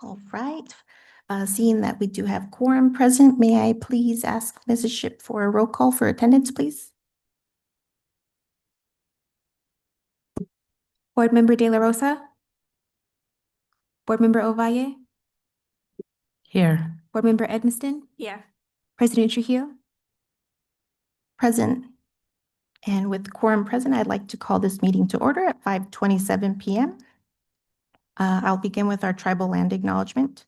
All right. Seeing that we do have quorum present, may I please ask Mrs. Shipp for a roll call for attendance, please? Board Member De La Rosa? Board Member Ovalle? Here. Board Member Edmiston? Here. President Trujillo? Present. And with quorum present, I'd like to call this meeting to order at 5:27 p.m. I'll begin with our tribal land acknowledgement.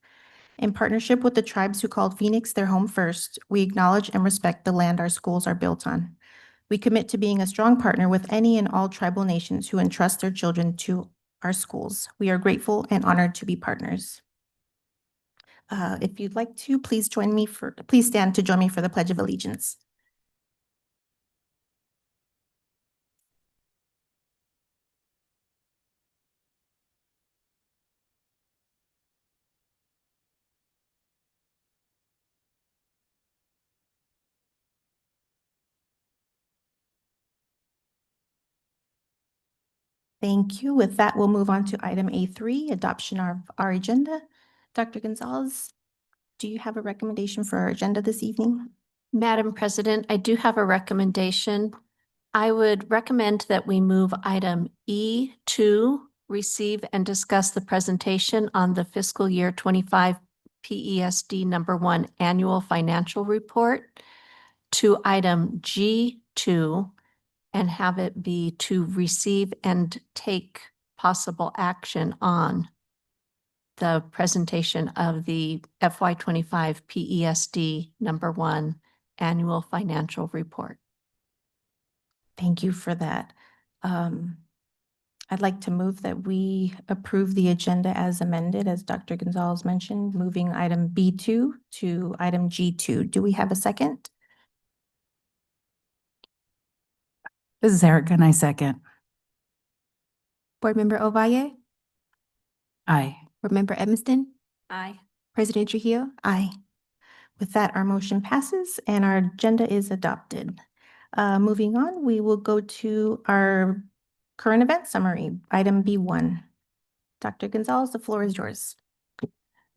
In partnership with the tribes who called Phoenix their home first, we acknowledge and respect the land our schools are built on. We commit to being a strong partner with any and all tribal nations who entrust their children to our schools. We are grateful and honored to be partners. If you'd like to, please stand to join me for the Pledge of Allegiance. Thank you. With that, we'll move on to item A3, adoption of our agenda. Dr. Gonzalez, do you have a recommendation for our agenda this evening? Madam President, I do have a recommendation. I would recommend that we move item E2, receive and discuss the presentation on the fiscal year 25 PESD #1 annual financial report, to item G2 and have it be to receive and take possible action on the presentation of the FY25 PESD #1 annual financial report. Thank you for that. I'd like to move that we approve the agenda as amended, as Dr. Gonzalez mentioned, moving item B2 to item G2. Do we have a second? This is Erica, and I second. Board Member Ovalle? Aye. Board Member Edmiston? Aye. President Trujillo? Aye. With that, our motion passes and our agenda is adopted. Moving on, we will go to our current event summary, item B1. Dr. Gonzalez, the floor is yours.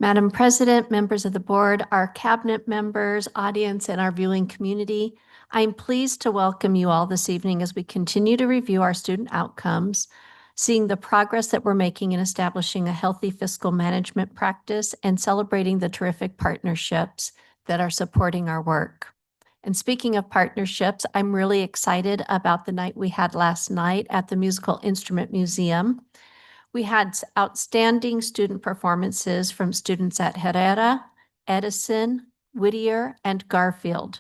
Madam President, members of the board, our cabinet members, audience, and our viewing community, I'm pleased to welcome you all this evening as we continue to review our student outcomes, seeing the progress that we're making in establishing a healthy fiscal management practice and celebrating the terrific partnerships that are supporting our work. And speaking of partnerships, I'm really excited about the night we had last night at the Musical Instrument Museum. We had outstanding student performances from students at Herrera, Edison, Whittier, and Garfield.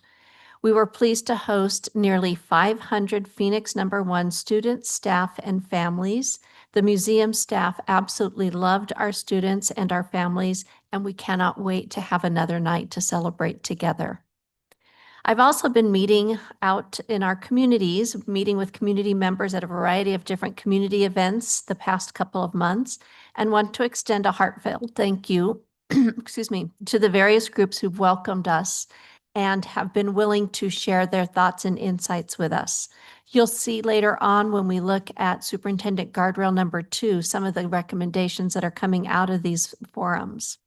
We were pleased to host nearly 500 Phoenix #1 students, staff, and families. The museum staff absolutely loved our students and our families, and we cannot wait to have another night to celebrate together. I've also been meeting out in our communities, meeting with community members at a variety of different community events the past couple of months, and want to extend a heartfelt thank you, excuse me, to the various groups who've welcomed us and have been willing to share their thoughts and insights with us. You'll see later on when we look at Superintendent Guardrail #2, some of the recommendations that are coming out of these forums.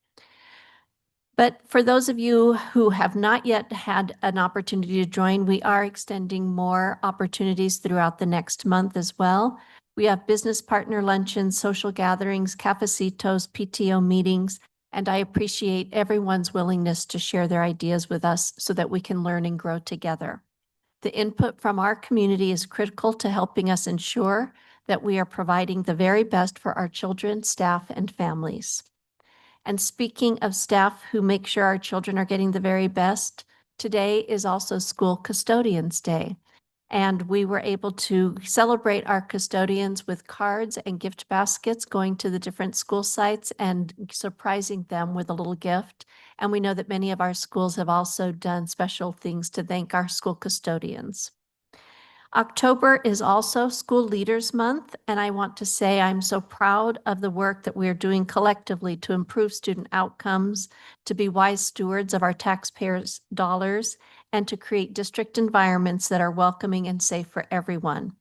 But for those of you who have not yet had an opportunity to join, we are extending more opportunities throughout the next month as well. We have business partner luncheons, social gatherings, cafecitos, PTO meetings, and I appreciate everyone's willingness to share their ideas with us so that we can learn and grow together. The input from our community is critical to helping us ensure that we are providing the very best for our children, staff, and families. And speaking of staff who make sure our children are getting the very best, today is also School Custodians Day. And we were able to celebrate our custodians with cards and gift baskets going to the different school sites and surprising them with a little gift. And we know that many of our schools have also done special things to thank our school custodians. October is also School Leaders Month, and I want to say I'm so proud of the work that we're doing collectively to improve student outcomes, to be wise stewards of our taxpayers' dollars, and to create district environments that are welcoming and safe for everyone.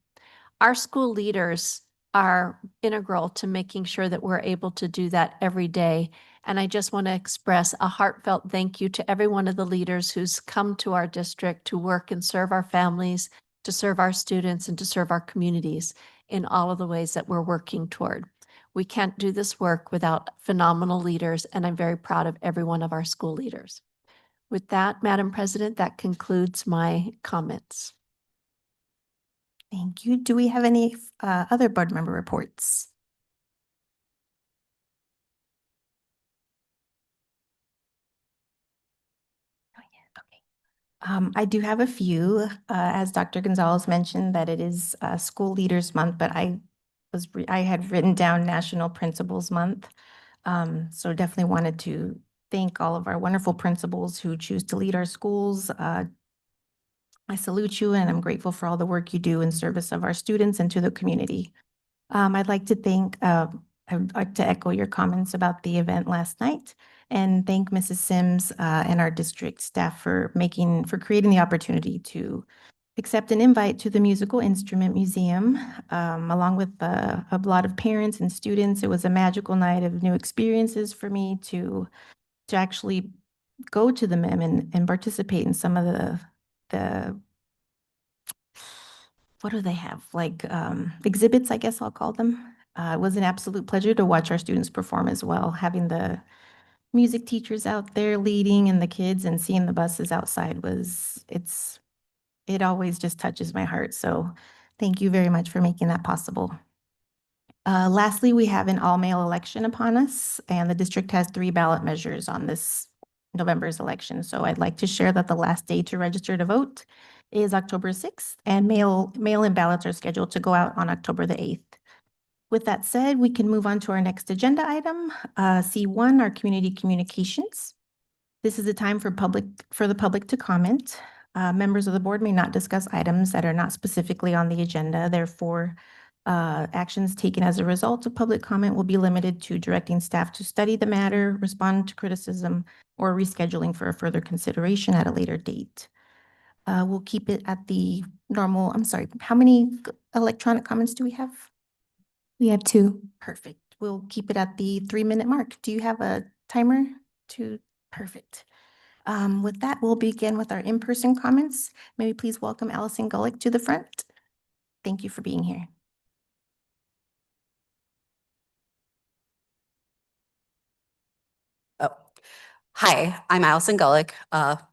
Our school leaders are integral to making sure that we're able to do that every day. And I just want to express a heartfelt thank you to every one of the leaders who's come to our district to work and serve our families, to serve our students, and to serve our communities in all of the ways that we're working toward. We can't do this work without phenomenal leaders, and I'm very proud of every one of our school leaders. With that, Madam President, that concludes my comments. Thank you. Do we have any other board member reports? Oh, yeah, okay. I do have a few, as Dr. Gonzalez mentioned, that it is School Leaders Month, but I had written down National Principals Month. So definitely wanted to thank all of our wonderful principals who choose to lead our schools. I salute you and I'm grateful for all the work you do in service of our students and to the community. I'd like to echo your comments about the event last night and thank Mrs. Sims and our district staff for creating the opportunity to accept an invite to the Musical Instrument Museum, along with a lot of parents and students. It was a magical night of new experiences for me to actually go to the MIM and participate in some of the what do they have? Like exhibits, I guess I'll call them. It was an absolute pleasure to watch our students perform as well, having the music teachers out there leading and the kids and seeing the buses outside it always just touches my heart. So thank you very much for making that possible. Lastly, we have an all-male election upon us, and the district has 3 ballot measures on this November's election. So I'd like to share that the last day to register to vote is October 6th, and mail-in ballots are scheduled to go out on October the 8th. With that said, we can move on to our next agenda item, C1, our community communications. This is a time for the public to comment. Members of the board may not discuss items that are not specifically on the agenda. Therefore, actions taken as a result of public comment will be limited to directing staff to study the matter, respond to criticism, or rescheduling for a further consideration at a later date. We'll keep it at the normal, I'm sorry, how many electronic comments do we have? We have 2. Perfect. We'll keep it at the 3-minute mark. Do you have a timer Perfect. With that, we'll begin with our in-person comments. May we please welcome Allison Gullick to the front. Thank you for being here. Oh, hi, I'm Allison Gullick,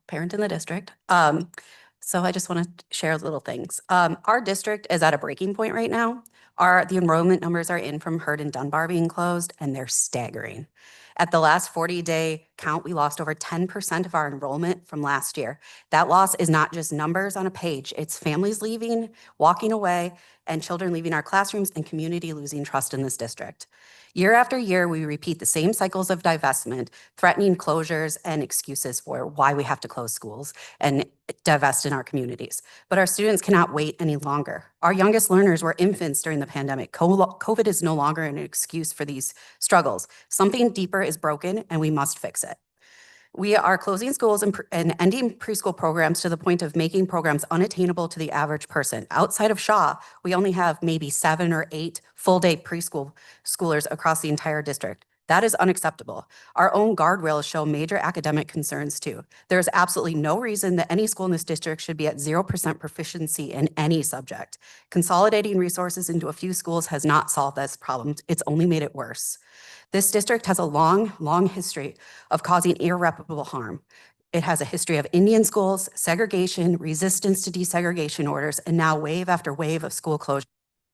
parent in the district. So I just want to share little things. Our district is at a breaking point right now. The enrollment numbers are in from Heard and Dunbar being closed, and they're staggering. At the last 40-day count, we lost over 10% of our enrollment from last year. That loss is not just numbers on a page. It's families leaving, walking away, and children leaving our classrooms and community losing trust in this district. Year after year, we repeat the same cycles of divestment, threatening closures and excuses for why we have to close schools and divest in our communities. But our students cannot wait any longer. Our youngest learners were infants during the pandemic. COVID is no longer an excuse for these struggles. Something deeper is broken and we must fix it. We are closing schools and ending preschool programs to the point of making programs unattainable to the average person. Outside of Shaw, we only have maybe 7 or 8 full-day preschoolers across the entire district. That is unacceptable. Our own guardrails show major academic concerns too. There is absolutely no reason that any school in this district should be at 0% proficiency in any subject. Consolidating resources into a few schools has not solved this problem. It's only made it worse. This district has a long, long history of causing irreparable harm. It has a history of Indian schools, segregation, resistance to desegregation orders, and now wave after wave of school closure,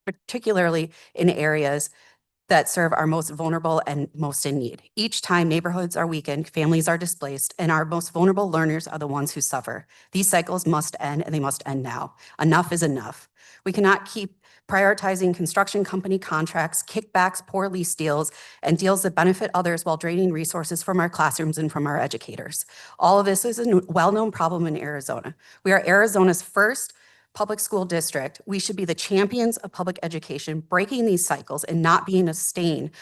particularly in areas that serve our most vulnerable and most in need. Each time neighborhoods are weakened, families are displaced, and our most vulnerable learners are the ones who suffer. These cycles must end, and they must end now. Enough is enough. We cannot keep prioritizing construction company contracts, kickbacks, poor lease deals, and deals that benefit others while draining resources from our classrooms and from our educators. All of this is a well-known problem in Arizona. We are Arizona's first public school district. We should be the champions of public education, breaking these cycles and not being a stain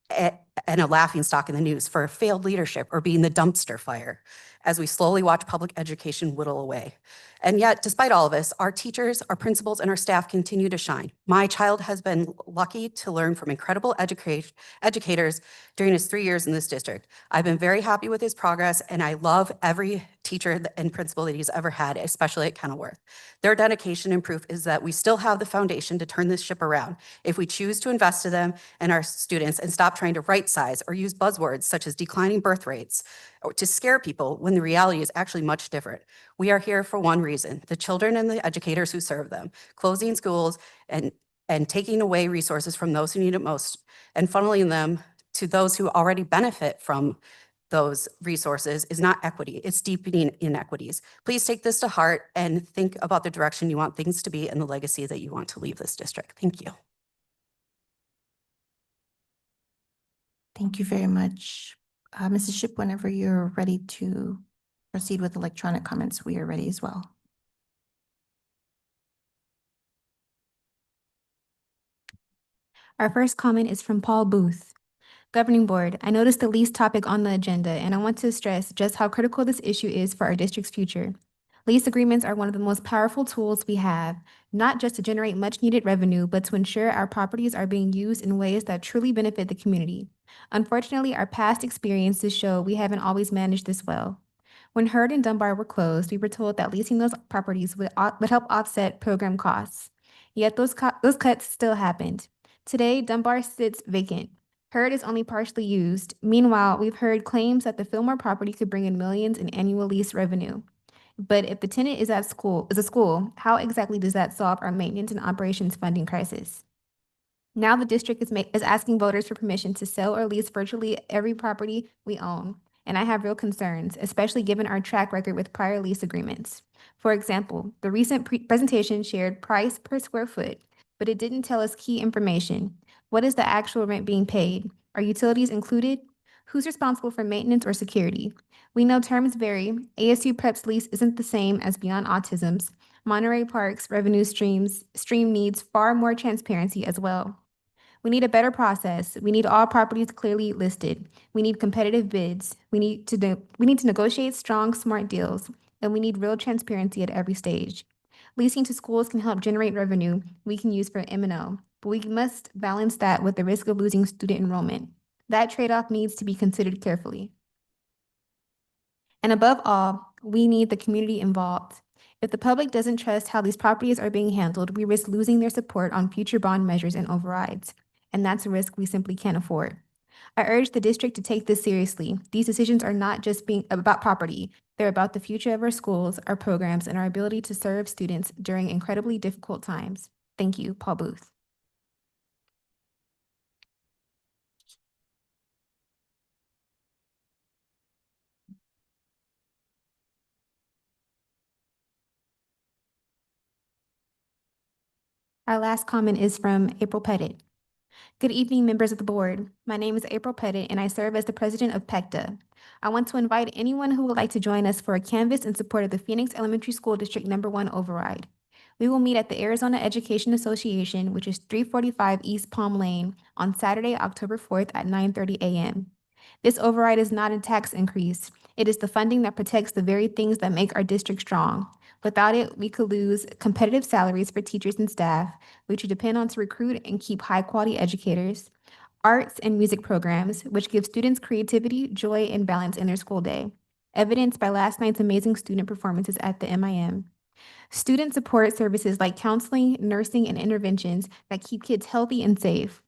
and a laughingstock in the news for failed leadership or being the dumpster fire. as we slowly watch public education whittle away. And yet, despite all of this, our teachers, our principals, and our staff continue to shine. My child has been lucky to learn from incredible educators during his 3 years in this district. I've been very happy with his progress, and I love every teacher and principal that he's ever had, especially at Kenilworth. Their dedication and proof is that we still have the foundation to turn this ship around if we choose to invest in them and our students and stop trying to right size or use buzzwords such as declining birth rates or to scare people when the reality is actually much different. We are here for one reason: the children and the educators who serve them. Closing schools and taking away resources from those who need it most and funneling them to those who already benefit from those resources is not equity, it's deepening inequities. Please take this to heart and think about the direction you want things to be and the legacy that you want to leave this district. Thank you. Thank you very much. Mrs. Ship, whenever you're ready to proceed with electronic comments, we are ready as well. Our first comment is from Paul Booth. Governing Board, I noticed the lease topic on the agenda, and I want to stress just how critical this issue is for our district's future. Lease agreements are one of the most powerful tools we have, not just to generate much-needed revenue, but to ensure our properties are being used in ways that truly benefit the community. Unfortunately, our past experiences show we haven't always managed this well. When Hurd and Dunbar were closed, we were told that leasing those properties would help offset program costs. Yet those cuts still happened. Today, Dunbar sits vacant. Hurd is only partially used. Meanwhile, we've heard claims that the Fillmore property could bring in millions in annual lease revenue. But if the tenant is a school, how exactly does that solve our maintenance and operations funding crisis? Now the district is asking voters for permission to sell or lease virtually every property we own. And I have real concerns, especially given our track record with prior lease agreements. For example, the recent presentation shared price per square foot, but it didn't tell us key information. What is the actual rent being paid? Are utilities included? Who's responsible for maintenance or security? We know terms vary. ASU Prep's lease isn't the same as Beyond Autism's. Monterey Park's revenue stream needs far more transparency as well. We need a better process. We need all properties clearly listed. We need competitive bids. We need to negotiate strong, smart deals, and we need real transparency at every stage. Leasing to schools can help generate revenue we can use for M&O, but we must balance that with the risk of losing student enrollment. That trade-off needs to be considered carefully. And above all, we need the community involved. If the public doesn't trust how these properties are being handled, we risk losing their support on future bond measures and overrides. And that's a risk we simply can't afford. I urge the district to take this seriously. These decisions are not just being about property. They're about the future of our schools, our programs, and our ability to serve students during incredibly difficult times. Thank you, Paul Booth. Our last comment is from April Pettit. Good evening, members of the board. My name is April Pettit, and I serve as the president of PECTA. I want to invite anyone who would like to join us for a canvass in support of the Phoenix Elementary School District No. 1 override. We will meet at the Arizona Education Association, which is 345 East Palm Lane, on Saturday, October 4th at 9:30 a.m. This override is not a tax increase. It is the funding that protects the very things that make our district strong. Without it, we could lose competitive salaries for teachers and staff, which we depend on to recruit and keep high-quality educators, arts and music programs, which give students creativity, joy, and balance in their school day, evidenced by last night's amazing student performances at the MIM. Student support services like counseling, nursing, and interventions that keep kids healthy and safe.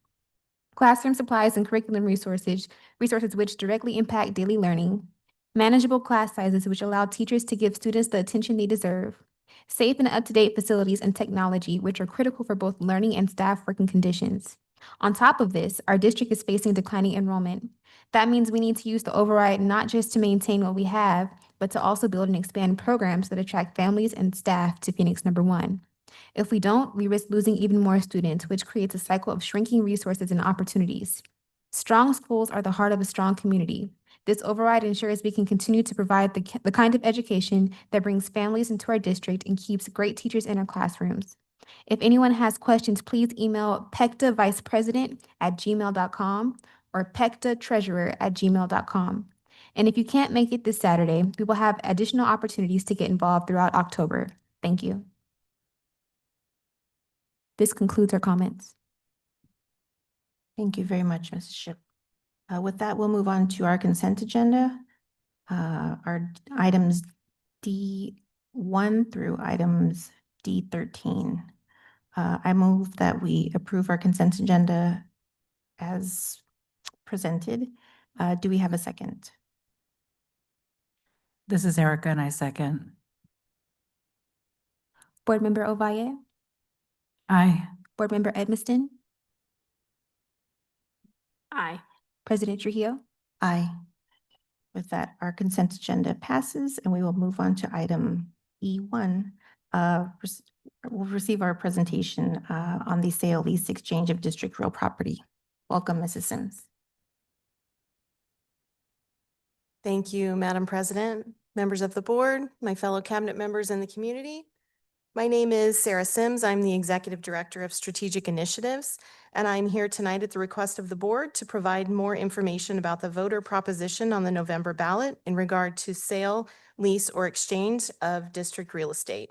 Classroom supplies and curriculum resources which directly impact daily learning. Manageable class sizes which allow teachers to give students the attention they deserve. Safe and up-to-date facilities and technology which are critical for both learning and staff working conditions. On top of this, our district is facing declining enrollment. That means we need to use the override not just to maintain what we have, but to also build and expand programs that attract families and staff to Phoenix No. 1. If we don't, we risk losing even more students, which creates a cycle of shrinking resources and opportunities. Strong schools are the heart of a strong community. This override ensures we can continue to provide the kind of education that brings families into our district and keeps great teachers in our classrooms. If anyone has questions, please email pectavicepresident@gmail.com or pectatreasurer@gmail.com. And if you can't make it this Saturday, we will have additional opportunities to get involved throughout October. Thank you. This concludes our comments. Thank you very much, Mrs. Ship. With that, we'll move on to our consent agenda. Our items D1 through items D13. I move that we approve our consent agenda as presented. Do we have a second? This is Erica and I second. Board Member Ovalle, Aye. Board Member Edmiston, Aye. President Trujillo. Aye. With that, our consent agenda passes and we will move on to item E1. We'll receive our presentation on the sale lease exchange of district real property. Welcome, Mrs. Sims. Thank you, Madam President, members of the board, my fellow cabinet members in the community. My name is Sarah Sims. I'm the Executive Director of Strategic Initiatives, and I'm here tonight at the request of the board to provide more information about the voter proposition on the November ballot in regard to sale, lease, or exchange of district real estate.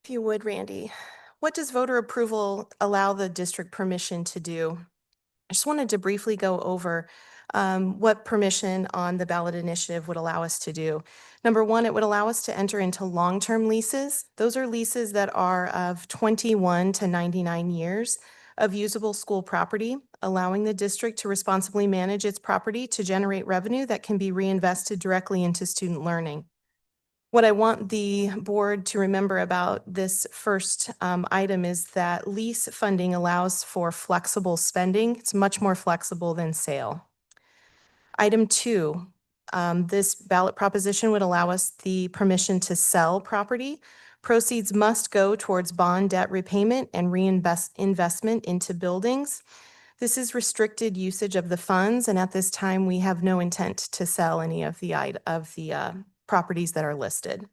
If you would, Randy, what does voter approval allow the district permission to do? I just wanted to briefly go over what permission on the ballot initiative would allow us to do. Number one, it would allow us to enter into long-term leases. Those are leases that are of 21 to 99 years of usable school property, allowing the district to responsibly manage its property to generate revenue that can be reinvested directly into student learning. What I want the board to remember about this first item is that lease funding allows for flexible spending. It's much more flexible than sale. Item 2, this ballot proposition would allow us the permission to sell property. Proceeds must go towards bond debt repayment and investment into buildings. This is restricted usage of the funds, and at this time, we have no intent to sell any of the properties that are listed.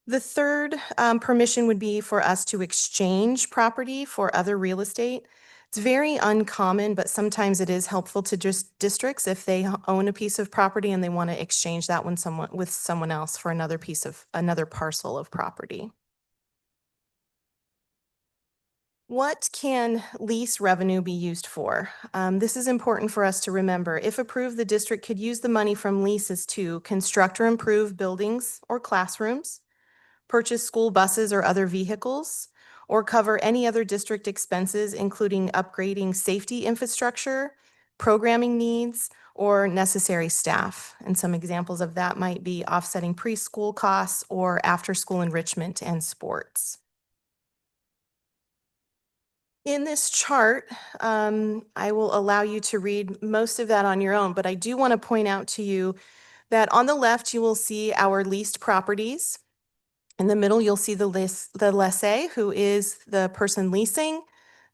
The third permission would be for us to exchange property for other real estate. It's very uncommon, but sometimes it is helpful to just districts if they own a piece of property and they want to exchange that one with someone else for another parcel of property. What can lease revenue be used for? This is important for us to remember. If approved, the district could use the money from leases to construct or improve buildings or classrooms, purchase school buses or other vehicles, or cover any other district expenses, including upgrading safety infrastructure, programming needs, or necessary staff. And some examples of that might be offsetting preschool costs or after-school enrichment and sports. In this chart, I will allow you to read most of that on your own, but I do want to point out to you that on the left, you will see our leased properties. In the middle, you'll see the lessee, who is the person leasing,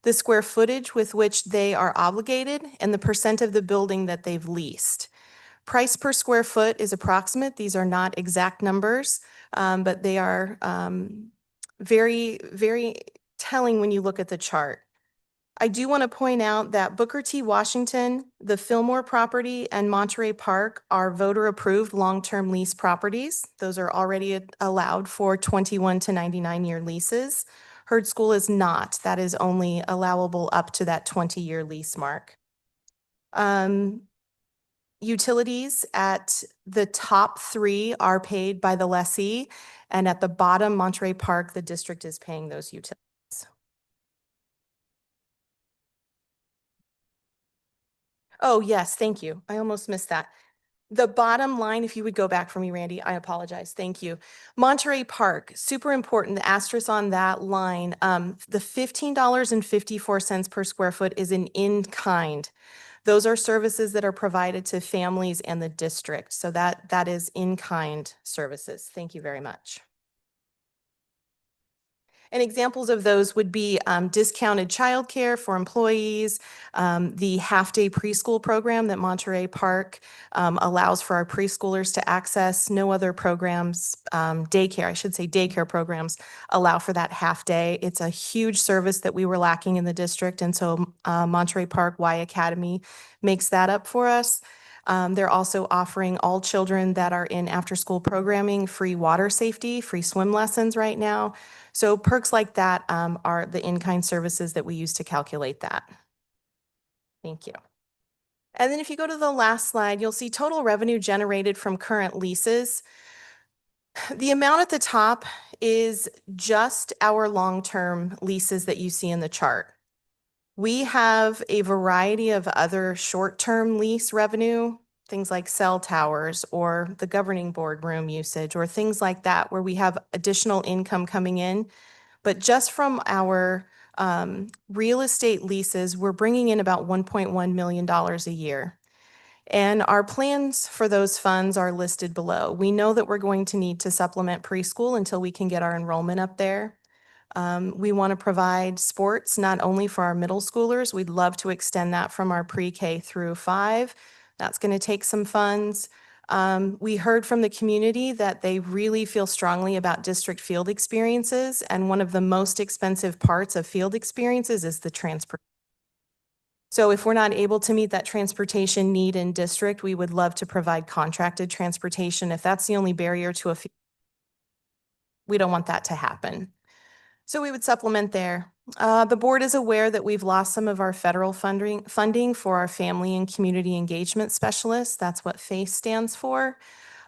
the square footage with which they are obligated, and the percent of the building that they've leased. Price per square foot is approximate. These are not exact numbers, but they are very, very telling when you look at the chart. I do want to point out that Booker T. Washington, the Fillmore property, and Monterey Park are voter-approved long-term lease properties. Those are already allowed for 21 to 99-year leases. Hurd School is not. That is only allowable up to that 20-year lease mark. Utilities at the top 3 are paid by the lessee, and at the bottom, Monterey Park, the district is paying those utilities. Oh, yes, thank you. I almost missed that. The bottom line, if you would go back for me, Randy, I apologize. Thank you. Monterey Park, super important. The asterisk on that line, the $15.54 per square foot is an in-kind. Those are services that are provided to families and the district. So that is in-kind services. Thank you very much. And examples of those would be discounted childcare for employees, the half-day preschool program that Monterey Park allows for our preschoolers to access. No other programs, daycare programs allow for that half day. It's a huge service that we were lacking in the district, and so Monterey Park Y Academy makes that up for us. They're also offering all children that are in after-school programming free water safety, free swim lessons right now. So perks like that are the in-kind services that we use to calculate that. Thank you. And then if you go to the last slide, you'll see total revenue generated from current leases. The amount at the top is just our long-term leases that you see in the chart. We have a variety of other short-term lease revenue, things like cell towers or the governing board room usage or things like that, where we have additional income coming in. But just from our real estate leases, we're bringing in about $1.1 million a year. And our plans for those funds are listed below. We know that we're going to need to supplement preschool until we can get our enrollment up there. We want to provide sports not only for our middle schoolers, we'd love to extend that from our pre-K through 5. That's going to take some funds. We heard from the community that they really feel strongly about district field experiences, and one of the most expensive parts of field experiences is the transport. So if we're not able to meet that transportation need in district, we would love to provide contracted transportation. If that's the only barrier to a field, we don't want that to happen. So we would supplement there. The board is aware that we've lost some of our federal funding for our family and community engagement specialists. That's what FACE stands for.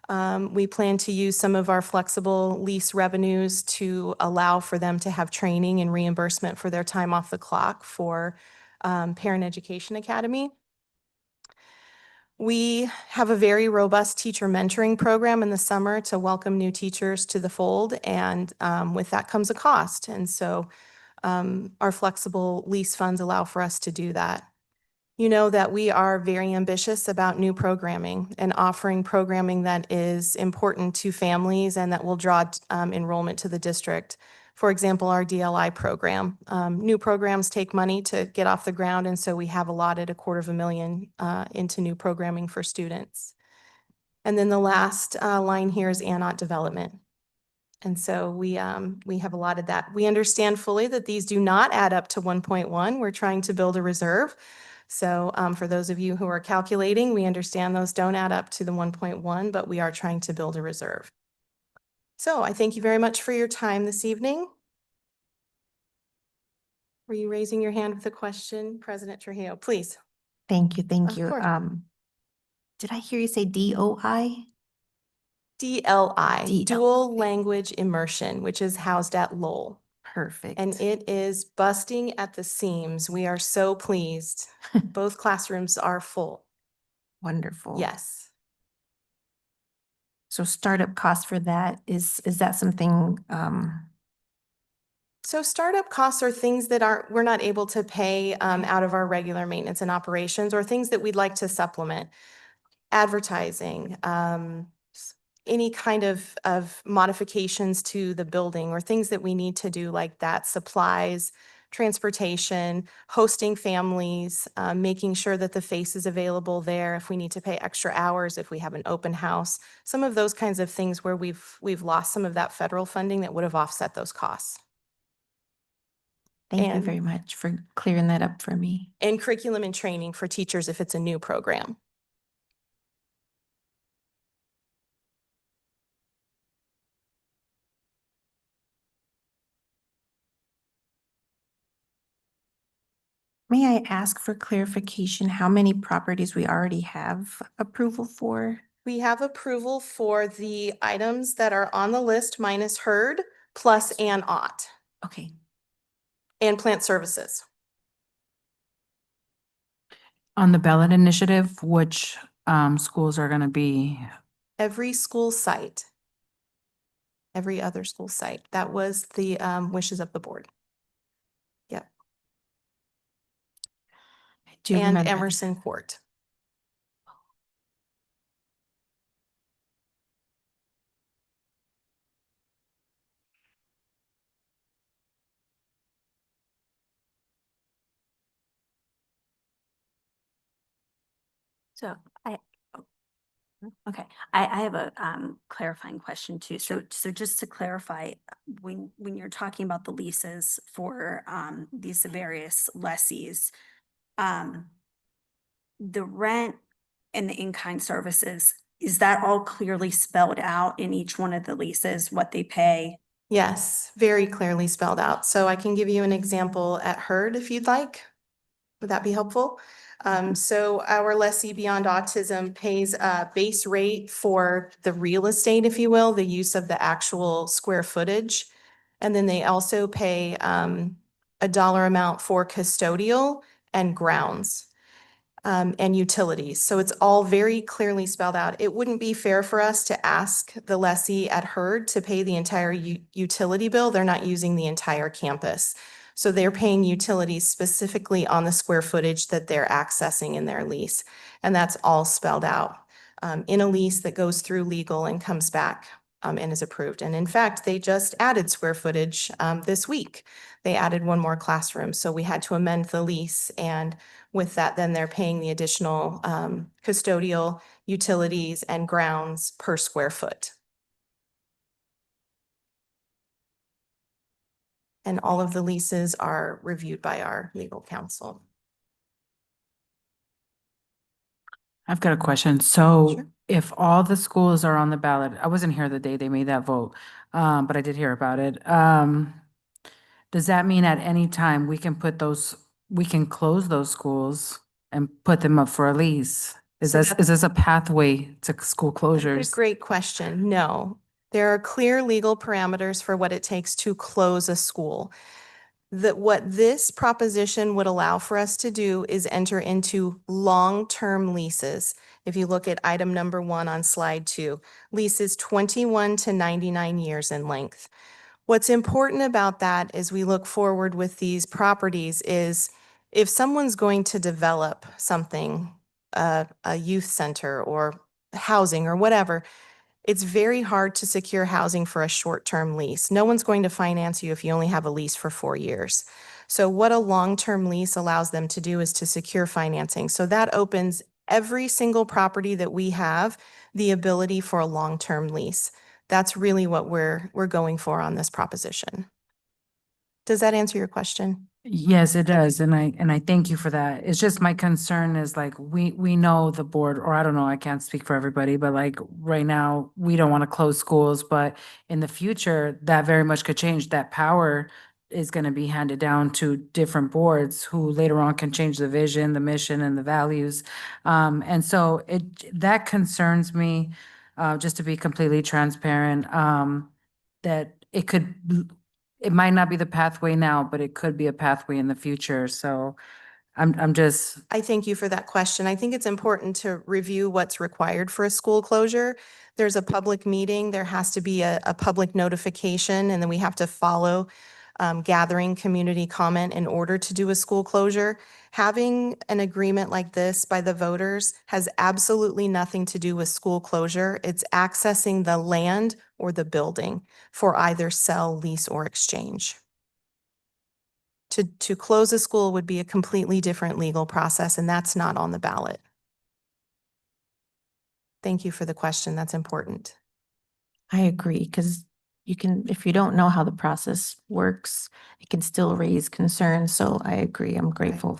We plan to use some of our flexible lease revenues to allow for them to have training and reimbursement for their time off the clock for Parent Education Academy. We have a very robust teacher mentoring program in the summer to welcome new teachers to the fold, and with that comes a cost. And so our flexible lease funds allow for us to do that. You know that we are very ambitious about new programming and offering programming that is important to families and that will draw enrollment to the district. For example, our DLI program. New programs take money to get off the ground, and so we have allotted $250,000 into new programming for students. And then the last line here is ANOT development. And so we have allotted that. We understand fully that these do not add up to 1.1. We're trying to build a reserve. So for those of you who are calculating, we understand those don't add up to the 1.1, but we are trying to build a reserve. So I thank you very much for your time this evening. Were you raising your hand with a question? President Trujillo, please. Thank you, thank Of you. course. Did I hear you say DOI? DLI, DL. Dual Language Immersion, which is housed at Lowell. Perfect. And it is busting at the seams. We are so pleased. Both classrooms are full. Wonderful. Yes. So startup cost for that, is that something, So startup costs are things that we're not able to pay out of our regular maintenance and operations, or things that we'd like to supplement. Advertising, any kind of modifications to the building or things that we need to do like that, supplies, transportation, hosting families, making sure that the face is available there if we need to pay extra hours, if we have an open house, some of those kinds of things where we've lost some of that federal funding that would have offset those costs. thank you And- very much for clearing that up for me. And curriculum and training for teachers if it's a new program. May I ask for clarification, how many properties we already have approval for? We have approval for the items that are on the list minus Hurd, plus and Ott, Okay, and plant services. On the ballot initiative, which schools are going to be? Every school site. Every other school site. That was the wishes of the board. Yep. I do And remember. Emerson Court. So okay, I have a clarifying question too. So just to clarify, when you're talking about the leases for these various lessees, the rent and the in-kind services, is that all clearly spelled out in each one of the leases, what they pay? Yes, very clearly spelled out. So I can give you an example at Hurd if you'd like. Would that be helpful? So our lessee Beyond Autism pays a base rate for the real estate, if you will, the use of the actual square footage. And then they also pay a dollar amount for custodial and grounds and utilities. So it's all very clearly spelled out. It wouldn't be fair for us to ask the lessee at Hurd to pay the entire utility bill. They're not using the entire campus. So they're paying utilities specifically on the square footage that they're accessing in their lease. And that's all spelled out in a lease that goes through legal and comes back and is approved. And in fact, they just added square footage this week. They added one more classroom. So we had to amend the lease, and with that, then they're paying the additional custodial, utilities, and grounds per square foot. And all of the leases are reviewed by our legal counsel. I've got a question. So Sure. if all the schools are on the ballot, I wasn't here the day they made that vote, but I did hear about it. Does that mean at any time we can we can close those schools and put them up for a lease? Is So is this a pathway to school That's a closures? great question. No, there are clear legal parameters for what it takes to close a school. What this proposition would allow for us to do is enter into long-term leases. If you look at item number 1 on slide 2, leases 21 to 99 years in length. What's important about that as we look forward with these properties is if someone's going to develop something, a youth center or housing or whatever, it's very hard to secure housing for a short-term lease. No one's going to finance you if you only have a lease for 4 years. So what a long-term lease allows them to do is to secure financing. So that opens every single property that we have the ability for a long-term lease. That's really what we're going for on this proposition. Does that answer your question? Yes, it does. And I thank you for that. It's just my concern is like, we know the board, or I don't know, I can't speak for everybody, but like right now, we don't want to close schools, but in the future, that very much could change. That power is going to be handed down to different boards who later on can change the vision, the mission, and the values. And so that concerns me, just to be completely transparent, that it might not be the pathway now, but it could be a pathway in the future. So I'm just, I thank you for that question. I think it's important to review what's required for a school closure. There's a public meeting, there has to be a public notification, and then we have to follow gathering community comment in order to do a school closure. Having an agreement like this by the voters has absolutely nothing to do with school closure. It's accessing the land or the building for either sell, lease, or exchange. To close a school would be a completely different legal process, and that's not on the ballot. Thank you for the question. That's important. I agree, because you can, if you don't know how the process works, it can still raise concerns. So I agree. I'm grateful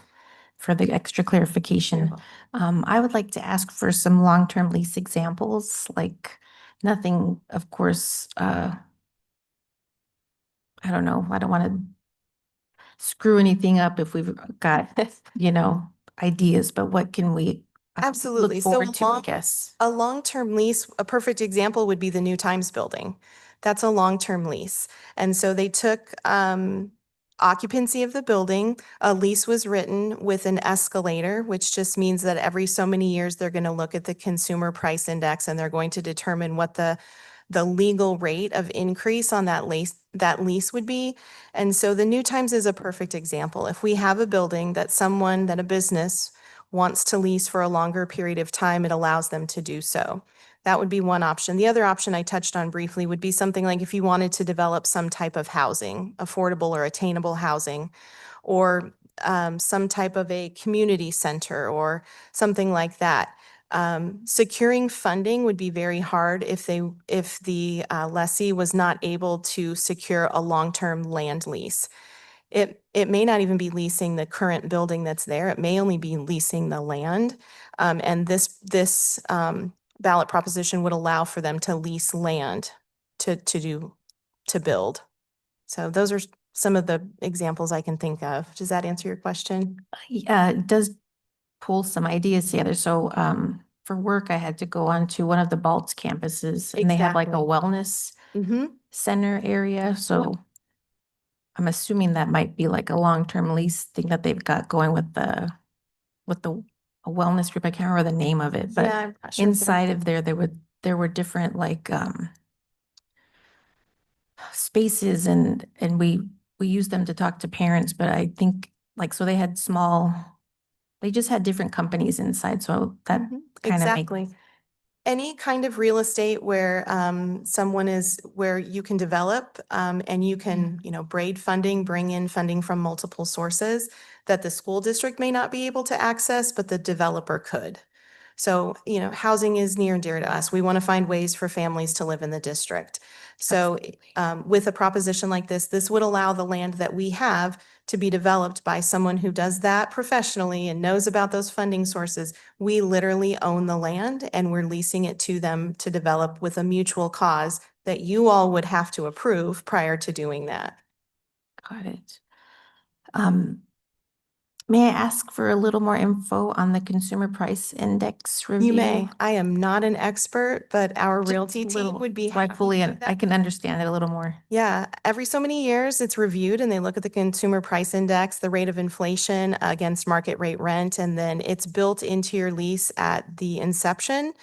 for the extra clarification. I would like to ask for some long-term lease examples, like nothing, of course, I don't know, I don't want to screw anything up if we've got, ideas, but what can we Absolutely. look So forward to, I long- guess? A long-term lease, a perfect example would be the New Times building. That's a long-term lease. And so they took occupancy of the building. A lease was written with an escalator, which just means that every so many years, they're going to look at the consumer price index and they're going to determine what the legal rate of increase on that lease would be. And so the New Times is a perfect example. If we have a building that a business wants to lease for a longer period of time, it allows them to do so. That would be one option. The other option I touched on briefly would be something like if you wanted to develop some type of housing, affordable or attainable housing, or some type of a community center or something like that. Securing funding would be very hard if the lessee was not able to secure a long-term land lease. It may not even be leasing the current building that's there. It may only be leasing the land. And this ballot proposition would allow for them to lease land to build. So those are some of the examples I can think of. Does that answer your question? It does pull some ideas together. So for work, I had to go on to one of the Balts campuses and they have like a Exactly. wellness Mm-hmm. center area. So I'm assuming that might be like a long-term lease thing that they've got going with the a wellness group. I can't remember the name of it, but Yeah, I'm not sure if they're- inside of there were different like spaces and we used them to talk to parents, but I think like so they just had different companies inside. So that Mhm. kind of Exactly. Any kind of real estate where where you can develop and you can, braid funding, bring in funding from multiple sources that the school district may not be able to access, but the developer could. So, housing is near and dear to us. We want to find ways for families to live in the district. So, with a proposition like this would allow the land that we have to be developed by someone who does that professionally and knows about those funding sources. We literally own the land and we're leasing it to them to develop with a mutual cause that you all would have to approve prior to doing that. got it. May I ask for a little more info on the Consumer Price Index review? You may. I am not an expert, but our Just realty a team little, would be so I happy fully, to do I that. can understand it a little more. Yeah, every so many years it's reviewed and they look at the consumer price index, the rate of inflation against market rate rent, and then it's built into your lease at the inception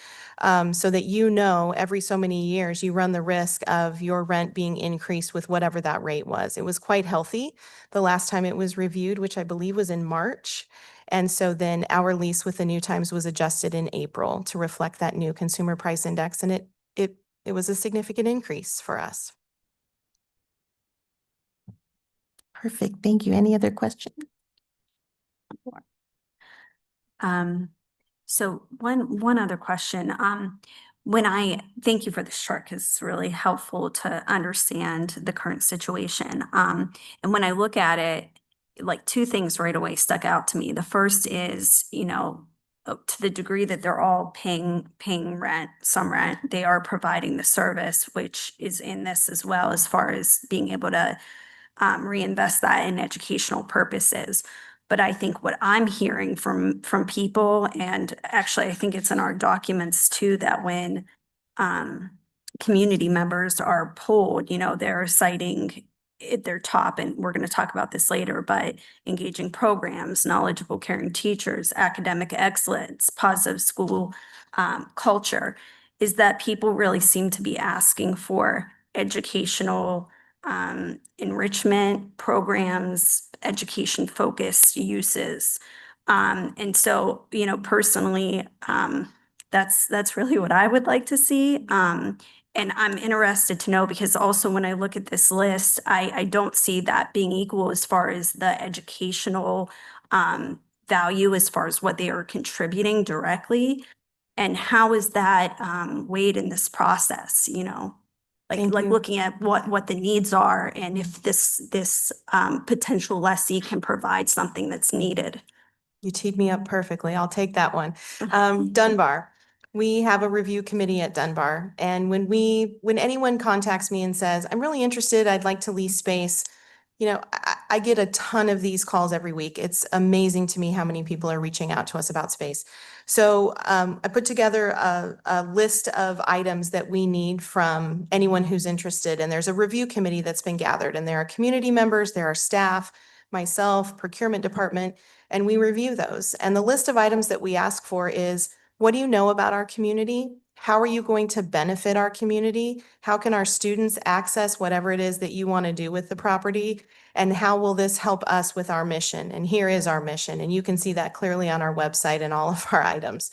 so that every so many years you run the risk of your rent being increased with whatever that rate was. It was quite healthy the last time it was reviewed, which I believe was in March. And so then our lease with the New Times was adjusted in April to reflect that new consumer price index, and it was a significant increase for us. Perfect. Thank you. Any other questions? So one other question, thank you for this chart because it's really helpful to understand the current situation. And when I look at it, like two things right away stuck out to me. The first is, to the degree that they're all paying rent, some rent, they are providing the service, which is in this as well, as far as being able to reinvest that in educational purposes. But I think what I'm hearing from people, and actually I think it's in our documents too, that when community members are polled, they're citing at their top, and we're going to talk about this later, but engaging programs, knowledgeable, caring teachers, academic excellence, positive school culture, is that people really seem to be asking for educational enrichment programs, education-focused uses. And so, personally, that's really what I would like to see. And I'm interested to know, because also when I look at this list, I don't see that being equal as far as the educational value, as far as what they are contributing directly. And how is that weighed in this process, Thank like you. looking at what the needs are and if this potential lessee can provide something that's needed. You teed me up perfectly. I'll take that one. Dunbar. We have a review committee at Dunbar. And when anyone contacts me and says, I'm really interested, I'd like to lease space, I get a ton of these calls every week. It's amazing to me how many people are reaching out to us about space. So I put together a list of items that we need from anyone who's interested. And there's a review committee that's been gathered. And there are community members, there are staff, myself, procurement department, and we review those. And the list of items that we ask for is, what do you know about our community? How are you going to benefit our community? How can our students access whatever it is that you want to do with the property? And how will this help us with our mission? And here is our mission. And you can see that clearly on our website and all of our items.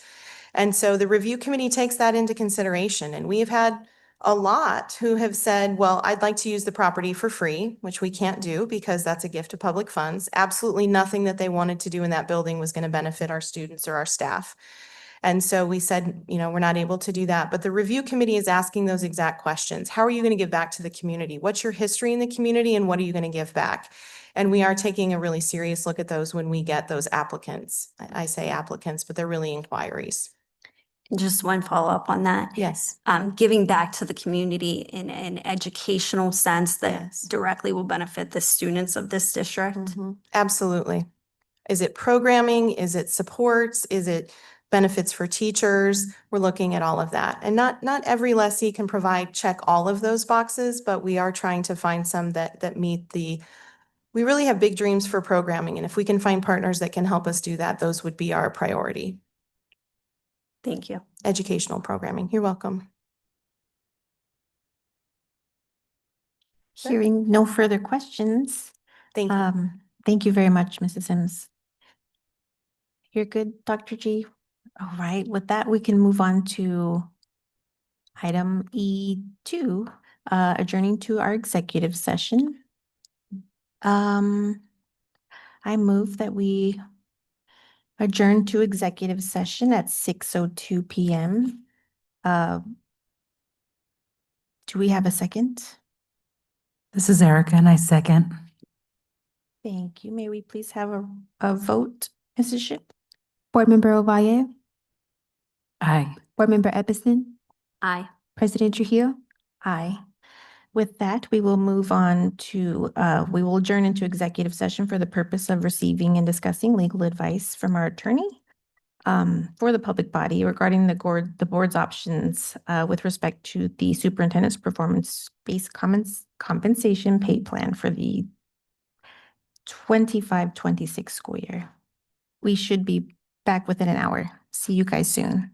And so the review committee takes that into consideration. And we've had a lot who have said, well, I'd like to use the property for free, which we can't do because that's a gift of public funds. Absolutely nothing that they wanted to do in that building was going to benefit our students or our staff. And so we said, we're not able to do that. But the review committee is asking those exact questions. How are you going to give back to the community? What's your history in the community and what are you going to give back? And we are taking a really serious look at those when we get those applicants. I say applicants, but they're really inquiries. Just one follow-up on that. Yes. Giving back to the community in an educational sense that Yes. directly will benefit the students of this district. Mhm. Absolutely. Is it programming? Is it supports? Is it benefits for teachers? We're looking at all of that. And not every lessee can check all of those boxes, but we are trying to find some that meet we really have big dreams for programming. And if we can find partners that can help us do that, those would be our priority. Thank you. Educational programming. You're welcome. Sure. Hearing no further questions. Thank you. Thank you very much, Mrs. Sims. You're good, Dr. G? All right, with that, we can move on to item E2, adjourning to our executive session. I move that we adjourn to executive session at 6:02 PM. Do we have a second? This is Erica and I second. Thank you. May we please have a vote, Mrs. Ship? Board Member Ovalle, Aye. Board Member Epperson, Aye. President Trujillo. Aye. With that, we will move on to, we will adjourn into executive session for the purpose of receiving and discussing legal advice from our attorney for the public body regarding the board's options with respect to the superintendent's performance-based compensation pay plan for the 25-26 school year. We should be back within an hour. See you guys soon.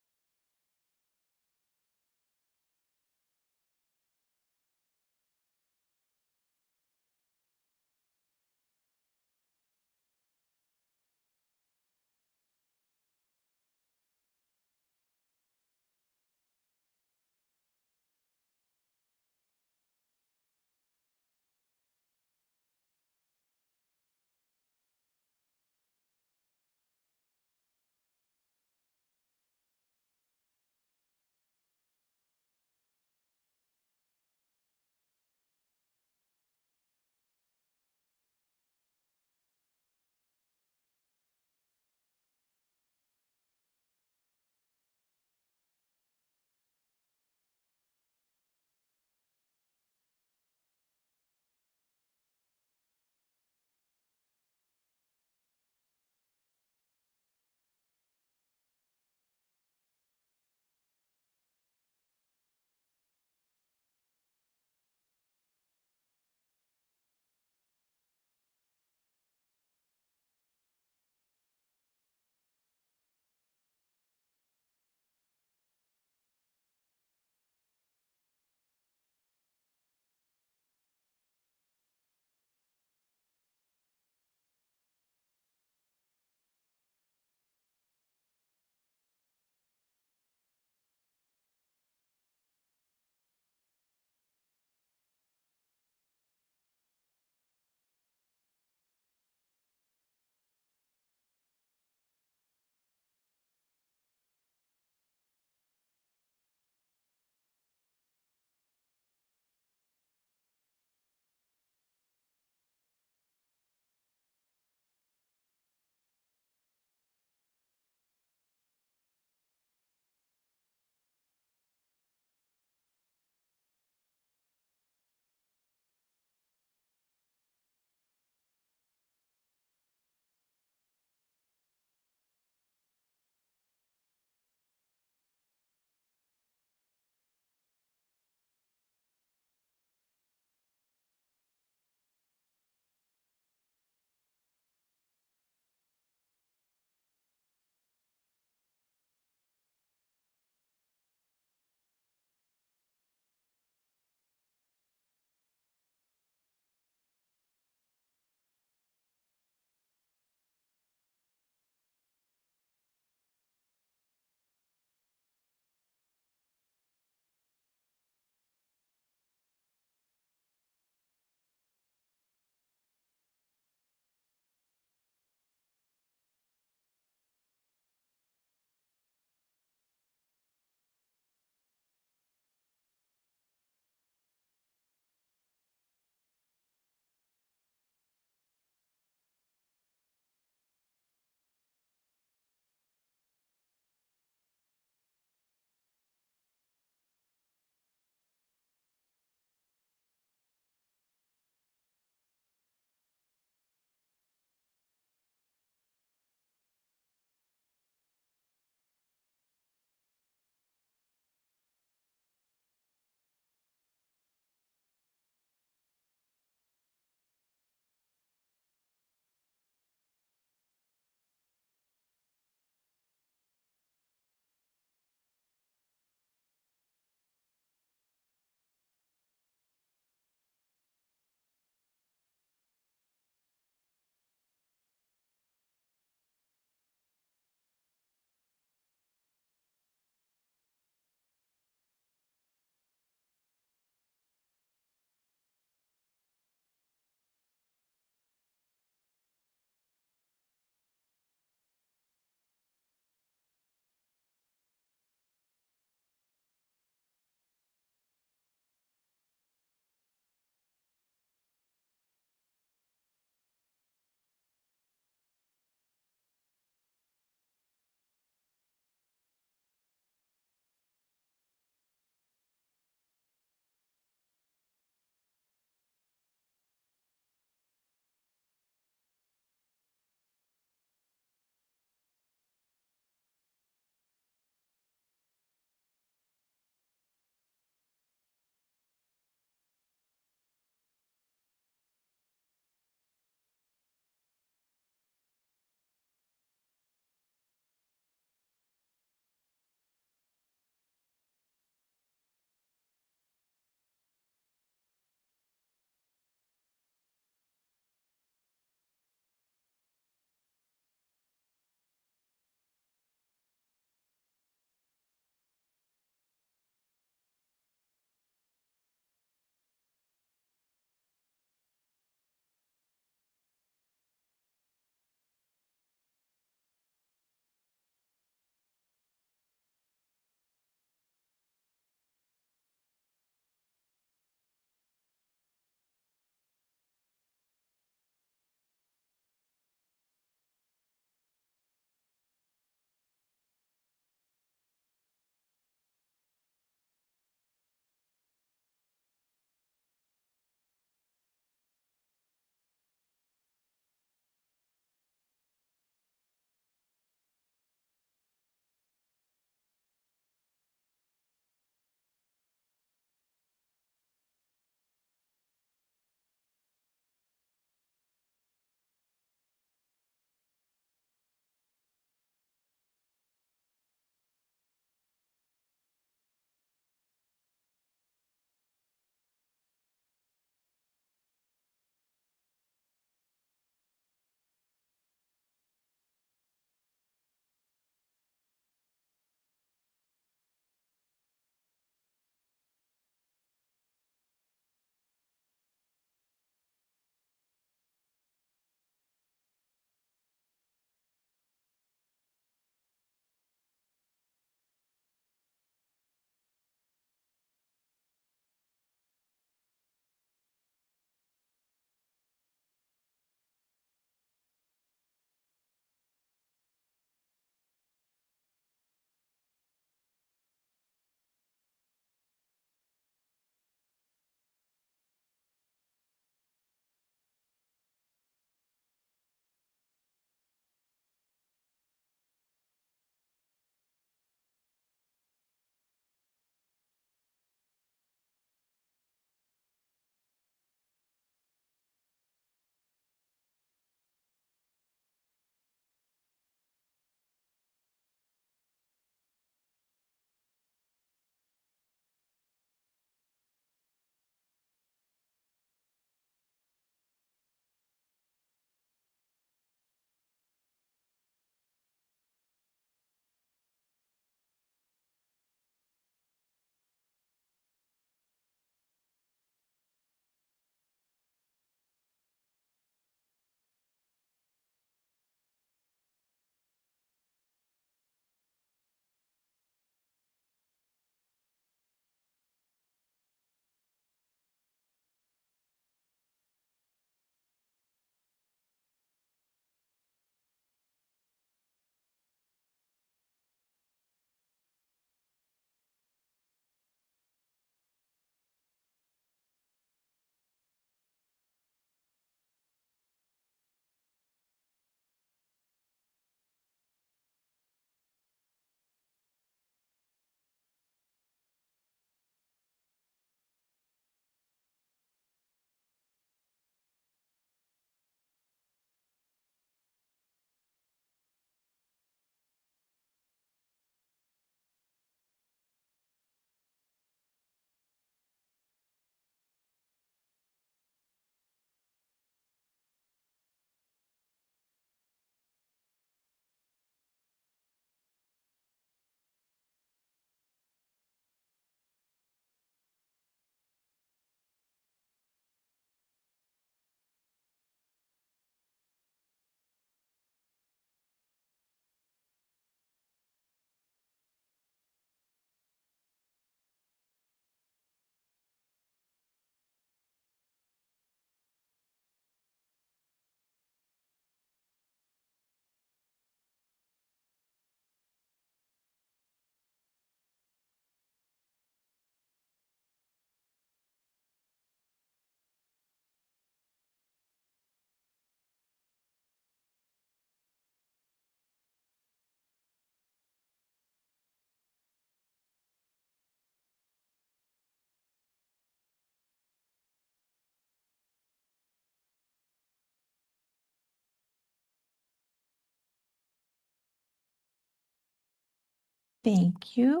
Thank you.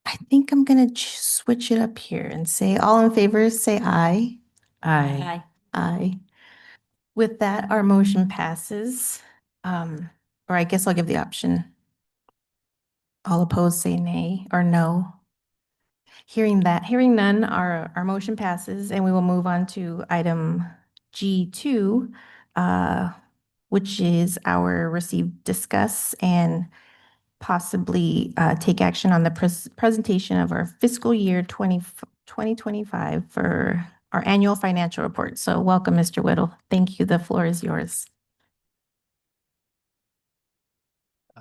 I think I'm gonna switch it up here and say, all in favor, say aye. Aye. Aye. With that, our motion passes. Or I guess I'll give the option. All opposed, say nay or no. Hearing none, our motion passes and we will move on to item G2, which is our receive, discuss, and possibly take action on the presentation of our fiscal year 2025 for our annual financial report. So welcome, Mr. Whittle. Thank you. The floor is yours.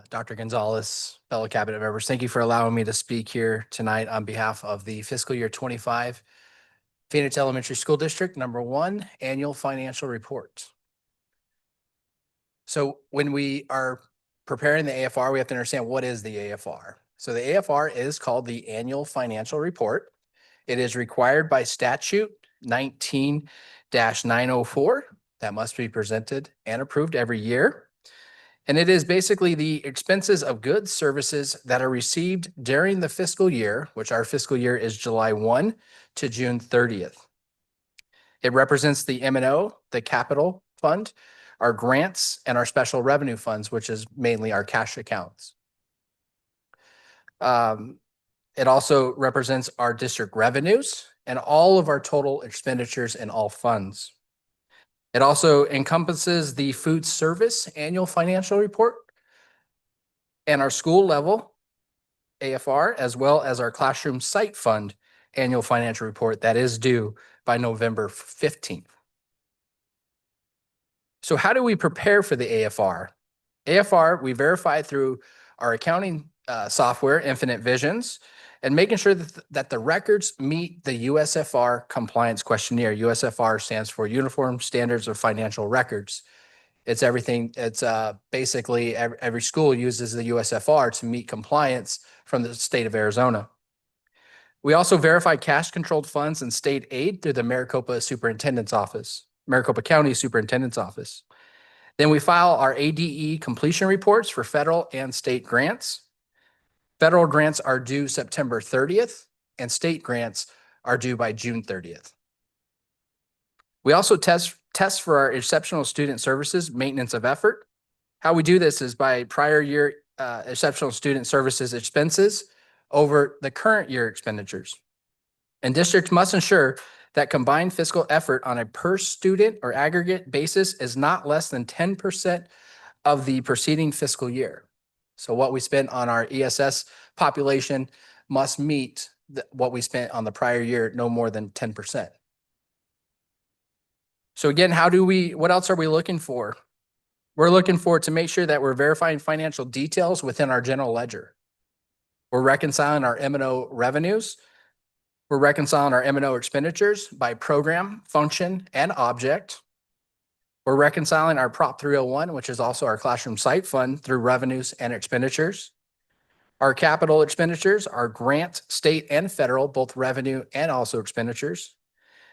Dr. Gonzalez, fellow cabinet members, thank you for allowing me to speak here tonight on behalf of the fiscal year 25 Phoenix Elementary School District #1 Annual Financial Report. So when we are preparing the AFR, we have to understand what is the AFR. So the AFR is called the Annual Financial Report. It is required by statute 19-904 that must be presented and approved every year. And it is basically the expenses of goods, services that are received during the fiscal year, which our fiscal year is July 1 to June 30th. It represents the M&O, the capital fund, our grants, and our special revenue funds, which is mainly our cash accounts. It also represents our district revenues and all of our total expenditures in all funds. It also encompasses the food service annual financial report and our school level AFR, as well as our classroom site fund annual financial report that is due by November 15th. So how do we prepare for the AFR? AFR, we verify through our accounting software, Infinite Visions, and making sure that the records meet the USFR compliance questionnaire. USFR stands for Uniform Standards of Financial Records. It's everything. It's basically every school uses the USFR to meet compliance from the state of Arizona. We also verify cash controlled funds and state aid through the Maricopa Superintendent's Office, Maricopa County Superintendent's Office. Then we file our ADE completion reports for federal and state grants. Federal grants are due September 30th and state grants are due by June 30th. We also test for our exceptional student services maintenance of effort. How we do this is by prior year exceptional student services expenses over the current year expenditures. And districts must ensure that combined fiscal effort on a per student or aggregate basis is not less than 10% of the preceding fiscal year. So what we spent on our ESS population must meet what we spent on the prior year, no more than 10%. So again, what else are we looking for? We're looking for to make sure that we're verifying financial details within our general ledger. We're reconciling our M&O revenues. We're reconciling our M&O expenditures by program, function, and object. We're reconciling our Prop 301, which is also our classroom site fund, through revenues and expenditures. Our capital expenditures are grant, state, and federal, both revenue and also expenditures.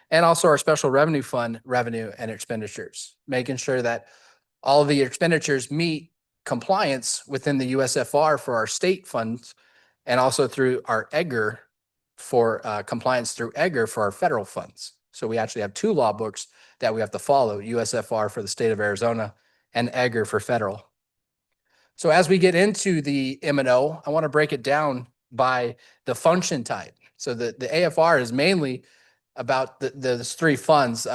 And also our special revenue fund, revenue and expenditures, making sure that all of the expenditures meet compliance within the USFR for our state funds and also through our EDGAR for compliance through EDGAR for our federal funds. So we actually have two law books that we have to follow, USFR for the state of Arizona and EDGAR for federal. So as we get into the M&O, I want to break it down by the function type. So the AFR is mainly about those three funds,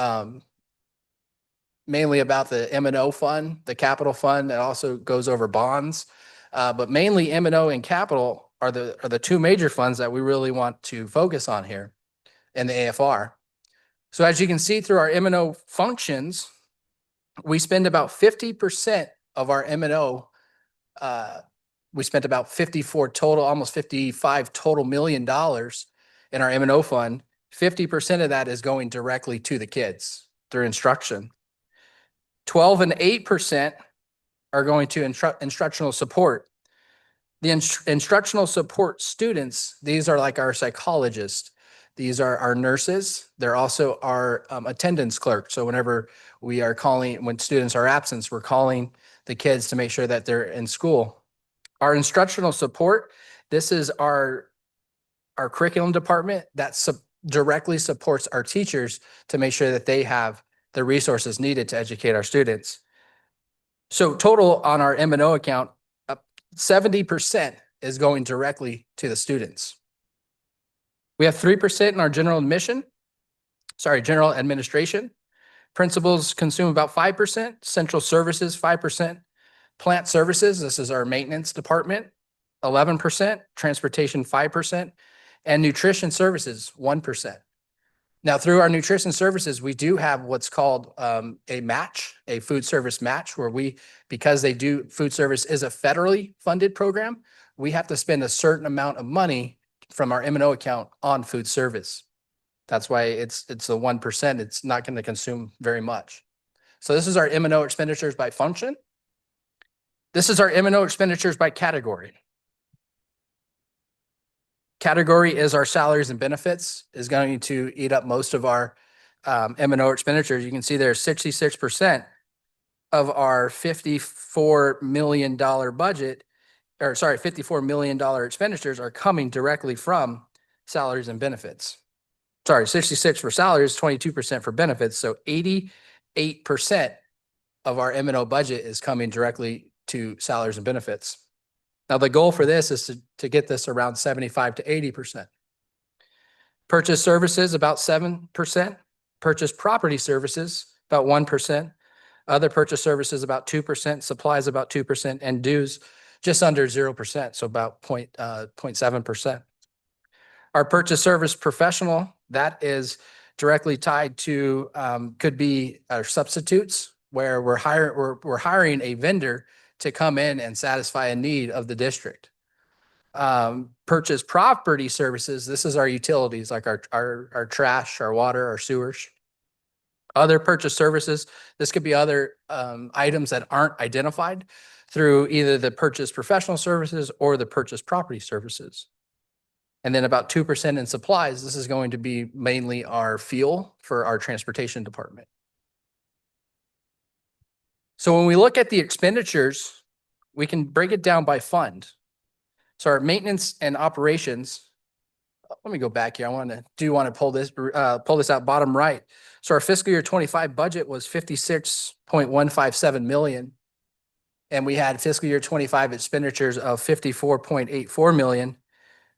mainly about the M&O fund, the capital fund. It also goes over bonds, but mainly M&O and capital are the two major funds that we really want to focus on here in the AFR. So as you can see through our M&O functions, we spend about 50% of our M&O. We spent about 54 total, almost 55 total $1 million in our M&O fund. 50% of that is going directly to the kids through instruction. 12 and 8% are going to instructional support. The instructional support students, these are like our psychologists. These are our nurses. They're also our attendance clerks. So whenever when students are absent, we're calling the kids to make sure that they're in school. Our instructional support, this is our curriculum department that directly supports our teachers to make sure that they have the resources needed to educate our students. So total on our M&O account, 70% is going directly to the students. We have 3% in our general administration. Principals consume about 5%, central services, 5%, plant services, this is our maintenance department, 11%, transportation, 5%, and nutrition services, 1%. Now, through our nutrition services, we do have what's called a match, a food service match, where because food service is a federally funded program, we have to spend a certain amount of money from our M&O account on food service. That's why it's the 1%. It's not going to consume very much. So this is our M&O expenditures by function. This is our M&O expenditures by category. Category is our salaries and benefits, is going to eat up most of our M&O expenditures. You can see there's 66% of our $54 million budget, or sorry, $54 million expenditures are coming directly from salaries and benefits. Sorry, 66 for salaries, 22% for benefits. So 88% of our M&O budget is coming directly to salaries and benefits. Now, the goal for this is to get this around 75 to 80%. Purchase services, about 7%. Purchase property services, about 1%. Other purchase services, about 2%. Supplies, about 2%. And dues, just under 0%, so about 0.7%. Our purchase service professional, that is directly tied to, could be our substitutes, where we're hiring a vendor to come in and satisfy a need of the district. Purchase property services, this is our utilities, like our trash, our water, our sewers. Other purchase services, this could be other items that aren't identified through either the purchase professional services or the purchase property services. And then about 2% in supplies, this is going to be mainly our fuel for our transportation department. So when we look at the expenditures, we can break it down by fund. So our maintenance and operations, let me go back here. I want to pull this out bottom right. So our fiscal year 25 budget was 56.157 million. And we had fiscal year 25 expenditures of 54.84 million,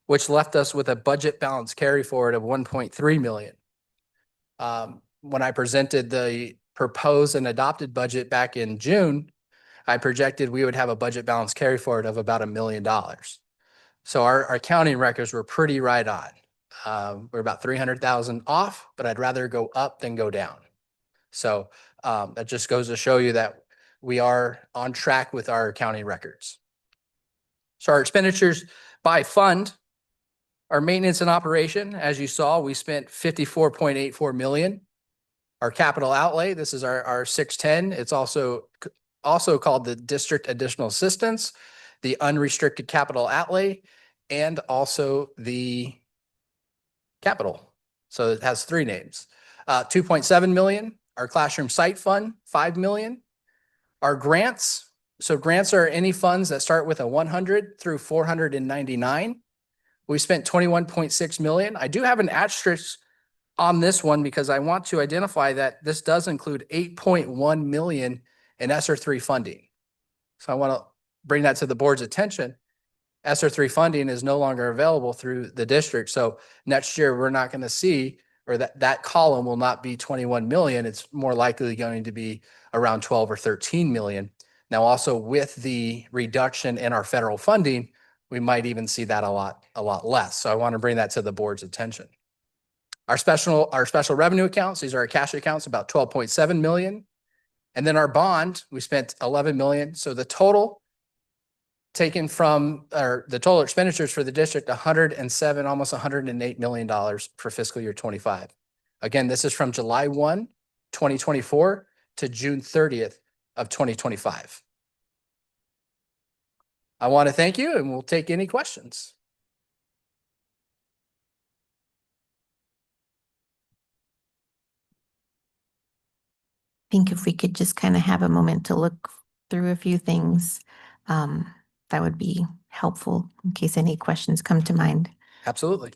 which left us with a budget balance carry forward of 1.3 million. When I presented the proposed and adopted budget back in June, I projected we would have a budget balance carry forward of about $1 million. So our accounting records were pretty right on. We're about 300,000 off, but I'd rather go up than go down. So that just goes to show you that we are on track with our accounting records. So our expenditures by fund, our maintenance and operation, as you saw, we spent 54.84 million. Our capital outlay, this is our 610. It's also called the district additional assistance, the unrestricted capital outlay, and also the capital. So it has three names. 2.7 million, our classroom site fund, 5 million. Our grants, so grants are any funds that start with a 100 through 499. We spent 21.6 million. I do have an asterisk on this one because I want to identify that this does include 8.1 million in ESSER 3 funding. So I want to bring that to the board's attention. ESSER 3 funding is no longer available through the district. So next year we're not going to see, or that column will not be 21 million. It's more likely going to be around 12 or 13 million. Now, also with the reduction in our federal funding, we might even see that a lot less. So I want to bring that to the board's attention. Our special revenue accounts, these are our cash accounts, about 12.7 million. And then our bond, we spent 11 million. So the total taken from, or the total expenditures for the district, 107, almost $108 million for fiscal year 25. Again, this is from July 1, 2024 to June 30th of 2025. I want to thank you, and we'll take any questions. I think if we could just kind of have a moment to look through a few things. that would be helpful in case any questions come to mind. Absolutely.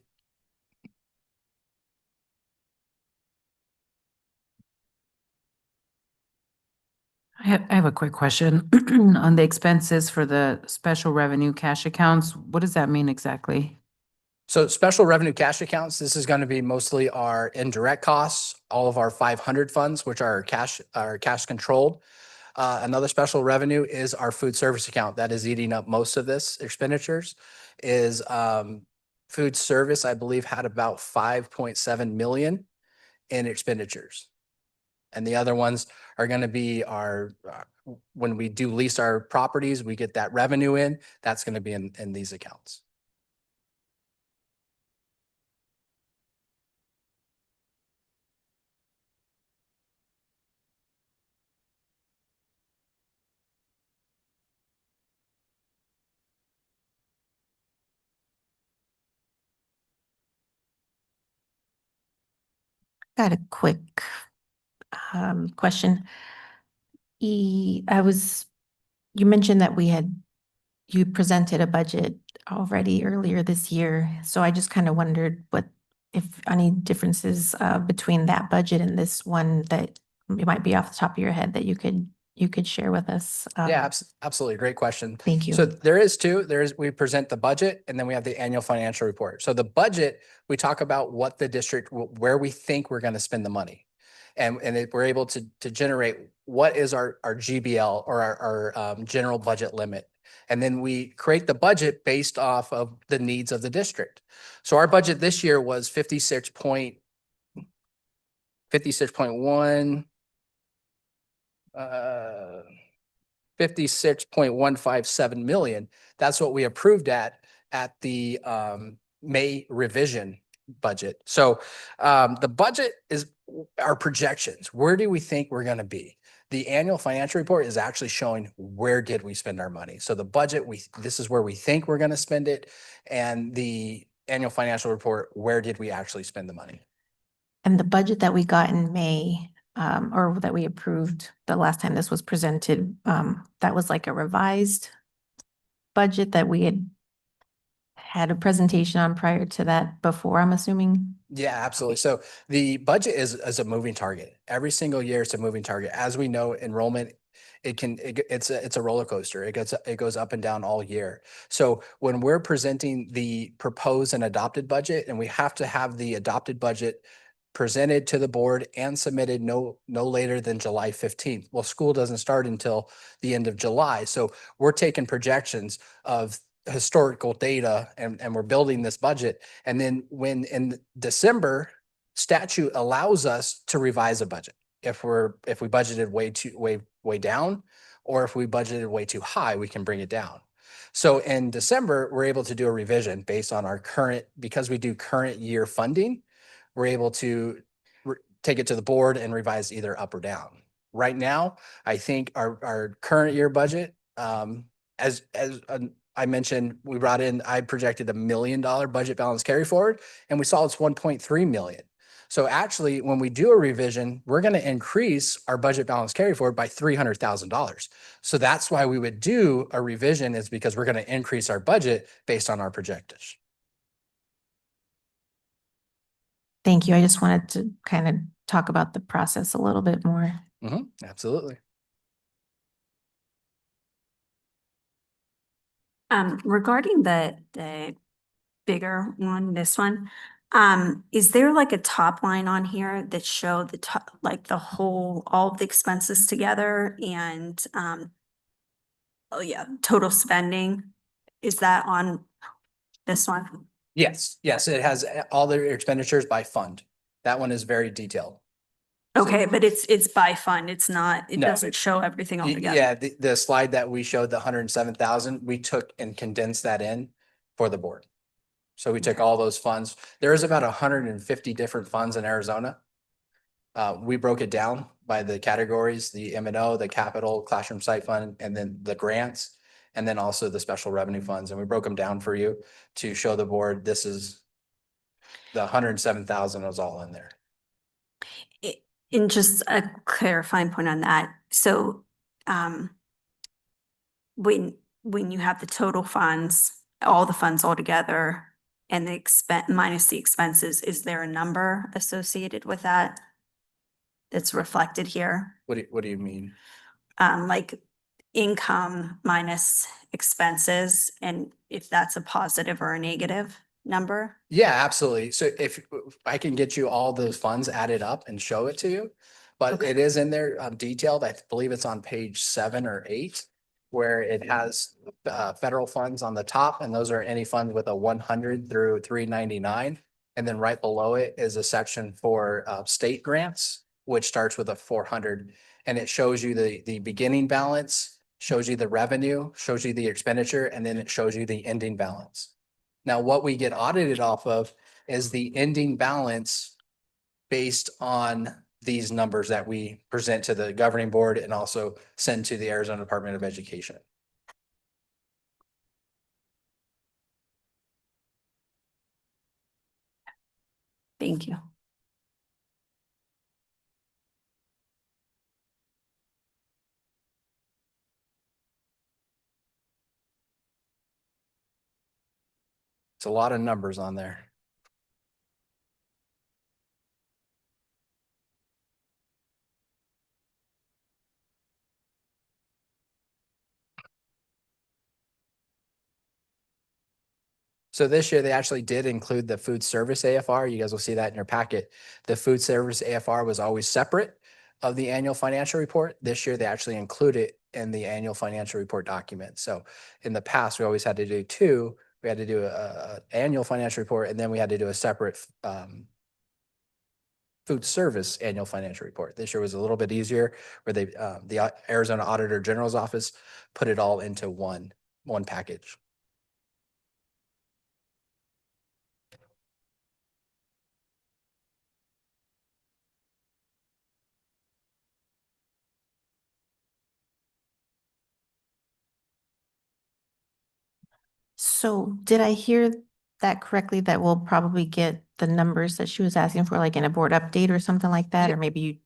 I have a quick question on the expenses for the special revenue cash accounts. What does that mean exactly? So special revenue cash accounts, this is going to be mostly our indirect costs, all of our 500 funds, which are cash controlled. Another special revenue is our food service account that is eating up most of this expenditures is food service, I believe, had about 5.7 million in expenditures. And the other ones are going to be our, when we do lease our properties, we get that revenue in, that's going to be in these accounts. Got a quick question. You mentioned that you presented a budget already earlier this year. So I just kind of wondered if any differences between that budget and this one that it might be off the top of your head that you could share with us. Yeah, absolutely. Great question. Thank you. So there is two. We present the budget and then we have the annual financial report. So the budget, we talk about what the district, where we think we're going to spend the money. And we're able to generate what is our GBL or our general budget limit. And then we create the budget based off of the needs of the district. So our budget this year was 56.1 56.157 million. That's what we approved at the May revision budget. So the budget is our projections. Where do we think we're going to be? The annual financial report is actually showing where did we spend our money. So the budget, this is where we think we're going to spend it. And the annual financial report, where did we actually spend the money? And the budget that we got in May, or that we approved the last time this was presented, that was like a revised budget that we had a presentation on prior to that before, I'm assuming? Yeah, absolutely. So the budget is a moving target. Every single year it's a moving target. As we know, enrollment, it's a roller coaster. It goes up and down all year. So when we're presenting the proposed and adopted budget, and we have to have the adopted budget presented to the board and submitted no later than July 15th. Well, school doesn't start until the end of July. So we're taking projections of historical data and we're building this budget. And then when in December, statute allows us to revise a budget. If we budgeted way down, or if we budgeted way too high, we can bring it down. So in December, we're able to do a revision based on our because we do current year funding, we're able to take it to the board and revise either up or down. Right now, I think our current year budget, as I mentioned, I projected $1 million budget balance carry forward, and we saw it's 1.3 million. So actually, when we do a revision, we're going to increase our budget balance carry forward by $300,000. So that's why we would do a revision, is because we're going to increase our budget based on our projections. Thank you. I just wanted to kind of talk about the process a little bit more. Absolutely. Regarding the bigger one, this one, is there like a top line on here that show the top, like all of the expenses together and, oh yeah, total spending? Is that on this one? Yes, it has all their expenditures by fund. That one is very detailed. Okay, but it's by fund. It's not, it No. doesn't show everything all together. Yeah, the slide that we showed, the 107,000, we took and condensed that in for the board. So we took all those funds. There is about 150 different funds in Arizona. We broke it down by the categories, the M&O, the capital, classroom site fund, and then the grants, and then also the special revenue funds. And we broke them down for you to show the board, this is the 107,000 was all in there. And just a clarifying point on that. So, when when you have the total funds, all the funds all together and the expense minus the expenses, is there a number associated with that that's reflected here? What do you mean? Like income minus expenses, and if that's a positive or a negative number? Yeah, absolutely. So if I can get you all those funds added up and show it to you, but Okay. it is in there detailed. I believe it's on page 7 or 8, where it has federal funds on the top, and those are any funds with a 100 through 399. And then right below it is a section for state grants, which starts with a 400, and it shows you the beginning balance, shows you the revenue, shows you the expenditure, and then it shows you the ending balance. Now, what we get audited off of is the ending balance based on these numbers that we present to the governing board and also send to the Arizona Department of Education. Thank you. It's a lot of numbers on there. So this year, they actually did include the food service AFR. You guys will see that in your packet. The food service AFR was always separate of the annual financial report. This year, they actually include it in the annual financial report document. So in the past, we always had to do two. We had to do a annual financial report, and then we had to do a separate food service annual financial report. This year was a little bit easier, where they the Arizona Auditor General's office put it all into one package. So did I hear that correctly, that we'll probably get the numbers that she was asking for, like in a board update or something like that? Yeah. Or maybe you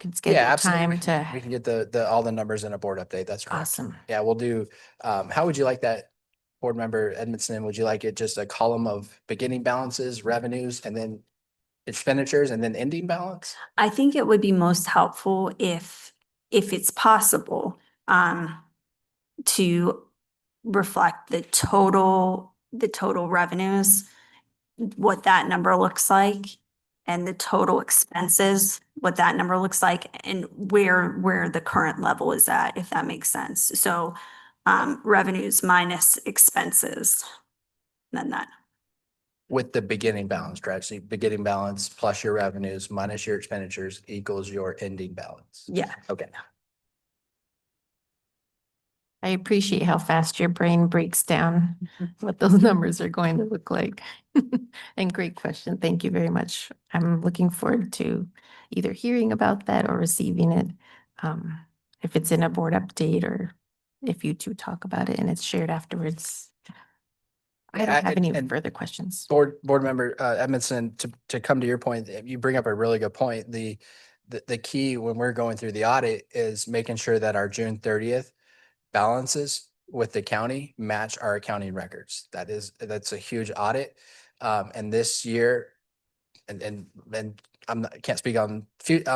could Yeah, schedule absolutely. time We to, can get the all the numbers in a board update. That's correct. awesome. Yeah, we'll do, how would you like that, board member Edmondson? Would you like it just a column of beginning balances, revenues, and then expenditures, and then ending balance? I think it would be most helpful if it's possible, to reflect the total revenues, what that number looks like, and the total expenses, what that number looks like, and where the current level is at, if that makes sense. So, revenues minus expenses, then that. With the beginning balance strategy, beginning balance plus your revenues minus your expenditures equals your ending balance. Yeah. Okay. I appreciate how fast your brain breaks down what those numbers are going to look like. And great question. Thank you very much. I'm looking forward to either hearing about that or receiving it. If it's in a board update or if you two talk about it and it's shared afterwards. I Yeah, don't have any and- further questions. Board member Edmondson, to come to your point, you bring up a really good point. The key when we're going through the audit is making sure that our June 30th balances with the county match our accounting records. That's a huge audit. And this year, and can't speak on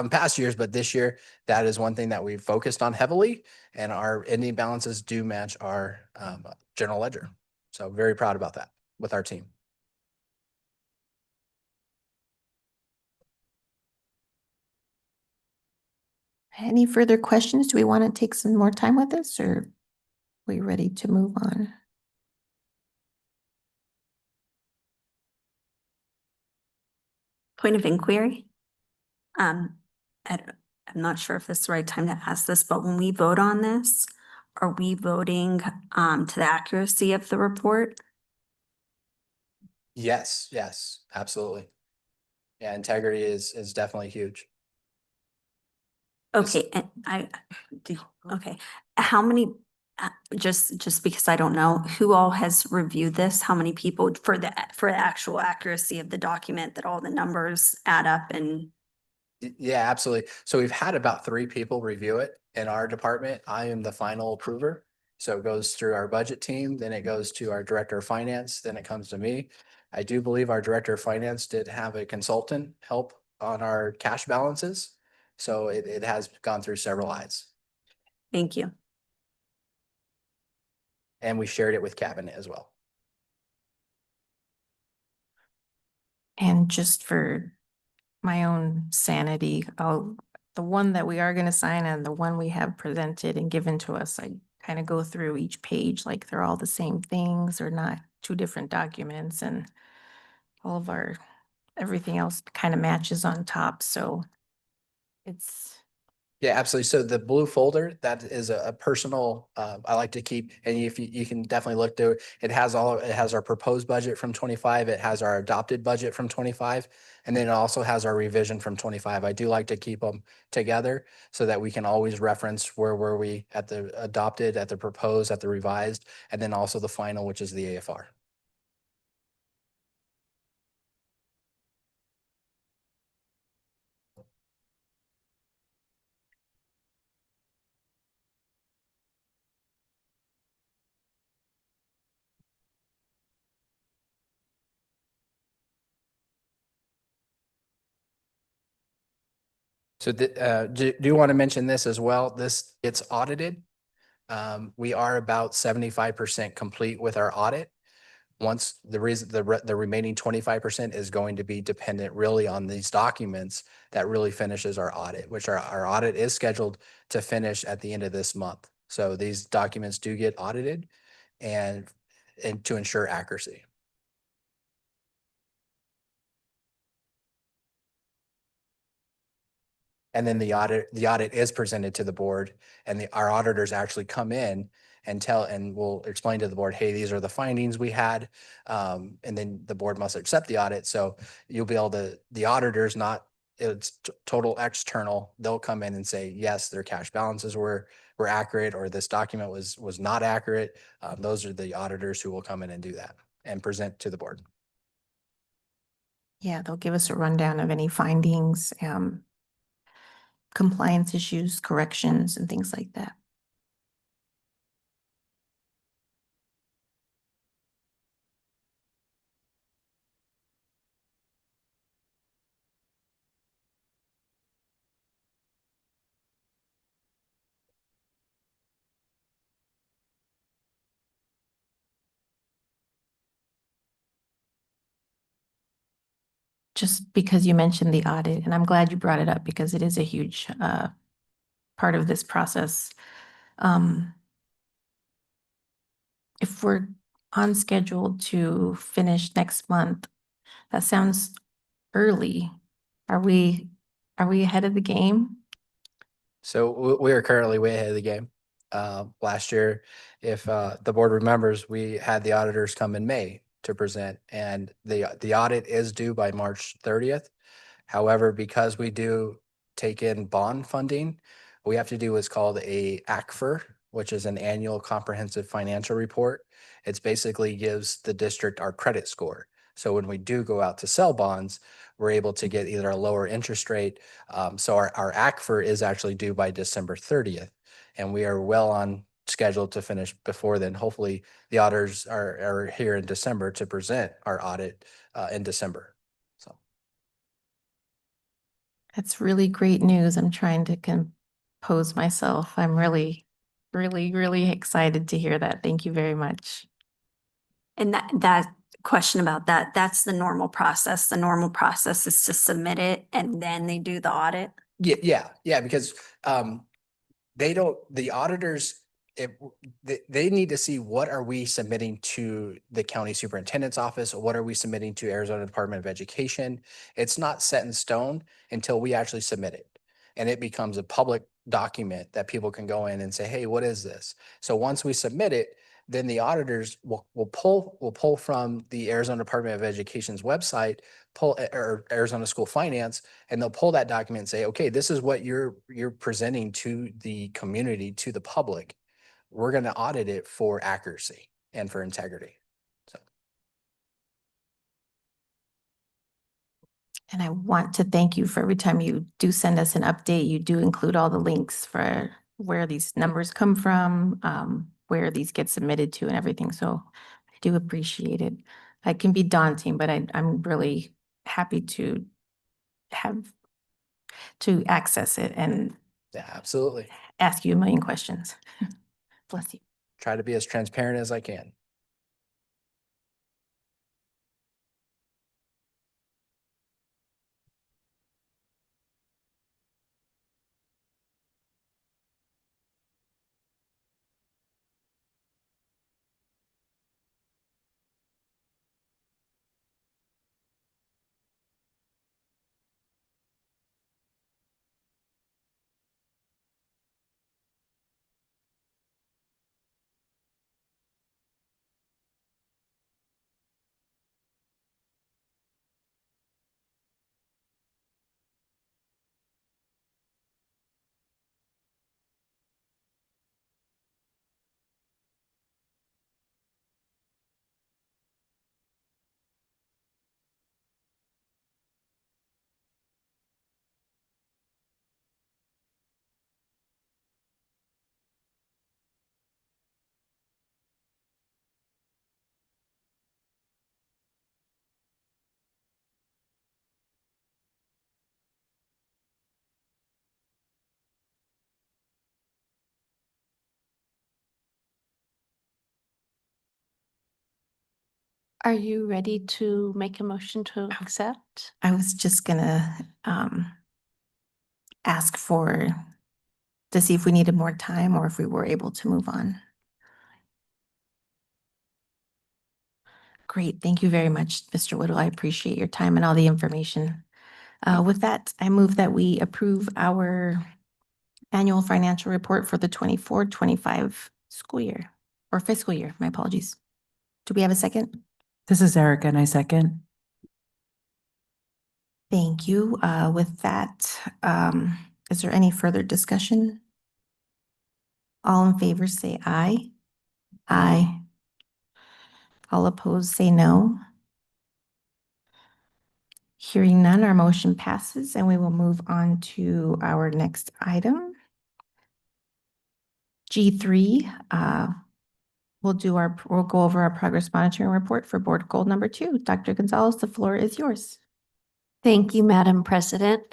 past years, but this year, that is one thing that we've focused on heavily, and our ending balances do match our general ledger. So very proud about that with our team. Any further questions? Do we want to take some more time with this, or are we ready to move on? Point of inquiry. I I'm not sure if this is the right time to ask this, but when we vote on this, are we voting to the accuracy of the report? Yes, absolutely. Yeah, integrity is definitely huge. Okay, and okay, how many, just because I don't know, who all has reviewed this? How many people for the actual accuracy of the document, that all the numbers add up and? Yeah, absolutely. So we've had about 3 people review it in our department. I am the final approver. So it goes through our budget team, then it goes to our director of finance, then it comes to me. I do believe our director of finance did have a consultant help on our cash balances. So it has gone through several eyes, Thank you. and we shared it with cabinet as well. And just for my own sanity, the one that we are gonna sign and the one we have presented and given to us, I kind of go through each page, like they're all the same things or not two different documents, and all of everything else kind of matches on top, so it's, Yeah, absolutely. So the blue folder, that is a personal, I like to keep, and if you can definitely look through, it has our proposed budget from 25, it has our adopted budget from 25, and then it also has our revision from 25. I do like to keep them together so that we can always reference where were we at the adopted, at the proposed, at the revised, and then also the final, which is the AFR. So do you want to mention this as well? This gets audited. We are about 75% complete with our audit. Once the remaining 25% is going to be dependent really on these documents that really finishes our audit, which our audit is scheduled to finish at the end of this month. So these documents do get audited and to ensure accuracy. And then the audit is presented to the board, and our auditors actually come in and will explain to the board, hey, these are the findings we had. And then the board must accept the audit. So you'll be able to, the auditors, it's total external. They'll come in and say, yes, their cash balances were accurate, or this document was not accurate. Those are the auditors who will come in and do that and present to the board. yeah, they'll give us a rundown of any findings, compliance issues, corrections, and things like that. Just because you mentioned the audit, and I'm glad you brought it up because it is a huge part of this process. If we're on schedule to finish next month, that sounds early. Are we ahead of the game? So we are currently way ahead of the game. Last year, if the board remembers, we had the auditors come in May to present, and the audit is due by March 30th. However, because we do take in bond funding, we have to do what's called a ACFR, which is an annual comprehensive financial report. It's basically gives the district our credit score. So when we do go out to sell bonds, we're able to get either a lower interest rate. So our ACFR is actually due by December 30th, and we are well on schedule to finish before then. Hopefully the auditors are here in December to present our audit in December. So. That's really great news. I'm trying to compose myself. I'm really, really, really excited to hear that. Thank you very much. And that question about that, that's the normal process. The normal process is to submit it and then they do the audit. Yeah, because the auditors, they need to see what are we submitting to the county superintendent's office, or what are we submitting to Arizona Department of Education. It's not set in stone until we actually submit it. And it becomes a public document that people can go in and say, hey, what is this? So once we submit it, then the auditors will pull from the Arizona Department of Education's website, or Arizona School Finance, and they'll pull that document and say, okay, this is what you're presenting to the community, to the public. We're going to audit it for accuracy and for integrity. So. And I want to thank you for every time you do send us an update, you do include all the links for where these numbers come from. where these get submitted to and everything. So I do appreciate it. It can be daunting, but I'm really happy to have to access it and Yeah, absolutely. ask you a million questions. Bless you. Try to be as transparent as I can. Are you ready to make a motion to accept? I was just gonna ask to see if we needed more time or if we were able to move on. Great. Thank you very much, Mr. Whittle. I appreciate your time and all the information. With that, I move that we approve our annual financial report for the 24-25 school year or fiscal year. My apologies. Do we have a second? This is Erica and I second. Thank you. With that, is there any further discussion? All in favor, say aye. Aye. All opposed, say no. Hearing none, our motion passes and we will move on to our next item. G3, we'll go over our progress monitoring report for board goal number 2. Dr. Gonzalez, the floor is yours. Thank you, Madam President.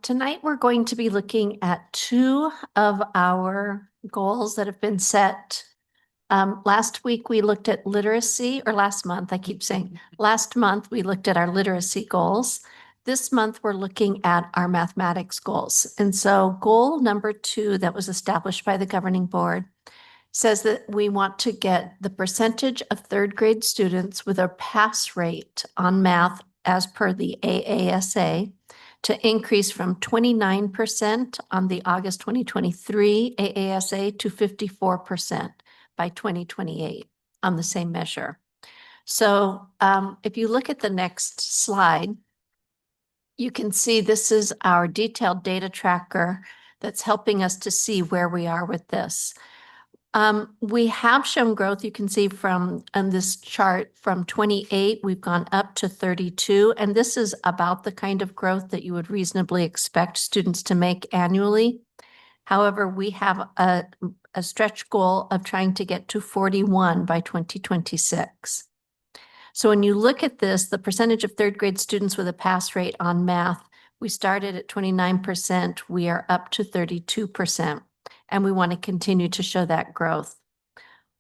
Tonight, we're going to be looking at 2 of our goals that have been set. Last week, we looked at literacy, or last month, I keep saying, last month, we looked at our literacy goals. This month, we're looking at our mathematics goals. And so goal number 2 that was established by the governing board says that we want to get the percentage of 3rd grade students with a pass rate on math as per the AASA to increase from 29% on the August 2023 AASA to 54% by 2028 on the same measure. So if you look at the next slide, you can see this is our detailed data tracker that's helping us to see where we are with this. We have shown growth, you can see from on this chart from 28, we've gone up to 32, and this is about the kind of growth that you would reasonably expect students to make annually. However, we have a stretch goal of trying to get to 41 by 2026. So when you look at this, the percentage of 3rd grade students with a pass rate on math, we started at 29%, we are up to 32%. And we want to continue to show that growth.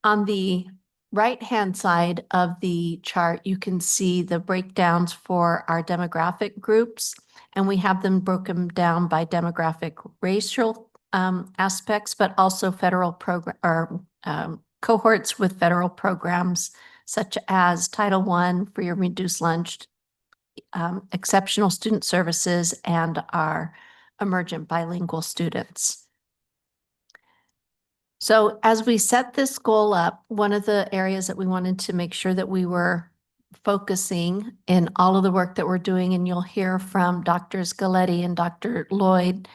On the right-hand side of the chart, you can see the breakdowns for our demographic groups, and we have them broken down by demographic racial aspects, but also federal program or cohorts with federal programs such as Title I, free or reduced lunch, exceptional student services, and our emergent bilingual students. So as we set this goal up, one of the areas that we wanted to make sure that we were focusing in all of the work that we're doing, and you'll hear from Drs. Galetti and Dr. Lloyd,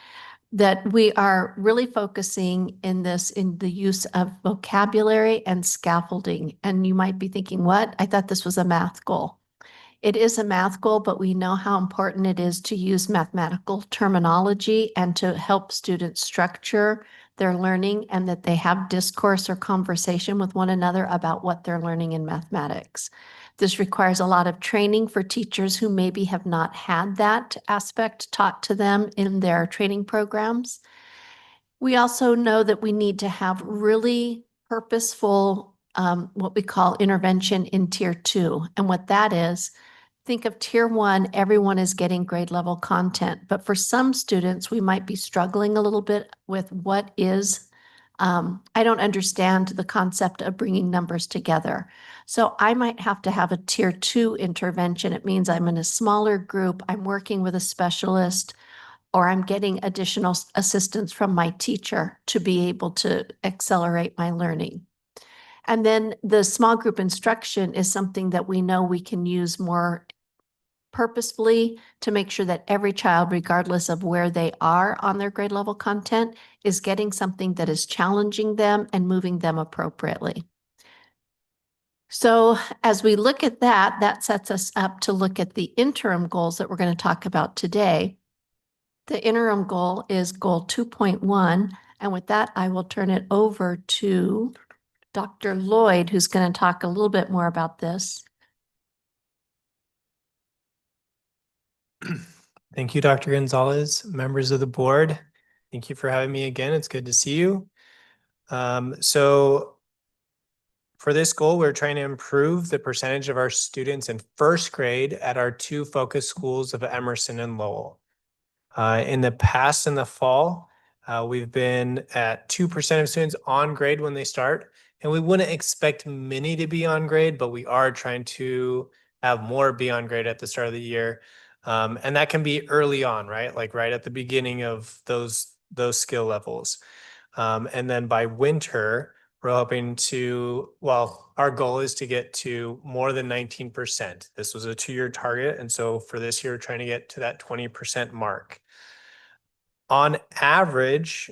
that we are really focusing in the use of vocabulary and scaffolding. And you might be thinking, what? I thought this was a math goal. It is a math goal, but we know how important it is to use mathematical terminology and to help students structure their learning and that they have discourse or conversation with one another about what they're learning in mathematics. This requires a lot of training for teachers who maybe have not had that aspect taught to them in their training programs. We also know that we need to have really purposeful, what we call intervention in tier 2. And what that is, think of tier 1, everyone is getting grade level content. But for some students, we might be struggling a little bit with what is, I don't understand the concept of bringing numbers together. So I might have to have a tier 2 intervention. It means I'm in a smaller group, I'm working with a specialist, or I'm getting additional assistance from my teacher to be able to accelerate my learning. And then the small group instruction is something that we know we can use more purposefully to make sure that every child, regardless of where they are on their grade level content, is getting something that is challenging them and moving them appropriately. So as we look at that, that sets us up to look at the interim goals that we're going to talk about today. The interim goal is goal 2.1. And with that, I will turn it over to Dr. Lloyd, who's going to talk a little bit more about this. Thank you, Dr. Gonzalez, members of the board. Thank you for having me again. It's good to see you. So for this goal, we're trying to improve the percentage of our students in first grade at our 2 focus schools of Emerson and Lowell. In the past, in the fall, we've been at 2% of students on grade when they start, and we wouldn't expect many to be on grade, but we are trying to have more be on grade at the start of the year. And that can be early on, right? Like right at the beginning of those skill levels. And then by winter, we're hoping to, well, our goal is to get to more than 19%. This was a 2-year target. And so for this year, we're trying to get to that 20% mark. On average,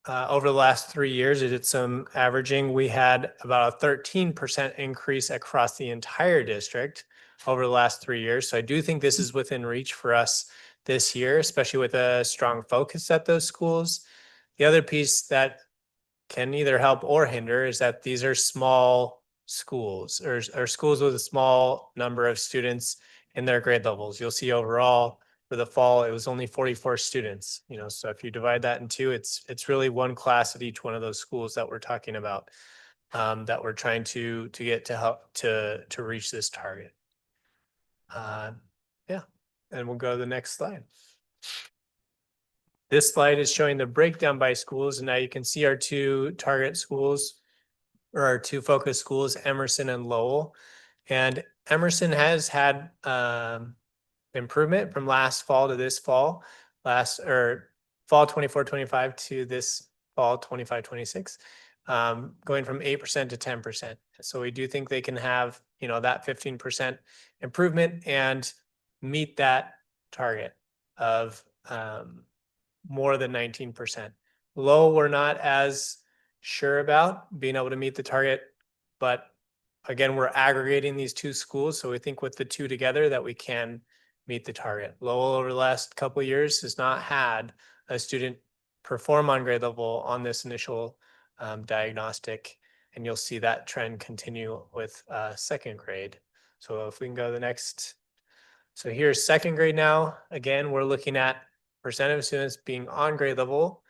over the last 3 years, I did some averaging. We had about a 13% increase across the entire district over the last 3 years. So I do think this is within reach for us this year, especially with a strong focus at those schools. The other piece that can either help or hinder is that these are small schools or schools with a small number of students in their grade levels. You'll see overall for the fall, it was only 44 students, so if you divide that in 2, it's really 1 class at each one of those schools that we're talking about, that we're trying to get to help to reach this target. Yeah, and we'll go to the next slide. This slide is showing the breakdown by schools, and now you can see our 2 target schools, or our 2 focus schools, Emerson and Lowell. And Emerson has had improvement from last fall to this fall, fall 24-25 to this fall 25-26, going from 8% to 10%. So we do think they can have, that 15% improvement and meet that target of more than 19%. Lowell, we're not as sure about being able to meet the target, but again, we're aggregating these 2 schools. So we think with the 2 together that we can meet the target. Lowell over the last couple of years has not had a student perform on grade level on this initial diagnostic, and you'll see that trend continue with 2nd grade. So if we can go to the next. So here's 2nd grade now. Again, we're looking at percent of students being on grade level,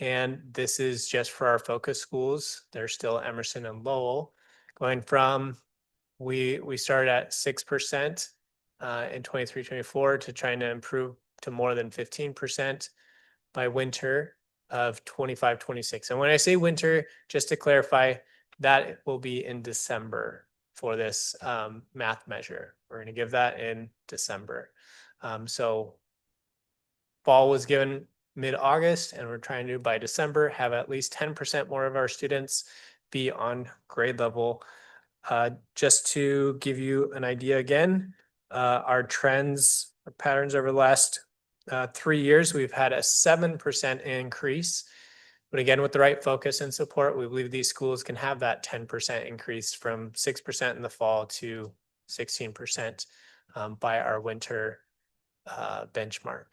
and this is just for our focus schools. They're still Emerson and Lowell, going from we started at 6% in 23-24 to trying to improve to more than 15% by winter of 25-26. And when I say winter, just to clarify, that will be in December for this math measure. We're going to give that in December. So fall was given mid-August, and we're trying to, by December, have at least 10% more of our students be on grade level. Just to give you an idea again, our trends or patterns over the last 3 years, we've had a 7% increase. But again, with the right focus and support, we believe these schools can have that 10% increase from 6% in the fall to 16% by our winter benchmark.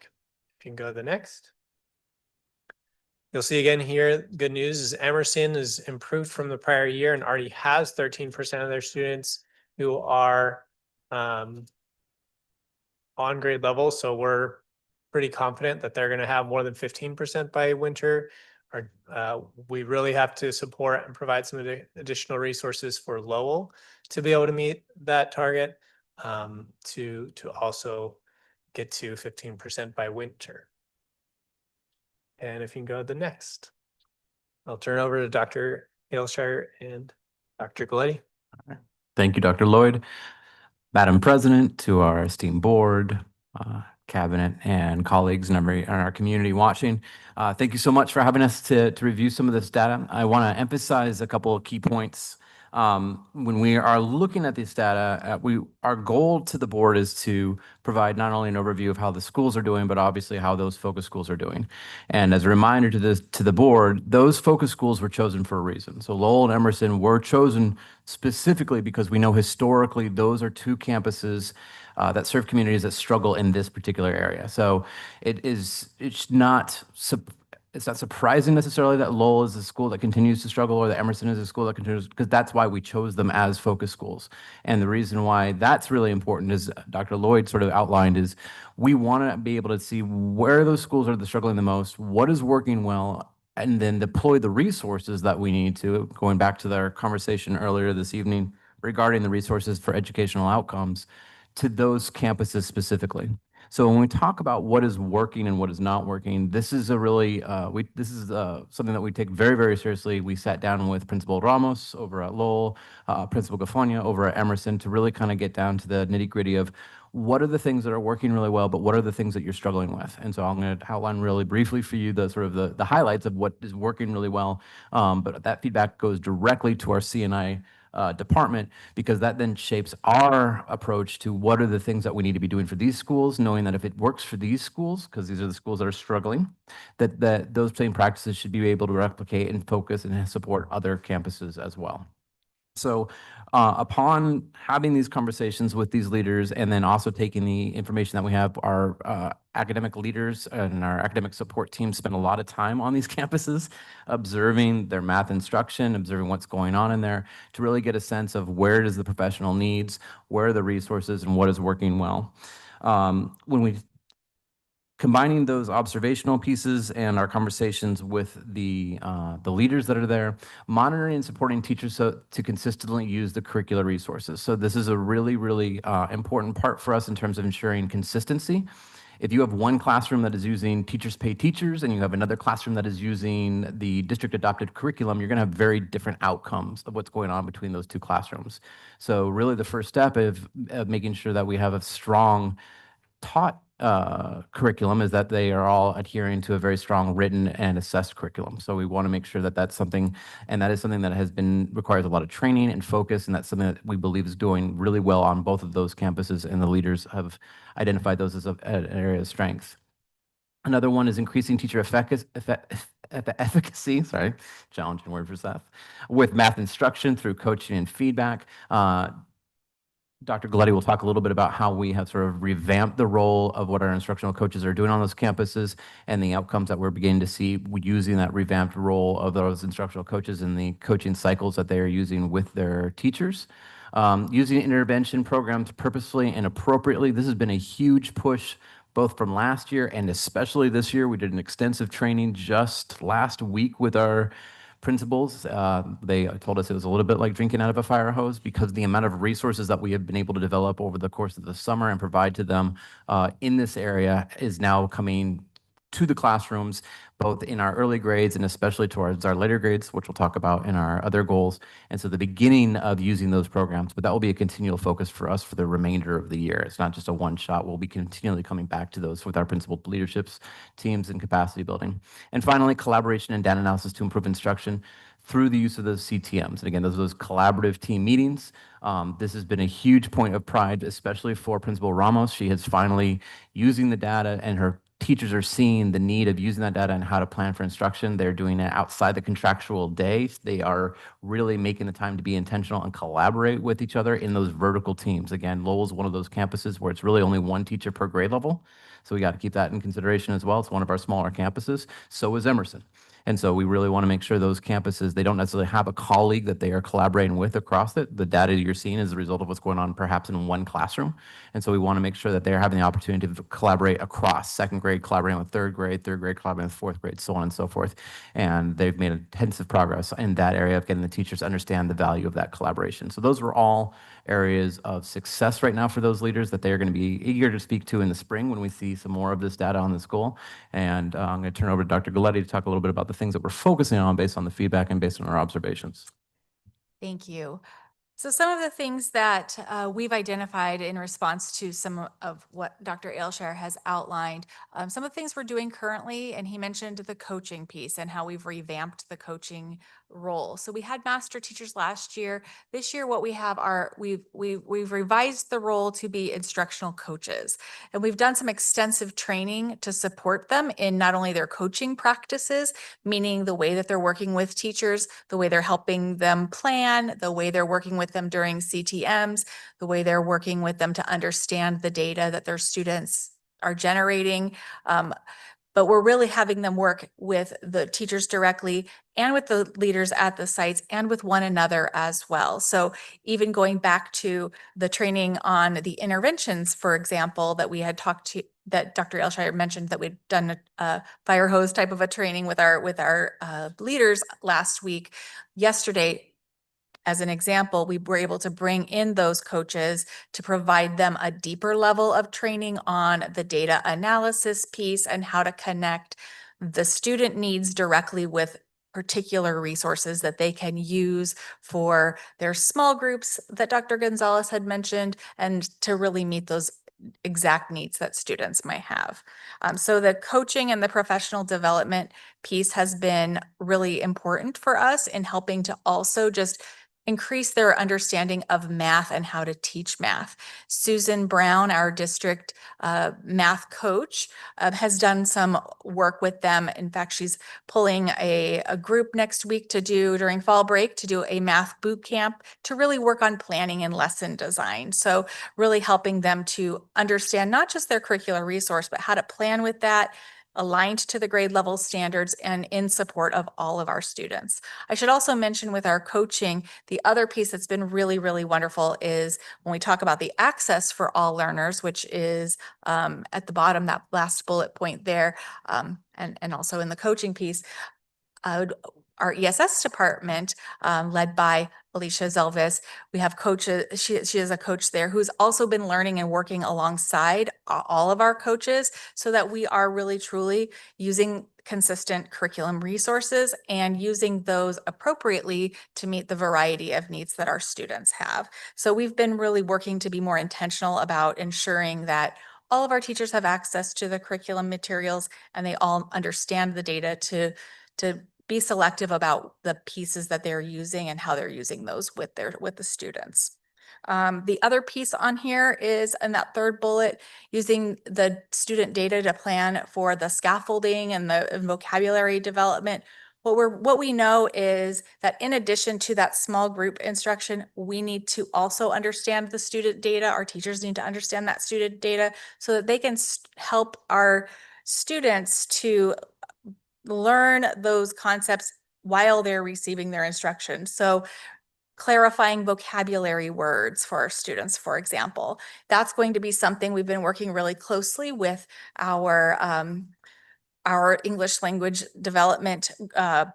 If you can go to the next. You'll see again here, good news is Emerson is improved from the prior year and already has 13% of their students who are on grade level. So we're pretty confident that they're going to have more than 15% by winter. We really have to support and provide some additional resources for Lowell to be able to meet that target, to also get to 15% by winter. And if you can go to the next, I'll turn over to Dr. Ailshire and Dr. Galetti. Thank you, Dr. Lloyd. Madam President, to our esteemed board, cabinet, and colleagues in our community watching, thank you so much for having us to review some of this data. I want to emphasize a couple of key points. When we are looking at this data, our goal to the board is to provide not only an overview of how the schools are doing, but obviously how those focus schools are doing. And as a reminder to the board, those focus schools were chosen for a reason. So Lowell and Emerson were chosen specifically because we know historically those are two campuses that serve communities that struggle in this particular area. So it's not surprising necessarily that Lowell is a school that continues to struggle or that Emerson is a school that continues, because that's why we chose them as focus schools. And the reason why that's really important, is Dr. Lloyd sort of outlined, is we want to be able to see where those schools are struggling the most, what is working well, and then deploy the resources that we need to, going back to our conversation earlier this evening regarding the resources for educational outcomes, to those campuses specifically. So when we talk about what is working and what is not working, this is a really, something that we take very, very seriously. We sat down with Principal Ramos over at Lowell, Principal Gafonia over at Emerson, to really kind of get down to the nitty gritty of what are the things that are working really well, but what are the things that you're struggling with? And so I'm going to outline really briefly for you the sort of the highlights of what is working really well. But that feedback goes directly to our C&I department, because that then shapes our approach to what are the things that we need to be doing for these schools, knowing that if it works for these schools, because these are the schools that are struggling, that those same practices should be able to replicate and focus and support other campuses as well. So upon having these conversations with these leaders, and then also taking the information that we have, our academic leaders and our academic support team spend a lot of time on these campuses, observing their math instruction, observing what's going on in there, to really get a sense of where does the professional needs, where are the resources, and what is working well. When we combining those observational pieces and our conversations with the leaders that are there, monitoring and supporting teachers to consistently use the curricular resources. So this is a really, really important part for us in terms of ensuring consistency. If you have one classroom that is using Teachers Pay Teachers and you have another classroom that is using the district adopted curriculum, you're going to have very different outcomes of what's going on between those two classrooms. So really the first step of making sure that we have a strong taught curriculum is that they are all adhering to a very strong written and assessed curriculum. So we want to make sure that that's something, and that is something that requires a lot of training and focus, and that's something that we believe is doing really well on both of those campuses, and the leaders have identified those as an area of strength. Another one is increasing teacher efficacy, challenging word for staff, with math instruction through coaching and feedback. Dr. Galetti will talk a little bit about how we have sort of revamped the role of what our instructional coaches are doing on those campuses, and the outcomes that we're beginning to see using that revamped role of those instructional coaches in the coaching cycles that they are using with their teachers. Using intervention programs purposefully and appropriately. This has been a huge push both from last year and especially this year. We did an extensive training just last week with our principals. They told us it was a little bit like drinking out of a fire hose, because the amount of resources that we have been able to develop over the course of the summer and provide to them in this area is now coming to the classrooms, both in our early grades and especially towards our later grades, which we'll talk about in our other goals. And so the beginning of using those programs, but that will be a continual focus for us for the remainder of the year. It's not just a one shot. We'll be continually coming back to those with our principal leaderships, teams, and capacity building. And finally, collaboration and data analysis to improve instruction through the use of those CTMs. And again, those collaborative team meetings. This has been a huge point of pride, especially for Principal Ramos. She is finally using the data, and her teachers are seeing the need of using that data and how to plan for instruction. They're doing it outside the contractual day. They are really making the time to be intentional and collaborate with each other in those vertical teams. Again, Lowell's one of those campuses where it's really only one teacher per grade level. So we got to keep that in consideration as well. It's one of our smaller campuses. So is Emerson. And so we really want to make sure those campuses, they don't necessarily have a colleague that they are collaborating with across it. The data you're seeing is a result of what's going on perhaps in one classroom. And so we want to make sure that they're having the opportunity to collaborate across second grade, collaborating with third grade collaborating with fourth grade, so on and so forth. And they've made intensive progress in that area of getting the teachers to understand the value of that collaboration. So those were all areas of success right now for those leaders that they're going to be eager to speak to in the spring when we see some more of this data on the school. And I'm going to turn over to Dr. Galetti to talk a little bit about the things that we're focusing on based on the feedback and based on our observations. Thank you. So some of the things that we've identified in response to some of what Dr. Ailshire has outlined, some of the things we're doing currently, and he mentioned the coaching piece and how we've revamped the coaching role. So we had master teachers last year. This year, what we have are we've revised the role to be instructional coaches, and we've done some extensive training to support them in not only their coaching practices, meaning the way that they're working with teachers, the way they're helping them plan, the way they're working with them during CTMs, the way they're working with them to understand the data that their students are generating. But we're really having them work with the teachers directly and with the leaders at the sites and with one another as well. So even going back to the training on the interventions, for example, that we had talked to, that Dr. Ailshire mentioned that we'd done a fire hose type of a training with our leaders last week. Yesterday, as an example, we were able to bring in those coaches to provide them a deeper level of training on the data analysis piece and how to connect the student needs directly with particular resources that they can use for their small groups that Dr. Gonzalez had mentioned, and to really meet those exact needs that students might have. So the coaching and the professional development piece has been really important for us in helping to also just increase their understanding of math and how to teach math. Susan Brown, our district math coach, has done some work with them. In fact, she's pulling a group next week to do during fall break to do a math boot camp to really work on planning and lesson design. So really helping them to understand not just their curricular resource, but how to plan with that, aligned to the grade level standards and in support of all of our students. I should also mention with our coaching, the other piece that's been really, really wonderful is when we talk about the access for all learners, which is at the bottom, that last bullet point there, and also in the coaching piece, our ESS department, led by Alicia Zelvis, we have coaches. She is a coach there who's also been learning and working alongside all of our coaches so that we are really truly using consistent curriculum resources and using those appropriately to meet the variety of needs that our students have. So we've been really working to be more intentional about ensuring that all of our teachers have access to the curriculum materials and they all understand the data to be selective about the pieces that they're using and how they're using those with the students. The other piece on here is in that third bullet, using the student data to plan for the scaffolding and the vocabulary development. What we know is that in addition to that small group instruction, we need to also understand the student data. Our teachers need to understand that student data so that they can help our students to learn those concepts while they're receiving their instruction. So clarifying vocabulary words for our students, for example, that's going to be something we've been working really closely with our English language development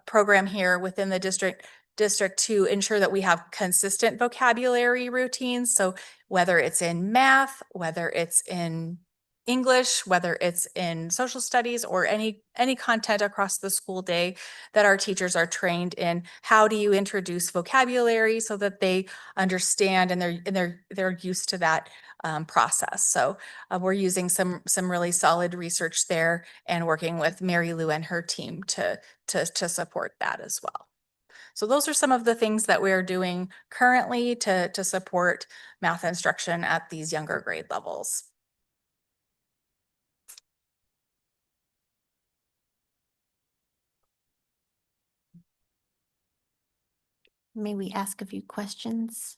program here within the district to ensure that we have consistent vocabulary routines. So whether it's in math, whether it's in English, whether it's in social studies or any content across the school day, that our teachers are trained in how do you introduce vocabulary so that they understand and they're used to that process. So we're using some really solid research there and working with Mary Lou and her team to support that as well. So those are some of the things that we're doing currently to support math instruction at these younger grade levels. May we ask a few questions?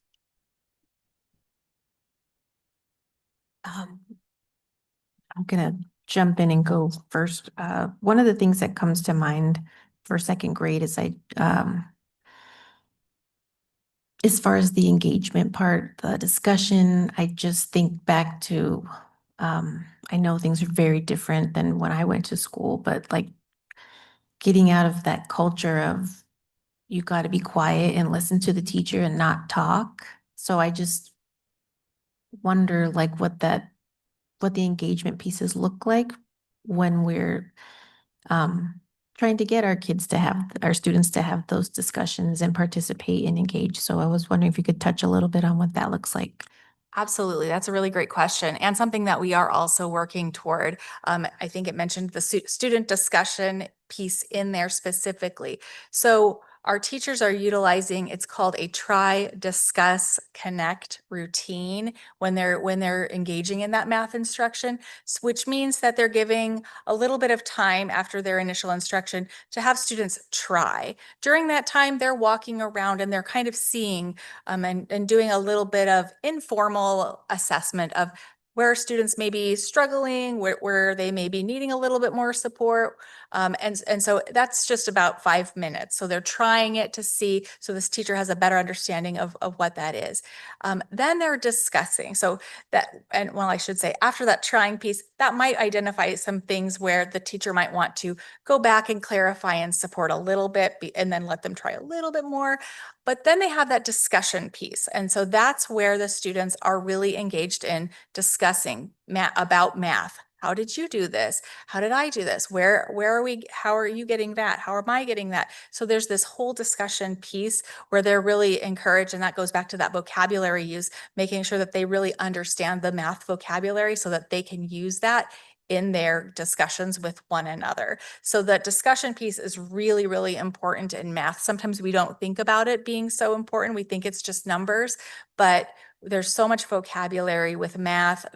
I'm gonna jump in and go first. One of the things that comes to mind for second grade is as far as the engagement part, the discussion, I just think back to, I know things are very different than when I went to school, but like getting out of that culture of you got to be quiet and listen to the teacher and not talk. So I just wonder like what the engagement pieces look like when we're trying to get our kids to have, our students to have those discussions and participate and engage. So I was wondering if you could touch a little bit on what that looks like. Absolutely. That's a really great question and something that we are also working toward. I think it mentioned the student discussion piece in there specifically. So our teachers are utilizing, it's called a try, discuss, connect routine when they're engaging in that math instruction, which means that they're giving a little bit of time after their initial instruction to have students try. During that time, they're walking around and they're kind of seeing and doing a little bit of informal assessment of where students may be struggling, where they may be needing a little bit more support. And so that's just about 5 minutes. So they're trying it to see, so this teacher has a better understanding of what that is. Then they're discussing. So that, and well, I should say after that trying piece, that might identify some things where the teacher might want to go back and clarify and support a little bit and then let them try a little bit more. But then they have that discussion piece. And so that's where the students are really engaged in discussing about math. How did you do this? How did I do this? Where are we? How are you getting that? How am I getting that? So there's this whole discussion piece where they're really encouraged, and that goes back to that vocabulary use, making sure that they really understand the math vocabulary so that they can use that in their discussions with one another. So the discussion piece is really, really important in math. Sometimes we don't think about it being so important. We think it's just numbers, but there's so much vocabulary with math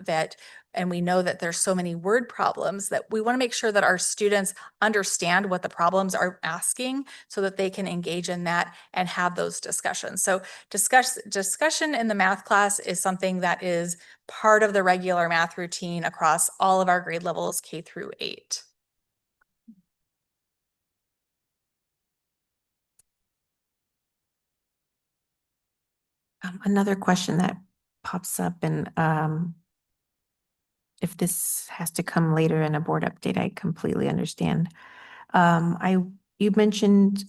and we know that there's so many word problems that we want to make sure that our students understand what the problems are asking so that they can engage in that and have those discussions. So discussion in the math class is something that is part of the regular math routine across all of our grade levels, K through 8. Another question that pops up, and if this has to come later in a board update, I completely understand. You mentioned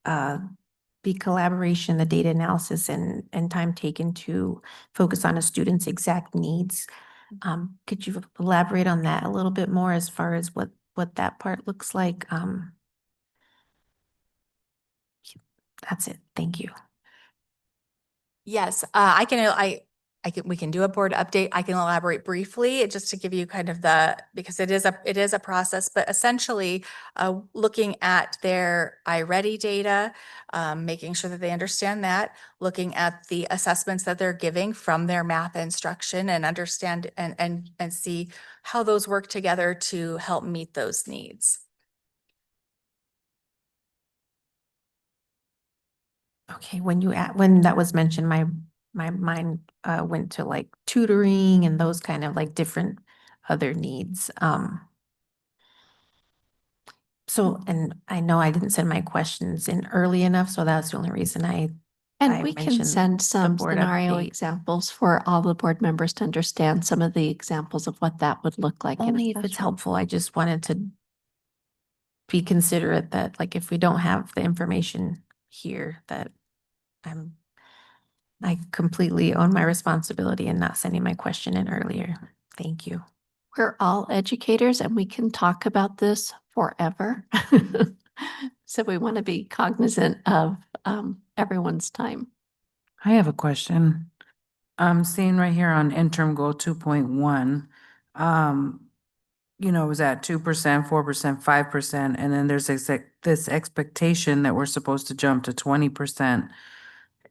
the collaboration, the data analysis, and time taken to focus on a student's exact needs. Could you elaborate on that a little bit more as far as what that part looks like? That's it. Thank you. Yes, we can do a board update. I can elaborate briefly just to give you kind of because it is a process, but essentially looking at their iReady data, making sure that they understand that, looking at the assessments that they're giving from their math instruction and understand and see how those work together to help meet those needs. Okay, when that was mentioned, my mind went to like tutoring and those kind of like different other needs. So, and I know I didn't send my questions in early enough, so that's the only reason I And we can mentioned send some board scenario update. examples for all the board members to understand some of the examples of what that would look like. in a Only if it's classroom. helpful. I just wanted to be considerate that like if we don't have the information here, that I completely own my responsibility in not sending my question in earlier. Thank you. We're all educators and we can talk about this forever. So we want to be cognizant of everyone's time. I have a question. I'm seeing right here on interim goal 2.1, it was at 2%, 4%, 5%, and then there's this expectation that we're supposed to jump to 20%.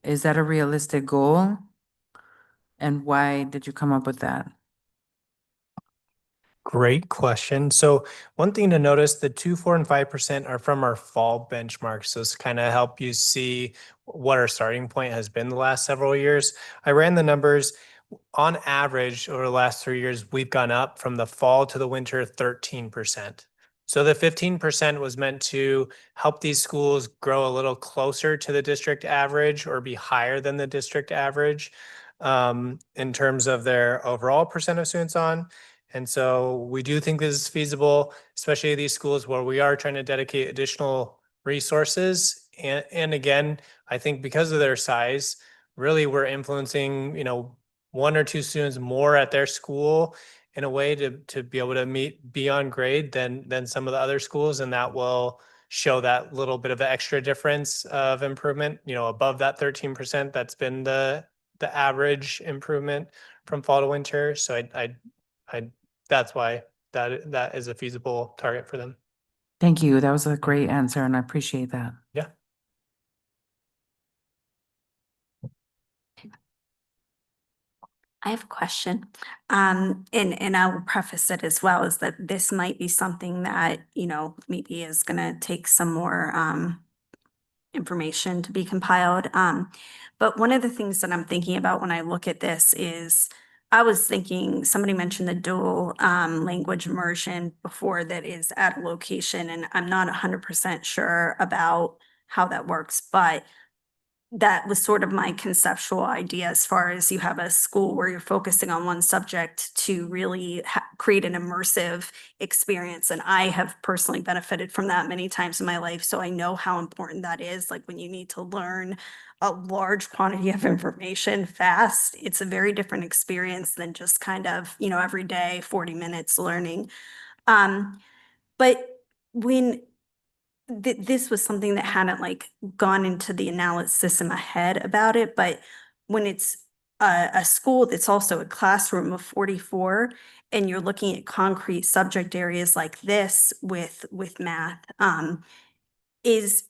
Is that a realistic goal? And why did you come up with that? Great question. So one thing to notice, the 2, 4, and 5% are from our fall benchmarks. So it's kind of help you see what our starting point has been the last several years. I ran the numbers. On average, over the last 3 years, we've gone up from the fall to the winter 13%. So the 15% was meant to help these schools grow a little closer to the district average or be higher than the district average in terms of their overall percent of students on. And so we do think this is feasible, especially these schools where we are trying to dedicate additional resources. And again, I think because of their size, really we're influencing, 1 or 2 students more at their school in a way to be able to meet beyond grade than some of the other schools, and that will show that little bit of an extra difference of improvement, above that 13% that's been the average improvement from fall to winter. So I that's why that is a feasible target for them. Thank you. That was a great answer and I appreciate that. Yeah. I have a question. And I will preface it as well, is that this might be something that, maybe is gonna take some more information to be compiled. But one of the things that I'm thinking about when I look at this is, I was thinking, somebody mentioned the dual language immersion before that is at a location, and I'm not 100% sure about how that works, but that was sort of my conceptual idea, as far as you have a school where you're focusing on one subject to really create an immersive experience. And I have personally benefited from that many times in my life. So I know how important that is. Like when you need to learn a large quantity of information fast, it's a very different experience than just kind of, every day, 40 minutes learning. But when this was something that hadn't like gone into the analysis in my head about it, but when it's a school that's also a classroom of 44 and you're looking at concrete subject areas like this with math, is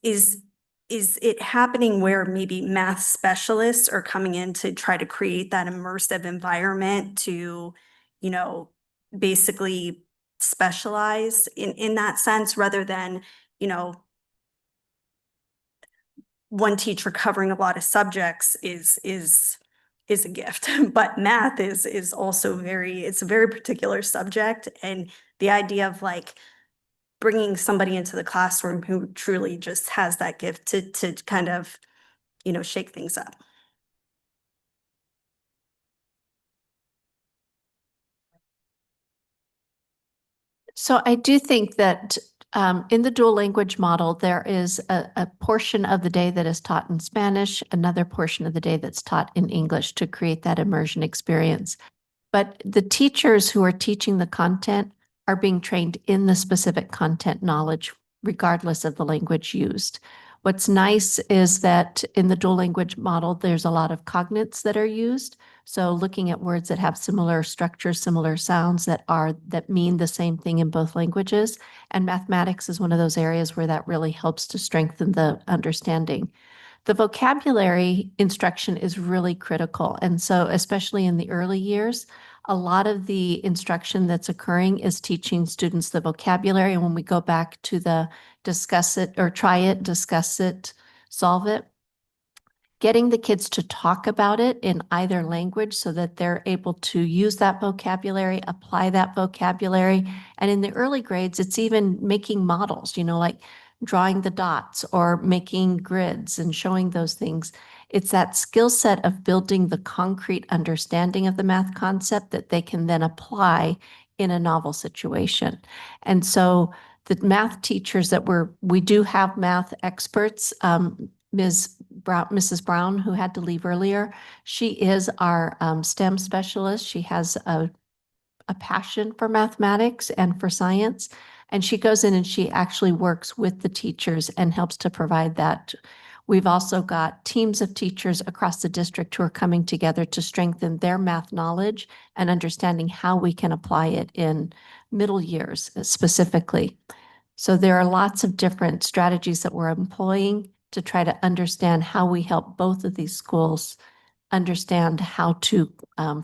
it happening where maybe math specialists are coming in to try to create that immersive environment to, basically specialize in that sense, rather than, one teacher covering a lot of subjects is a gift, but math is also it's a very particular subject. And the idea of like bringing somebody into the classroom who truly just has that gift to kind of, shake things up. So I do think that in the dual language model, there is a portion of the day that is taught in Spanish, another portion of the day that's taught in English to create that immersion experience. But the teachers who are teaching the content are being trained in the specific content knowledge, regardless of the language used. What's nice is that in the dual language model, there's a lot of cognates that are used. So looking at words that have similar structures, similar sounds that mean the same thing in both languages. And mathematics is one of those areas where that really helps to strengthen the understanding. The vocabulary instruction is really critical. And so especially in the early years, a lot of the instruction that's occurring is teaching students the vocabulary. And when we go back to the discuss it or try it, discuss it, solve it, getting the kids to talk about it in either language so that they're able to use that vocabulary, apply that vocabulary. And in the early grades, it's even making models, like drawing the dots or making grids and showing those things. It's that skill set of building the concrete understanding of the math concept that they can then apply in a novel situation. And so the math teachers we do have math experts, Mrs. Brown, who had to leave earlier, she is our STEM specialist. She has a passion for mathematics and for science. And she goes in and she actually works with the teachers and helps to provide that. We've also got teams of teachers across the district who are coming together to strengthen their math knowledge and understanding how we can apply it in middle years specifically. So there are lots of different strategies that we're employing to try to understand how we help both of these schools understand how to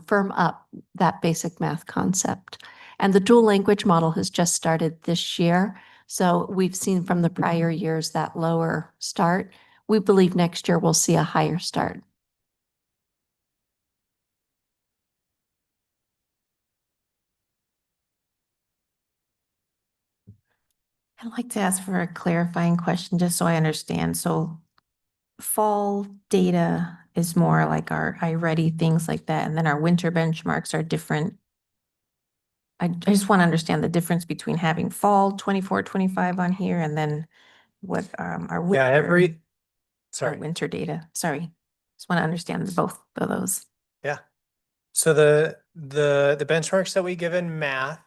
firm up that basic math concept. And the dual language model has just started this year. So we've seen from the prior years that lower start. We believe next year we'll see a higher start. I'd like to ask for a clarifying question, just so I understand. So fall data is more like our iReady, things like that, and then our winter benchmarks are different. I just want to understand the difference between having fall 24, 25 on here and then what our Yeah, our sorry. winter data. Sorry. Just want to understand both of those. Yeah. So the benchmarks that we give in math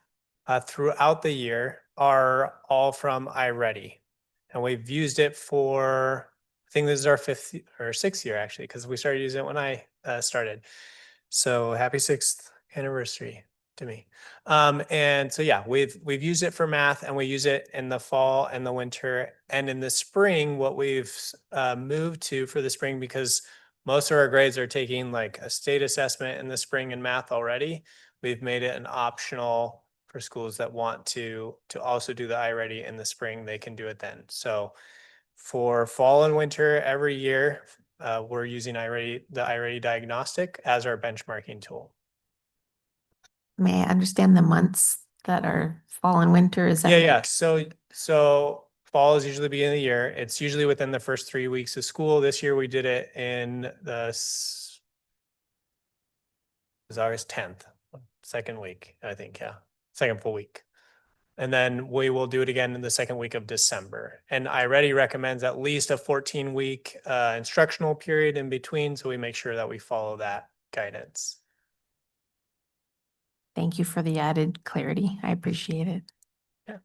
throughout the year are all from iReady. And we've used it for, I think this is our 5th or 6th year actually, because we started using it when I started. So happy 6th anniversary to me. And so yeah, we've used it for math, and we use it in the fall and the winter, and in the spring. What we've moved to for the spring, because most of our grades are taking like a state assessment in the spring in math already, we've made it an optional for schools that want to also do the iReady in the spring. They can do it then. So for fall and winter every year, we're using the iReady diagnostic as our benchmarking tool. May I understand the months that are fall and winter? Is that Yeah. like- So fall is usually beginning of the year. It's usually within the first 3 weeks of school. This year we did it in it was August 10th, second week, I think. Yeah. Second full week. And then we will do it again in the second week of December. And iReady recommends at least a 14-week instructional period in between. So we make sure that we follow that guidance. Thank you for the added clarity. I appreciate it. Yeah.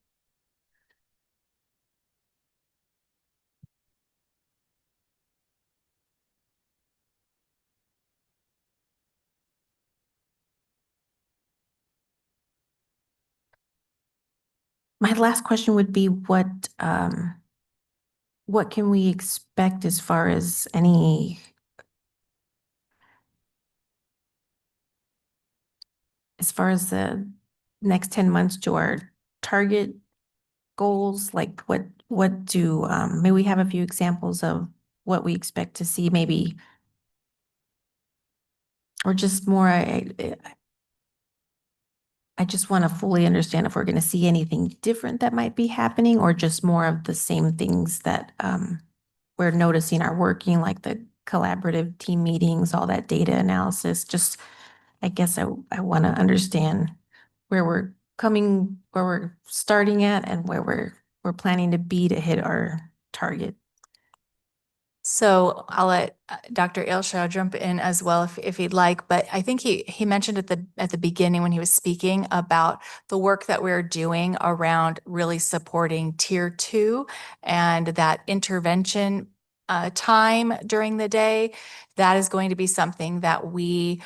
My last question would be what can we expect as far as the next 10 months to our target goals? Like may we have a few examples of what we expect to see maybe? Or just more, I just want to fully understand if we're going to see anything different that might be happening, or just more of the same things that we're noticing are working, like the collaborative team meetings, all that data analysis. Just, I guess I want to understand where we're starting at and where we're planning to be to hit our target. So I'll let Dr. Ailshire jump in as well if he'd like, but I think he mentioned at the beginning when he was speaking about the work that we're doing around really supporting tier 2 and that intervention time during the day. That is going to be something that we've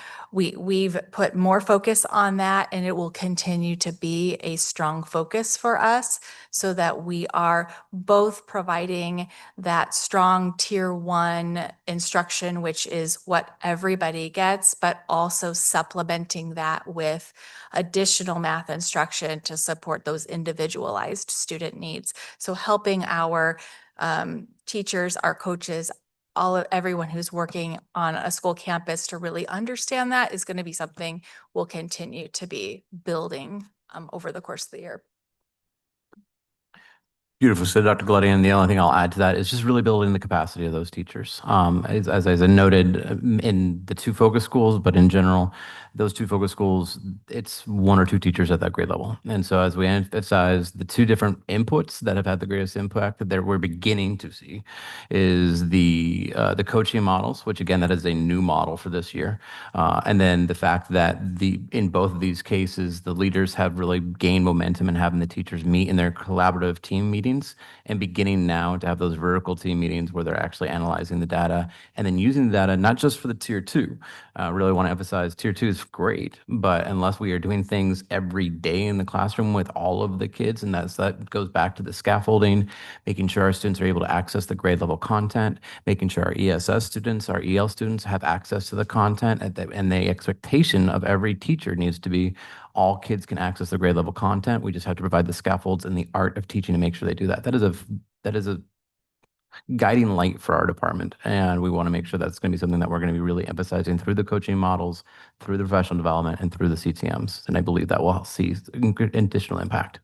put more focus on that, and it will continue to be a strong focus for us so that we are both providing that strong tier 1 instruction, which is what everybody gets, but also supplementing that with additional math instruction to support those individualized student needs. So helping our teachers, our coaches, everyone who's working on a school campus to really understand that is going to be something we'll continue to be building over the course of the year. Beautiful. So Dr. Gladdy, and the only thing I'll add to that is just really building the capacity of those teachers. As I noted in the 2 focus schools, but in general, those 2 focus schools, it's 1 or 2 teachers at that grade level. And so as we emphasize the 2 different inputs that have had the greatest impact that we're beginning to see is the coaching models, which again, that is a new model for this year. And then the fact that in both of these cases, the leaders have really gained momentum in having the teachers meet in their collaborative team meetings, and beginning now to have those vertical team meetings where they're actually analyzing the data and then using the data, not just for the tier 2. Really want to emphasize tier 2 is great, but unless we are doing things every day in the classroom with all of the kids, and that goes back to the scaffolding, making sure our students are able to access the grade level content, making sure our ESS students, our EL students have access to the content, and the expectation of every teacher needs to be all kids can access the grade level content. We just have to provide the scaffolds and the art of teaching to make sure they do that. That is a guiding light for our department. And we want to make sure that's going to be something that we're going to be really emphasizing through the coaching models, through the professional development, and through the CTMs. And I believe that will see additional impact.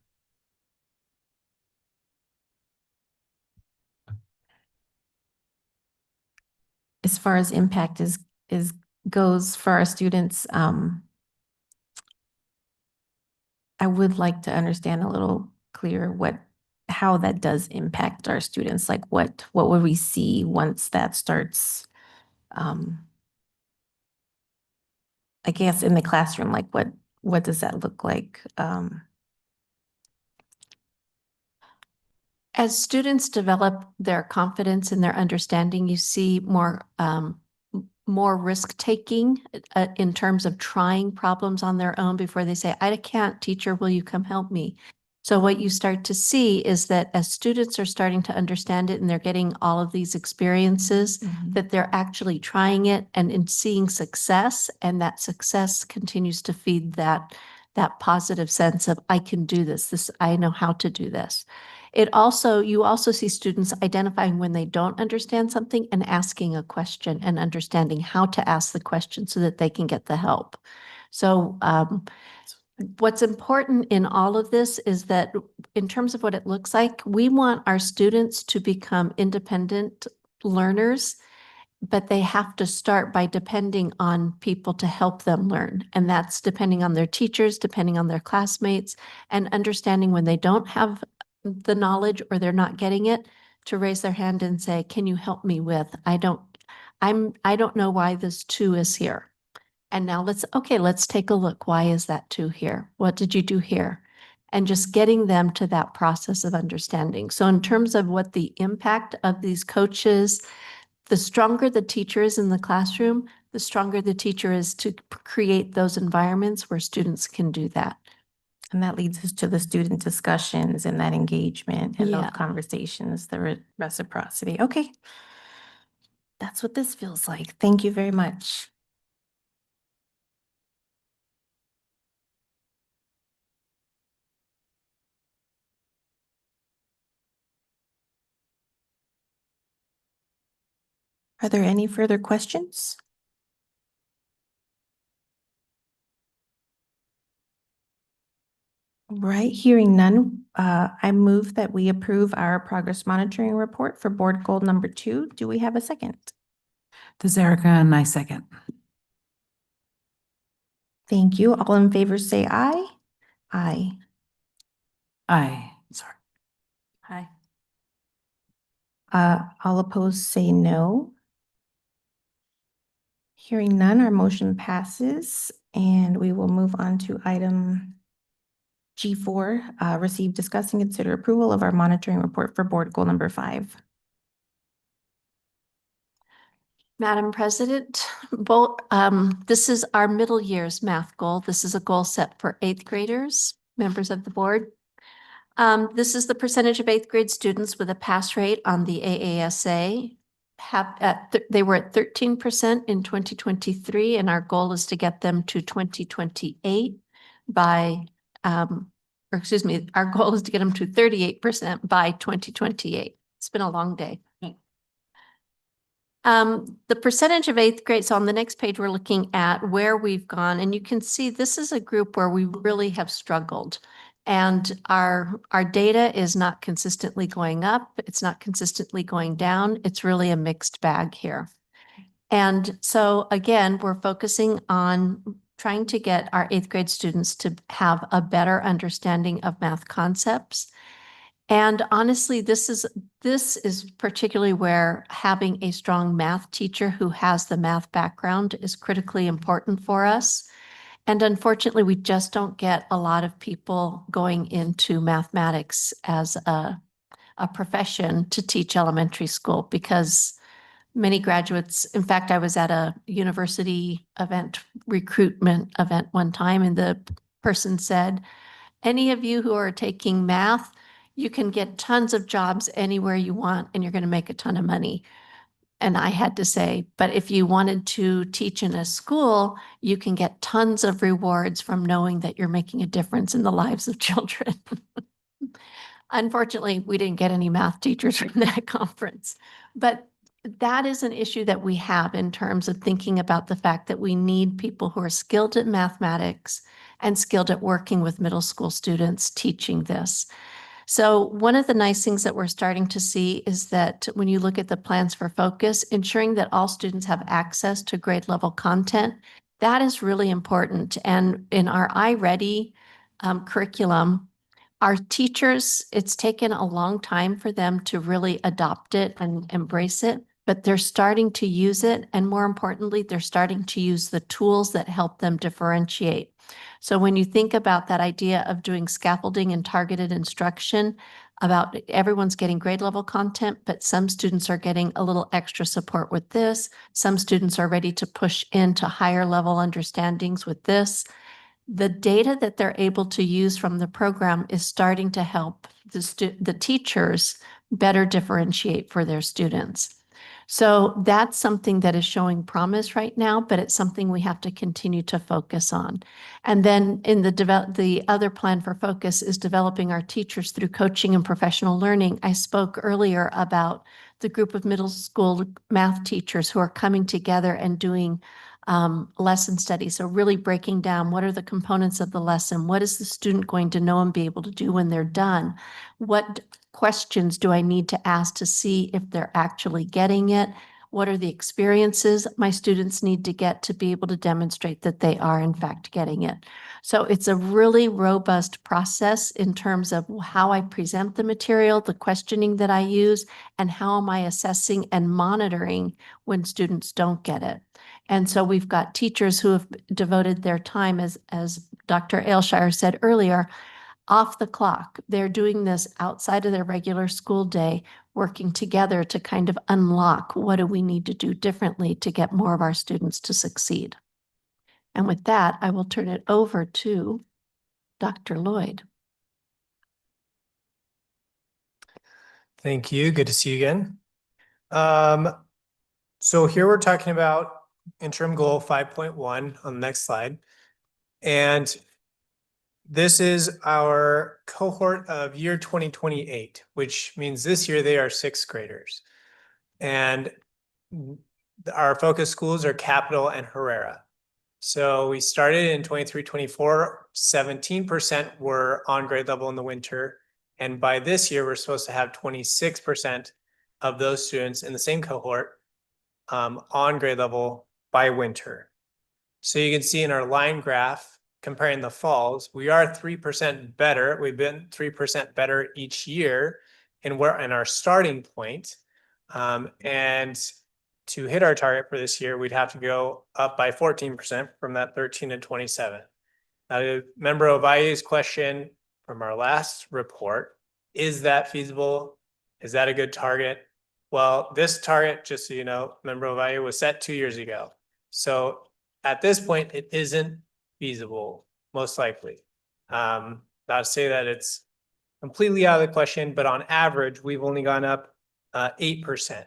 as far as impact goes for our students, I would like to understand a little clearer how that does impact our students. Like what would we see once that starts? I guess in the classroom, like what does that look like? As students develop their confidence and their understanding, you see more risk-taking in terms of trying problems on their own before they say, I can't, teacher, will you come help me? So what you start to see is that as students are starting to understand it and they're getting all of these experiences, that they're actually trying it and in seeing success, and that success continues to feed that positive sense of, I can do this, I know how to do this. You also see students identifying when they don't understand something and asking a question and understanding how to ask the question so that they can get the help. So what's important in all of this is that in terms of what it looks like, we want our students to become independent learners, but they have to start by depending on people to help them learn. And that's depending on their teachers, depending on thedon't classmates, and understanding when they don't have the knowledge or they're not getting it, to raise their hand and say, can you help me with, I don't know why this 2 is here. And now let's take a look. Why is that 2 here? What did you do here? And just getting them to that process of understanding. So in terms of what the impact of these coaches, the stronger the teacher is in the classroom, the stronger the teacher is to create those environments where students can do that. And that leads us to the student discussions and that engagement and those Yeah. conversations, the reciprocity. Okay. That's what this feels like. Thank you very much. Are there any further questions? Right, hearing none, I move that we approve our progress monitoring report for board goal number 2. Do we have a second? This is Erica and I second. Thank you. All in favor say aye. Aye. Aye, sorry. Hi. All opposed say no. Hearing none, our motion passes, and we will move on to item G4, receive, discuss, and consider approval of our monitoring report for board goal number 5. Madam President, this is our middle year's math goal. This is a goal set for 8th graders, members of the board. This is the percentage of 8th grade students with a pass rate on the AASA. They were at 13% in 2023, and our goal is to get them to 2028 our goal is to get them to 38% by 2028. It's been a long day. The percentage of 8th grade, so on the next page, we're looking at where we've gone, and you can see this is a group where we really have struggled. And our data is not consistently going up. It's not consistently going down. It's really a mixed bag here. And so again, we're focusing on trying to get our 8th grade students to have a better understanding of math concepts. And honestly, this is particularly where having a strong math teacher who has the math background is critically important for us. And unfortunately, we just don't get a lot of people going into mathematics as a profession to teach elementary school, because many graduates, in fact, I was at a university recruitment event one time, and the person said, any of you who are taking math, you can get tons of jobs anywhere you want, and you're going to make a ton of money. And I had to say, but if you wanted to teach in a school, you can get tons of rewards from knowing that you're making a difference in the lives of children. Unfortunately, we didn't get any math teachers from that conference, but that is an issue that we have in terms of thinking about the fact that we need people who are skilled at mathematics and skilled at working with middle school students teaching this. So one of the nice things that we're starting to see is that when you look at the plans for focus, ensuring that all students have access to grade level content, that is really important. And in our iReady curriculum, our teachers, it's taken a long time for them to really adopt it and embrace it, but they're starting to use it. And more importantly, they're starting to use the tools that help them differentiate. So when you think about that idea of doing scaffolding and targeted instruction, about everyone's getting grade level content, but some students are getting a little extra support with this. Some students are ready to push into higher level understandings with this. The data that they're able to use from the program is starting to help the teachers better differentiate for their students. So that's something that is showing promise right now, but it's something we have to continue to focus on. And then in the other plan for focus is developing our teachers through coaching and professional learning. I spoke earlier about the group of middle school math teachers who are coming together and doing lesson studies. So really breaking down what are the components of the lesson? What is the student going to know and be able to do when they're done? What questions do I need to ask to see if they're actually getting it? What are the experiences my students need to get to be able to demonstrate that they are in fact getting it? So it's a really robust process in terms of how I present the material, the questioning that I use, and how am I assessing and monitoring when students don't get it. And so we've got teachers who have devoted their time, as Dr. Ailshire said earlier, off the clock. They're doing this outside of their regular school day, working together to kind of unlock what do we need to do differently to get more of our students to succeed. And with that, I will turn it over to Dr. Lloyd. Thank you. Good to see you again. So here we're talking about interim goal 5.1 on the next slide. And this is our cohort of year 2028, which means this year they are sixth graders. And our focus schools are Capital and Herrera. So we started in 23-24, 17% were on grade level in the winter. And by this year, we're supposed to have 26% of those students in the same cohort on grade level by winter. So you can see in our line graph, comparing the falls, we are 3% better. We've been 3% better each year, and we're in our starting point. And to hit our target for this year, we'd have to go up by 14% from that 13 to 27. Now, Member Ovai's question from our last report, is that feasible? Is that a good target? Well, this target, just so you know, Member Ovai, was set 2 years ago. So at this point, it isn't feasible, most likely. Not to say that it's completely out of the question, but on average, we've only gone up 8%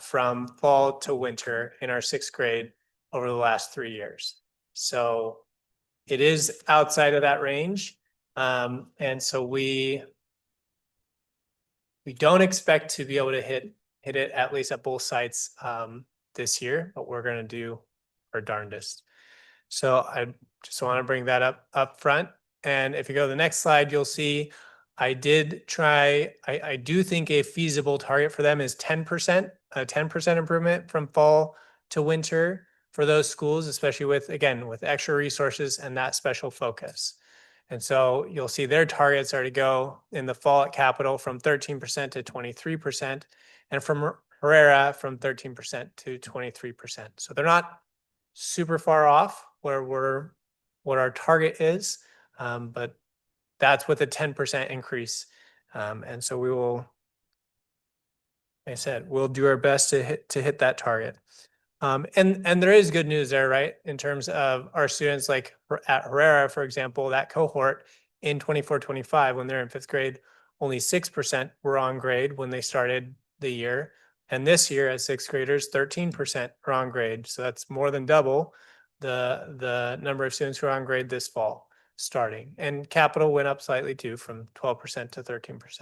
from fall to winter in our sixth grade over the last 3 years. So it is outside of that range. And so we don't expect to be able to hit it at least at both sites this year, but we're going to do our darndest. So I just want to bring that up front. And if you go to the next slide, you'll see I do think a feasible target for them is 10%, a 10% improvement from fall to winter for those schools, especially with extra resources and that special focus. And so you'll see their targets are to go in the fall at Capital from 13% to 23%, and from Herrera from 13% to 23%. So they're not super far off what our target is, but that's with a 10% increase. And so we will, like I said, we'll do our best to hit that target. And there is good news there, right? In terms of our students, like at Herrera, for example, that cohort in 24-25, when they're in fifth grade, only 6% were on grade when they started the year. And this year as sixth graders, 13% are on grade. So that's more than double the number of students who are on grade this fall starting. And Capital went up slightly too, from 12% to 13%.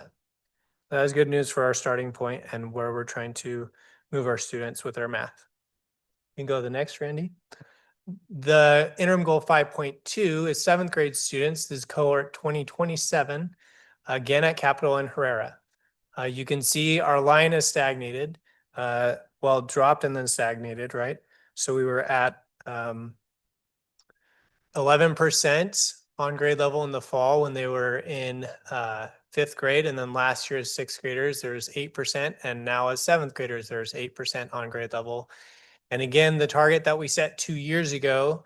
That is good news for our starting point and where we're trying to move our students with their math. You can go to the next, Randy. The interim goal 5.2 is seventh grade students. This is cohort 2027. again at Capitol and Herrera. You can see our line is stagnated, well, dropped and then stagnated, right? So we were at 11% on grade level in the fall when they were in 5th grade. And then last year as 6th graders, there's 8%. And now as 7th graders, there's 8% on grade level. And again, the target that we set 2 years ago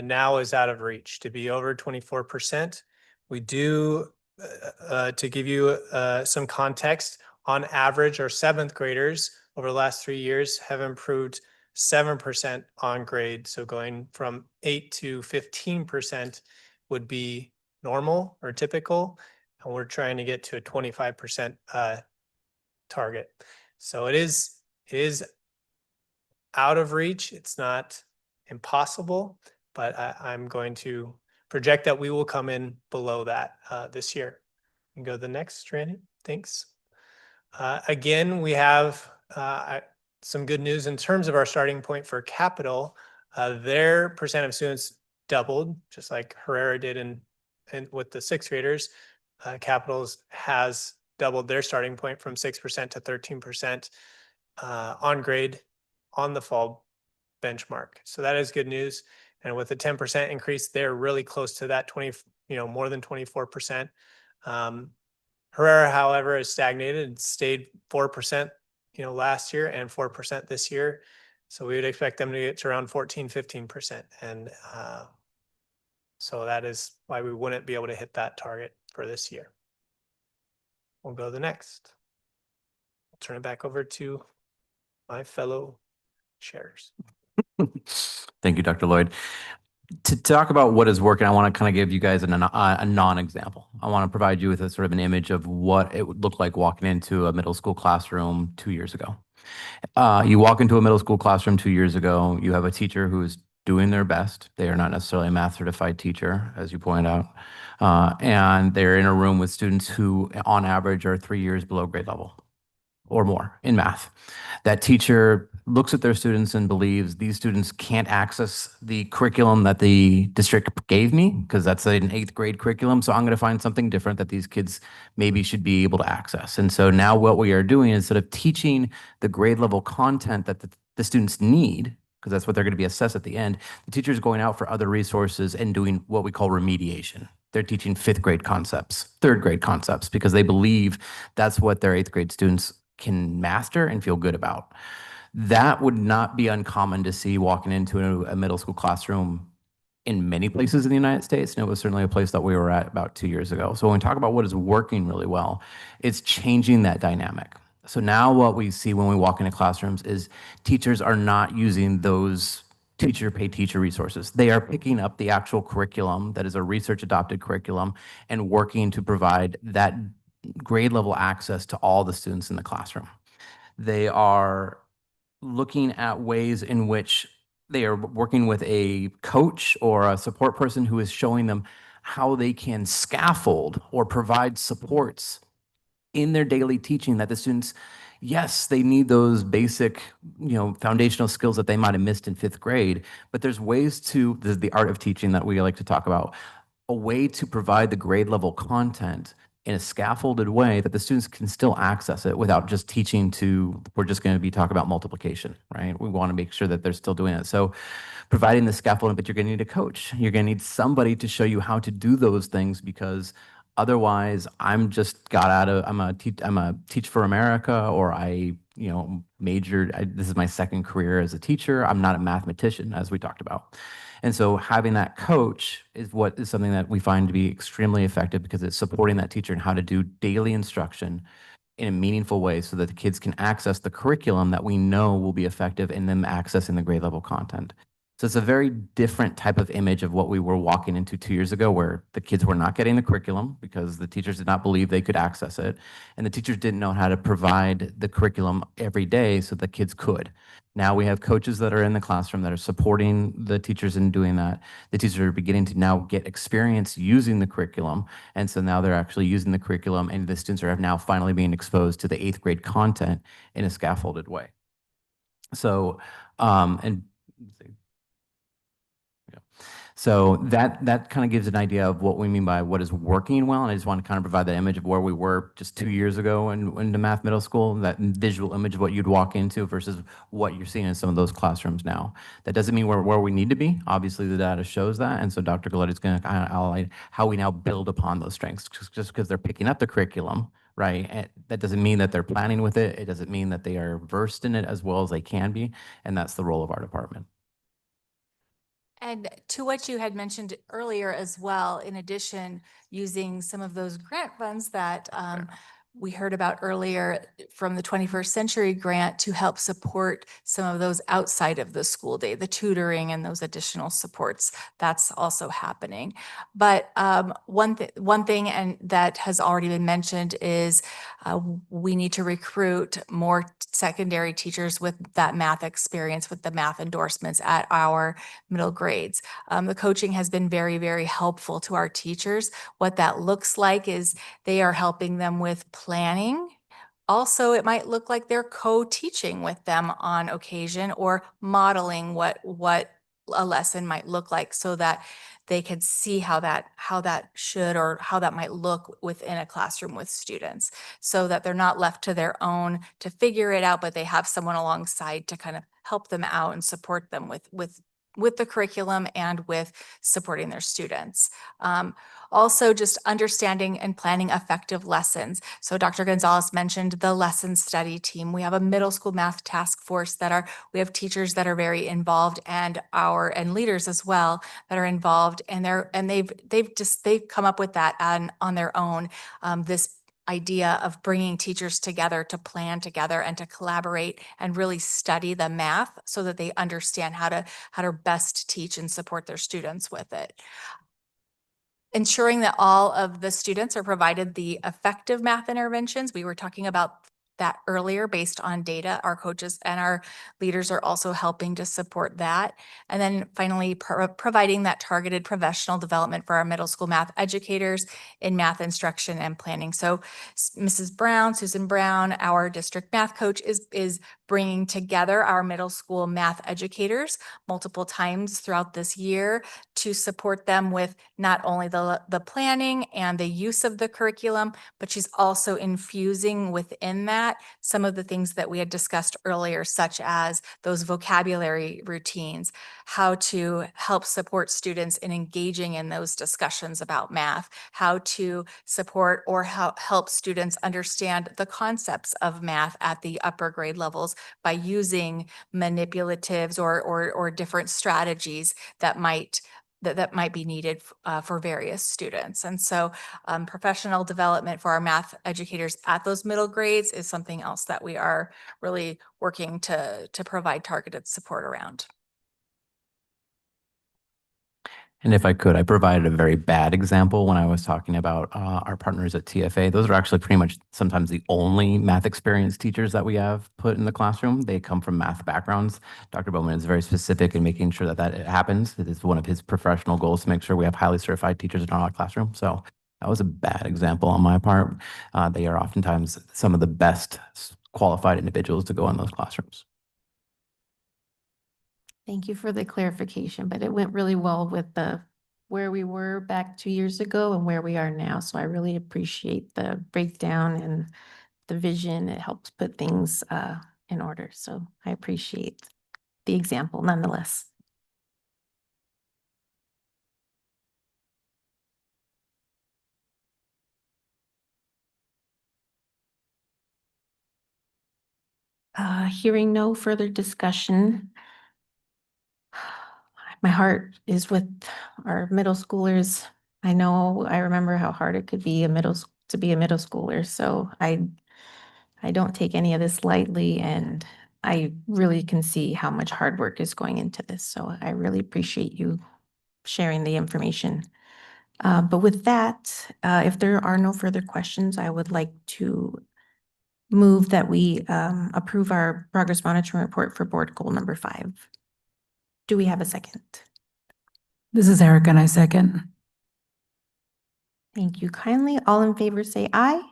now is out of reach to be over 24%. We do, to give you some context, on average, our 7th graders over the last 3 years have improved 7% on grade. So going from 8 to 15% would be normal or typical. And we're trying to get to a 25% target. So it is out of reach. It's not impossible, but I'm going to project that we will come in below that this year. You can go to the next, Randy. Thanks. Again, we have some good news in terms of our starting point for Capitol. Their percent of students doubled, just like Herrera did in with the 6th graders. Capitol's has doubled their starting point from 6% to 13% on grade on the fall benchmark. So that is good news. And with a 10% increase, they're really close to that 20, more than 24%. Herrera, however, has stagnated and stayed 4%, last year and 4% this year. So we would expect them to get to around 14, 15%. And so that is why we wouldn't be able to hit that target for this year. We'll go to the next. I'll turn it back over to my fellow chairs. Thank you, Dr. Lloyd. To talk about what is working, I want to kind of give you guys a non-example. I want to provide you with a sort of an image of what it would look like walking into a middle school classroom 2 years ago. You walk into a middle school classroom 2 years ago, you have a teacher who is doing their best. They are not necessarily a math certified teacher, as you point out. And they're in a room with students who on average are 3 years below grade level or more in math. That teacher looks at their students and believes these students can't access the curriculum that the district gave me because that's an 8th grade curriculum. So I'm going to find something different that these kids maybe should be able to access. And so now what we are doing is instead of teaching the grade level content that the students need, because that's what they're going to be assessed at the end, the teacher is going out for other resources and doing what we call remediation. They're teaching 5th grade concepts, 3rd grade concepts, because they believe that's what their 8th grade students can master and feel good about. That would not be uncommon to see walking into a middle school classroom in many places in the United States. And it was certainly a place that we were at about 2 years ago. So when we talk about what is working really well, it's changing that dynamic. So now what we see when we walk into classrooms is teachers are not using those teacher pay teacher resources. They are picking up the actual curriculum that is a research adopted curriculum and working to provide that grade level access to all the students in the classroom. They are looking at ways in which they are working with a coach or a support person who is showing them how they can scaffold or provide supports in their daily teaching that the students, yes, they need those basic, foundational skills that they might have missed in 5th grade, but there's ways to, this is the art of teaching that we like to talk about, a way to provide the grade level content in a scaffolded way that the students can still access it without just teaching we're just going to be talking about multiplication, right? We want to make sure that they're still doing it. So providing the scaffolding, but you're going to need a coach. You're going to need somebody to show you how to do those things because otherwise I'm a Teach for America, or I majored, this is my 2nd career as a teacher. I'm not a mathematician, as we talked about. And so having that coach is something that we find to be extremely effective because it's supporting that teacher in how to do daily instruction in a meaningful way so that the kids can access the curriculum that we know will be effective in them accessing the grade level content. So it's a very different type of image of what we were walking into 2 years ago, where the kids were not getting the curriculum because the teachers did not believe they could access it. And the teachers didn't know how to provide the curriculum every day so the kids could. Now we have coaches that are in the classroom that are supporting the teachers in doing that. The teachers are beginning to now get experience using the curriculum. And so now they're actually using the curriculum, and the students are now finally being exposed to the 8th grade content in a scaffolded way. So, So that kind of gives an idea of what we mean by what is working well. And I just want to kind of provide that image of where we were just 2 years ago in the math middle school, that visual image of what you'd walk into versus what you're seeing in some of those classrooms now. That doesn't mean we're where we need to be. Obviously, the data shows that. And so Dr. Galletti is going to kind of outline how we now build upon those strengths. Just because they're picking up the curriculum, right? And that doesn't mean that they're planning with it. It doesn't mean that they are versed in it as well as they can be. And that's the role of our department. And to what you had mentioned earlier as well, in addition, using some of those grant funds that we heard about earlier from the 21st Century Grant to help support some of those outside of the school day, the tutoring and those additional supports, that's also happening. But one thing and that has already been mentioned is we need to recruit more secondary teachers with that math experience, with the math endorsements at our middle grades. The coaching has been very, very helpful to our teachers. What that looks like is they are helping them with planning. Also, it might look like they're co-teaching with them on occasion or modeling what a lesson might look like so that they could see how that should or how that might look within a classroom with students, so that they're not left to their own to figure it out, but they have someone alongside to kind of help them out and support them with the curriculum and with supporting their students. Also, just understanding and planning effective lessons. So Dr. Gonzalez mentioned the lesson study team. We have a middle school math task force we have teachers that are very involved and leaders as well that are involved, and they've come up with that on their own. This idea of bringing teachers together to plan together and to collaborate and really study the math so that they understand how to best teach and support their students with it. Ensuring that all of the students are provided the effective math interventions. We were talking about that earlier based on data. Our coaches and our leaders are also helping to support that. And then finally, providing that targeted professional development for our middle school math educators in math instruction and planning. So Mrs. Brown, Susan Brown, our district math coach is bringing together our middle school math educators multiple times throughout this year to support them with not only the planning and the use of the curriculum, but she's also infusing within that some of the things that we had discussed earlier, such as those vocabulary routines, how to help support students in engaging in those discussions about math, how to support or help students understand the concepts of math at the upper grade levels by using manipulatives or different strategies that might be needed for various students. And so professional development for our math educators at those middle grades is something else that we are really working to provide targeted support around. And if I could, I provided a very bad example when I was talking about our partners at TFA. Those are actually pretty much sometimes the only math experienced teachers that we have put in the classroom. They come from math backgrounds. Dr. Bowman is very specific in making sure that it happens. It is one of his professional goals to make sure we have highly certified teachers in our classroom. So that was a bad example on my part. They are oftentimes some of the best qualified individuals to go in those classrooms. Thank you for the clarification, but it went really well with where we were back 2 years ago and where we are now. So I really appreciate the breakdown and the vision. It helps put things in order. So I appreciate the example nonetheless. Hearing no further discussion, my heart is with our middle schoolers. I remember how hard it could be to be a middle schooler. So I don't take any of this lightly, and I really can see how much hard work is going into this. So I really appreciate you sharing the information. But with that, if there are no further questions, I would like to move that we approve our progress monitoring report for board goal number 5. Do we have a second? This is Erica and I second. Thank you kindly. All in favor say aye.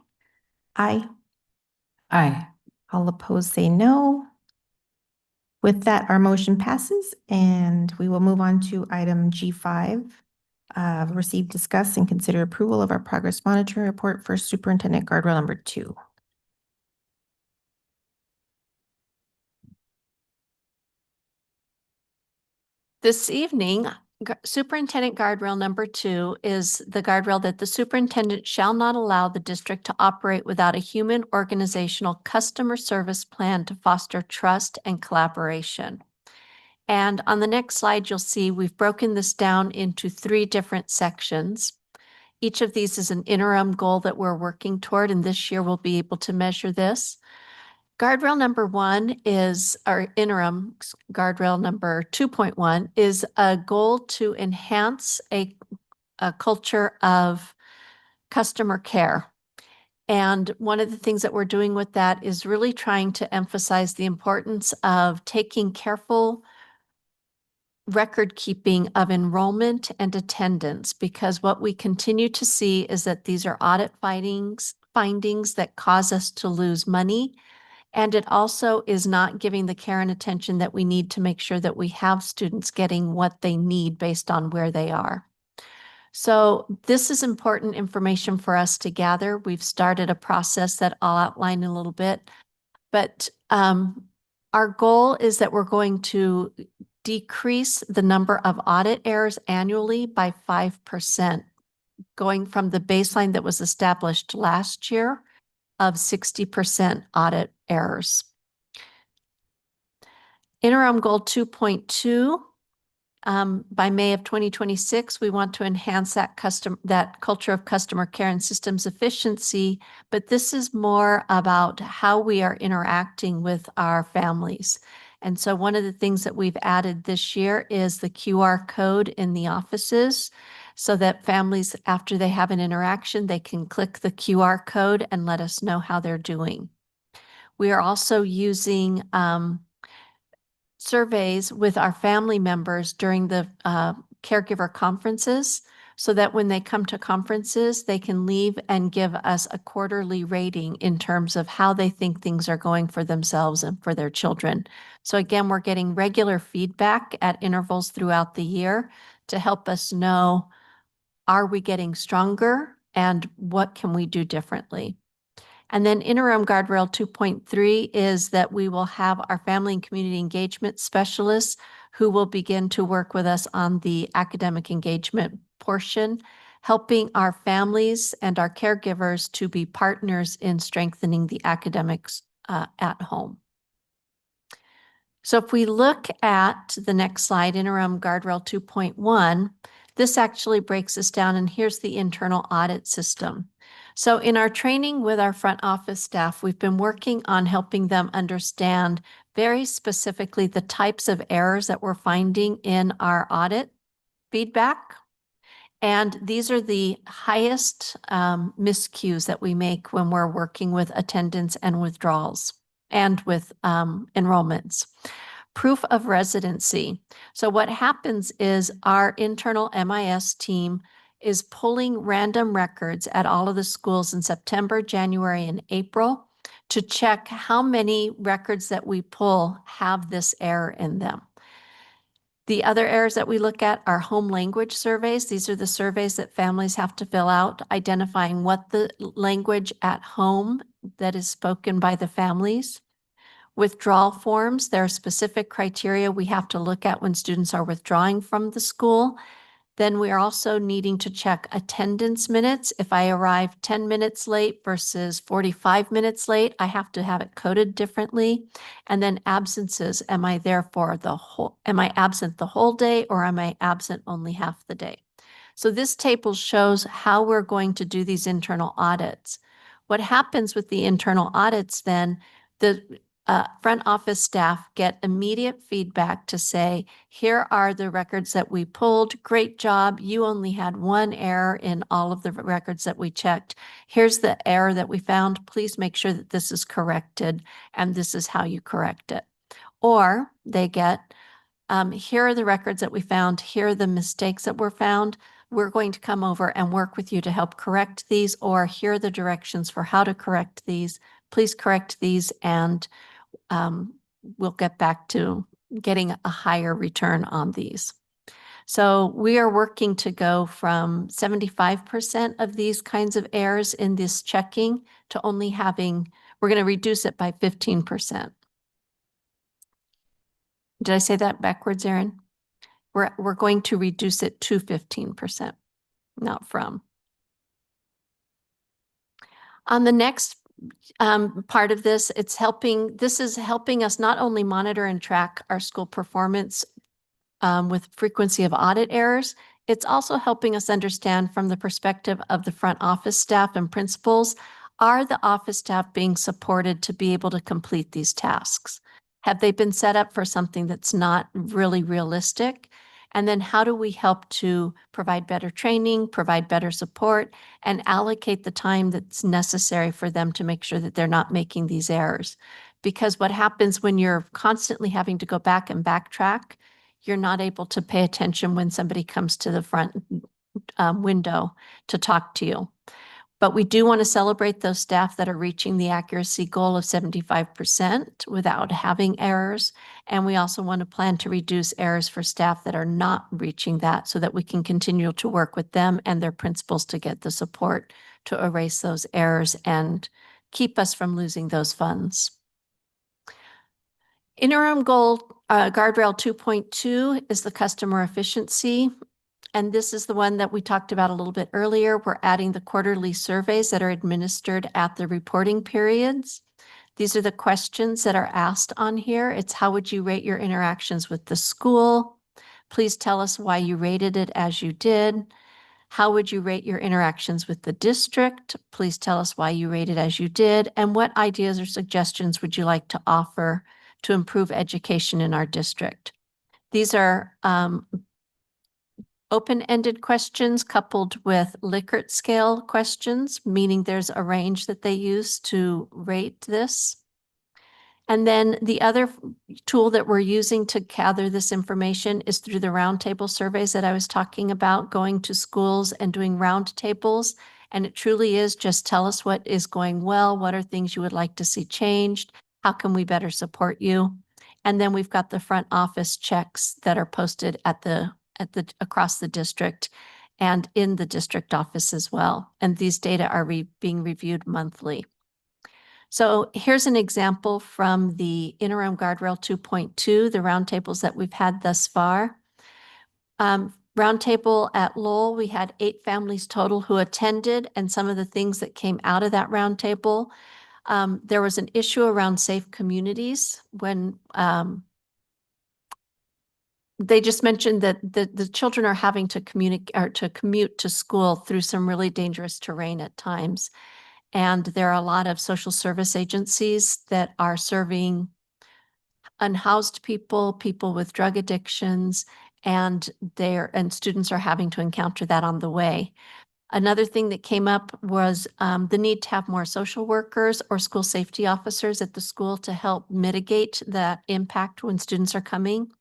Aye. Aye. All opposed say no. With that, our motion passes and we will move on to item G5. Receive, discuss, and consider approval of our progress monitoring report for Superintendent Guardrail number 2. This evening, Superintendent Guardrail number 2 is the guardrail that the superintendent shall not allow the district to operate without a human organizational customer service plan to foster trust and collaboration. And on the next slide, you'll see we've broken this down into 3 different sections. Each of these is an interim goal that we're working toward, and this year we'll be able to measure this. Guardrail number 1 is our interim guardrail number 2.1 is a goal to enhance a culture of customer care. And one of the things that we're doing with that is really trying to emphasize the importance of taking careful record keeping of enrollment and attendance, because what we continue to see is that these are audit findings that cause us to lose money. And it also is not giving the care and attention that we need to make sure that we have students getting what they need based on where they are. So this is important information for us to gather. We've started a process that I'll outline in a little bit, but our goal is that we're going to decrease the number of audit errors annually by 5%, going from the baseline that was established last year of 60% audit errors. Interim goal 2.2, by May of 2026, we want to enhance that culture of customer care and systems efficiency, but this is more about how we are interacting with our families. And so one of the things that we've added this year is the QR code in the offices, so that families, after they have an interaction, they can click the QR code and let us know how they're doing. We are also using surveys with our family members during the caregiver conferences, so that when they come to conferences, they can leave and give us a quarterly rating in terms of how they think things are going for themselves and for their children. So again, we're getting regular feedback at intervals throughout the year to help us know, are we getting stronger and what can we do differently? And then interim guardrail 2.3 is that we will have our family and community engagement specialists who will begin to work with us on the academic engagement portion, helping our families and our caregivers to be partners in strengthening the academics at home. So if we look at the next slide, interim guardrail 2.1, this actually breaks us down, and here's the internal audit system. So in our training with our front office staff, we've been working on helping them understand very specifically the types of errors that we're finding in our audit feedback. And these are the highest miscues that we make when we're working with attendance and withdrawals and with enrollments. Proof of residency. So what happens is our internal MIS team is pulling random records at all of the schools in September, January, and April to check how many records that we pull have this error in them. The other errors that we look at are home language surveys. These are the surveys that families have to fill out, identifying what the language at home that is spoken by the families. Withdrawal forms, there are specific criteria we have to look at when students are withdrawing from the school. Then we are also needing to check attendance minutes. If I arrive 10 minutes late versus 45 minutes late, I have to have it coded differently. And then absences, am I absent the whole day, or am I absent only half the day? So this table shows how we're going to do these internal audits. What happens with the internal audits then, the front office staff get immediate feedback to say, here are the records that we pulled. Great job. You only had one error in all of the records that we checked. Here's the error that we found. Please make sure that this is corrected, and this is how you correct it. Or they get, here are the records that we found. Here are the mistakes that were found. We're going to come over and work with you to help correct these, or here are the directions for how to correct these. Please correct these, and we'll get back to getting a higher return on these. So we are working to go from 75% of these kinds of errors in this checking to only having, we're going to reduce it by 15%. Did I say that backwards, Erin? We're going to reduce it to 15%, not from. On the next part of this, this is helping us not only monitor and track our school performance with frequency of audit errors, it's also helping us understand from the perspective of the front office staff and principals, are the office staff being supported to be able to complete these tasks? Have they been set up for something that's not really realistic? And then how do we help to provide better training, provide better support, and allocate the time that's necessary for them to make sure that they're not making these errors? Because what happens when you're constantly having to go back and backtrack, you're not able to pay attention when somebody comes to the front window to talk to you. But we do want to celebrate those staff that are reaching the accuracy goal of 75% without having errors. And we also want to plan to reduce errors for staff that are not reaching that so that we can continue to work with them and their principals to get the support to erase those errors and keep us from losing those funds. Interim goal, guardrail 2.2 is the customer efficiency. And this is the one that we talked about a little bit earlier. We're adding the quarterly surveys that are administered at the reporting periods. These are the questions that are asked on here. It's how would you rate your interactions with the school? Please tell us why you rated it as you did. How would you rate your interactions with the district? Please tell us why you rated as you did. And what ideas or suggestions would you like to offer to improve education in our district? These are open-ended questions coupled with Likert scale questions, meaning there's a range that they use to rate this. And then the other tool that we're using to gather this information is through the roundtable surveys that I was talking about, going to schools and doing roundtables. And it truly is just tell us what is going well, what are things you would like to see changed, how can we better support you? And then we've got the front office checks that are posted across the district and in the district office as well. And these data are being reviewed monthly. So here's an example from the interim guardrail 2.2, the roundtables that we've had thus far. Roundtable at Lowell, we had 8 families total who attended, and some of the things that came out of that roundtable. There was an issue around safe communities when they just mentioned that the children are having to communicate or to commute to school through some really dangerous terrain at times. And there are a lot of social service agencies that are serving unhoused people, people with drug addictions, and students are having to encounter that on the way. Another thing that came up was the need to have more social workers or school safety officers at the school to help mitigate that impact when students are coming.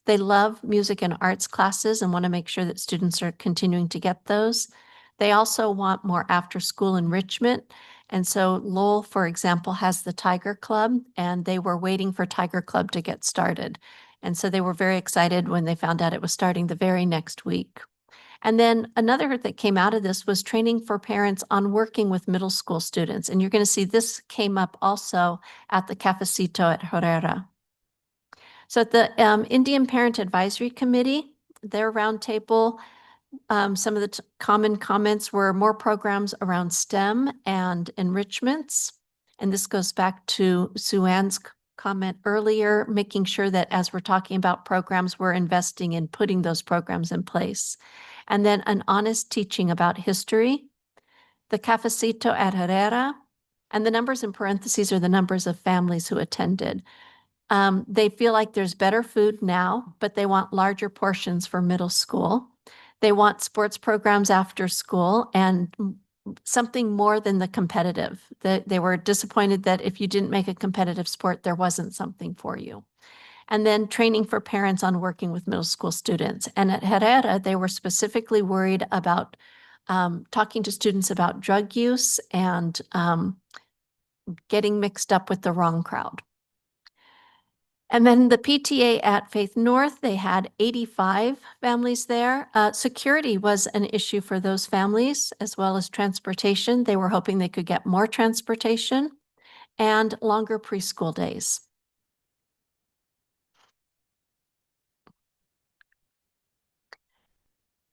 They love music and arts classes and want to make sure that students are continuing to get those. They also want more after-school enrichment. And so Lowell, for example, has the Tiger Club, and they were waiting for Tiger Club to get started. And so they were very excited when they found out it was starting the very next week. And then another that came out of this was training for parents on working with middle school students. And you're going to see this came up also at the Cafecito at Herrera. So at the Indian Parent Advisory Committee, their roundtable, some of the common comments were more programs around STEM and enrichments. And this goes back to Sue Ann's comment earlier, making sure that as we're talking about programs, we're investing in putting those programs in place. And then an honest teaching about history, the Cafecito at Herrera, and the numbers in parentheses are the numbers of families who attended. They feel like there's better food now, but they want larger portions for middle school. They want sports programs after school and something more than the competitive. They were disappointed that if you didn't make a competitive sport, there wasn't something for you. And then training for parents on working with middle school students. And at Herrera, they were specifically worried about talking to students about drug use and getting mixed up with the wrong crowd. And then the PTA at Faith North, they had 85 families there. Security was an issue for those families, as well as transportation. They were hoping they could get more transportation and longer preschool days.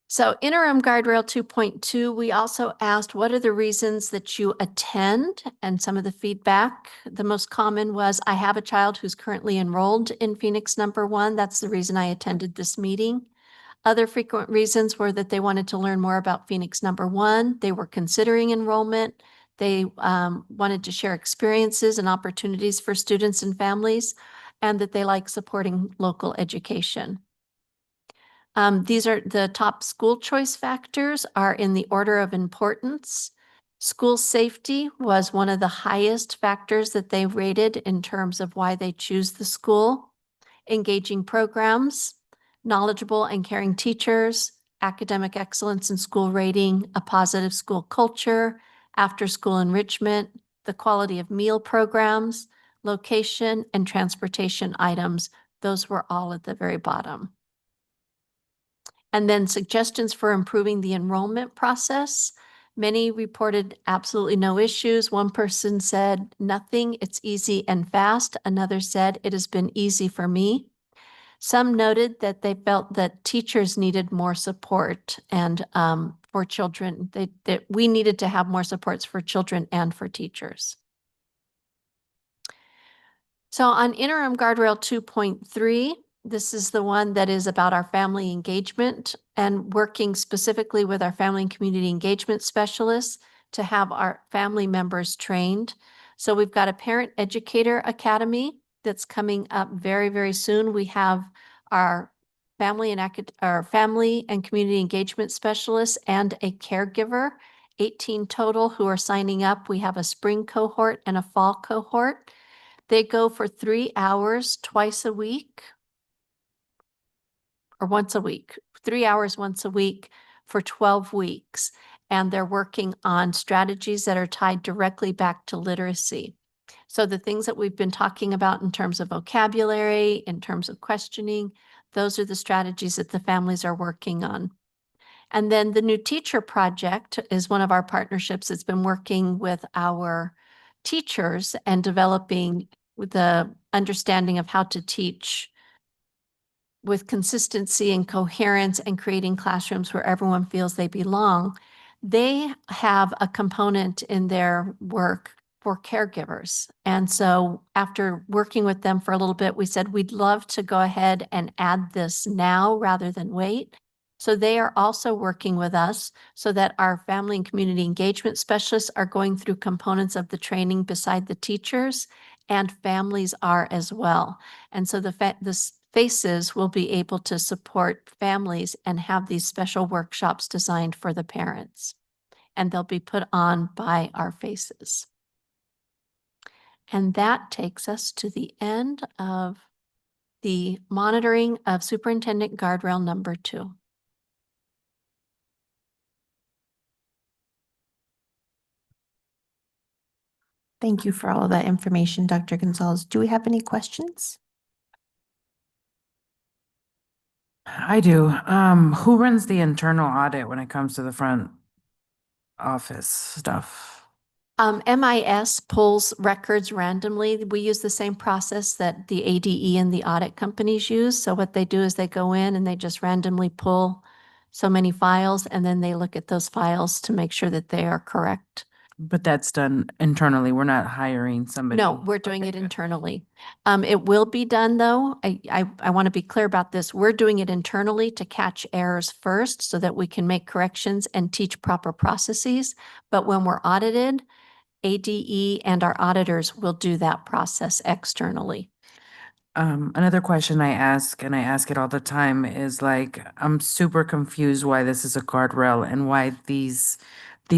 So interim guardrail 2.2, we also asked, what are the reasons that you attend? And some of the feedback, the most common was, I have a child who's currently enrolled in Phoenix #1. That's the reason I attended this meeting. Other frequent reasons were that they wanted to learn more about Phoenix #1. They were considering enrollment. They wanted to share experiences and opportunities for students and families, and that they like supporting local education. These are the top school choice factors are in the order of importance. School safety was one of the highest factors that they rated in terms of why they choose the school. Engaging programs, knowledgeable and caring teachers, academic excellence in school rating, a positive school culture, after-school enrichment, the quality of meal programs, location, and transportation items. Those were all at the very bottom. And then suggestions for improving the enrollment process. Many reported absolutely no issues. One person said, nothing, it's easy and fast. Another said, it has been easy for me. Some noted that they felt that teachers needed more support and for children, that we needed to have more supports for children and for teachers. So on interim guardrail 2.3, this is the one that is about our family engagement and working specifically with our family and community engagement specialists to have our family members trained. So we've got a parent educator academy that's coming up very, very soon. We have our family and community engagement specialists and a caregiver, 18 total who are signing up. We have a spring cohort and a fall cohort. They go for 3 hours twice a week or once a week, 3 hours once a week for 12 weeks. And they're working on strategies that are tied directly back to literacy. So the things that we've been talking about in terms of vocabulary, in terms of questioning, those are the strategies that the families are working on. And then the New Teacher Project is one of our partnerships that's been working with our teachers and developing the understanding of how to teach with consistency and coherence and creating classrooms where everyone feels they belong. They have a component in their work for caregivers. And so after working with them for a little bit, we said we'd love to go ahead and add this now rather than wait. So they are also working with us so that our family and community engagement specialists are going through components of the training beside the teachers, and families are as well. And so the FACES will be able to support families and have these special workshops designed for the parents. And they'll be put on by our FACES. And that takes us to the end of the monitoring of Superintendent Guardrail number 2. Thank you for all of that information, Dr. Gonzalez. Do we have any questions? I do. Who runs the internal audit when it comes to the front office stuff? MIS pulls records randomly. We use the same process that the ADE and the audit companies use. So what they do is they go in and they just randomly pull so many files, and then they look at those files to make sure that they are correct. But that's done internally. We're not hiring somebody. No, we're doing Okay, it good. internally. It will be done, though. I want to be clear about this. We're doing it internally to catch errors first so that we can make corrections and teach proper processes. But when we're audited, ADE and our auditors will do that process externally. Another question I ask, and I ask it all the time, is like, I'm super confused why this is a guardrail and why these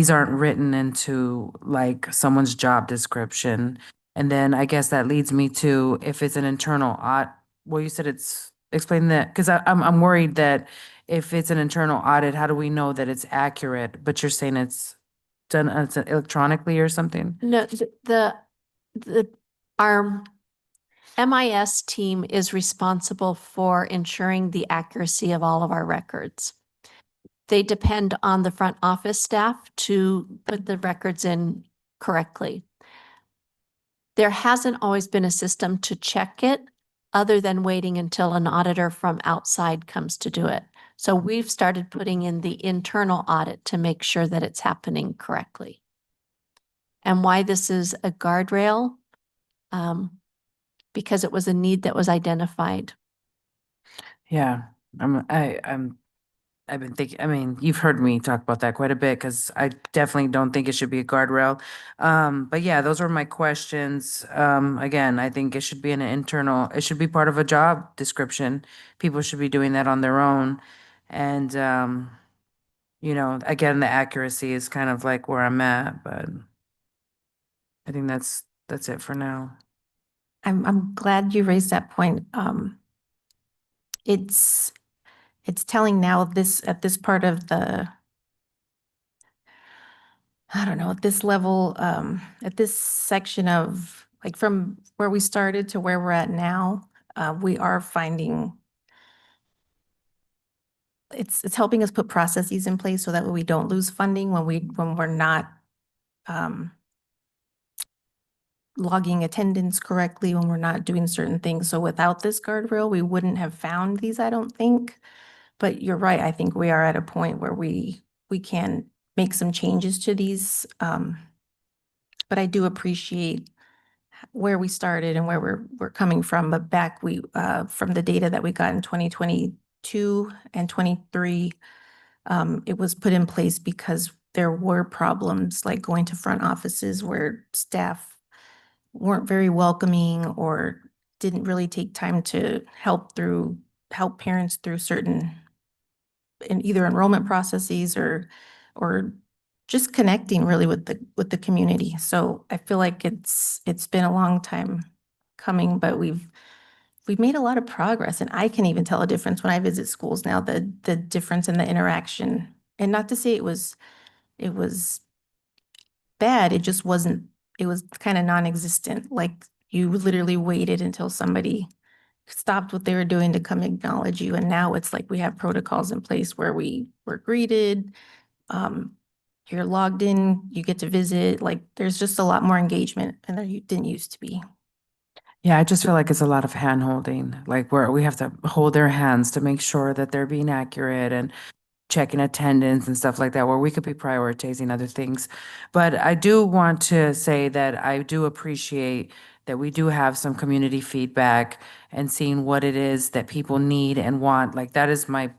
aren't written into like someone's job description. And then I guess that leads me to if it's an internal audit. Well, you said explain that, because I'm worried that if it's an internal audit, how do we know that it's accurate? But you're saying it's done electronically or something? No, our MIS team is responsible for ensuring the accuracy of all of our records. They depend on the front office staff to put the records in correctly. There hasn't always been a system to check it other than waiting until an auditor from outside comes to do it. So we've started putting in the internal audit to make sure that it's happening correctly. And why this is a guardrail? Because it was a need that was identified. Yeah, I've been thinking, I mean, you've heard me talk about that quite a bit because I definitely don't think it should be a guardrail. But yeah, those were my questions. Again, I think it should be it should be part of a job description. People should be doing that on their own. And, you know, again, the accuracy is kind of like where I'm at, but I think that's it for now. I'm glad you raised that point. It's telling now at this part of the, I don't know, at this level, at this section of, like from where we started to where we're at now, we are finding it's helping us put processes in place so that we don't lose funding when we're not logging attendance correctly, when we're not doing certain things. So without this guardrail, we wouldn't have found these, I don't think. But you're right, I think we are at a point where we can make some changes to these. But I do appreciate where we started and where we're coming from. But back from the data that we got in 2022 and 23, it was put in place because there were problems like going to front offices where staff weren't very welcoming or didn't really take time to help parents through certain in either enrollment processes or just connecting really with the community. So I feel like it's been a long time coming, but we've made a lot of progress, and I can even tell a difference when I visit schools now, the difference in the interaction. And not to say it was bad, it just wasn't, it was kind of non-existent. Like you literally waited until somebody stopped what they were doing to come acknowledge you. And now it's like we have protocols in place where we're greeted. You're logged in, you get to visit, like there's just a lot more engagement and there didn't used to be. Yeah, I just feel like it's a lot of hand holding, like where we have to hold their hands to make sure that they're being accurate and checking attendance and stuff like that, where we could be prioritizing other things. But I do want to say that I do appreciate that we do have some community feedback and seeing what it is that people need and want. Like that is my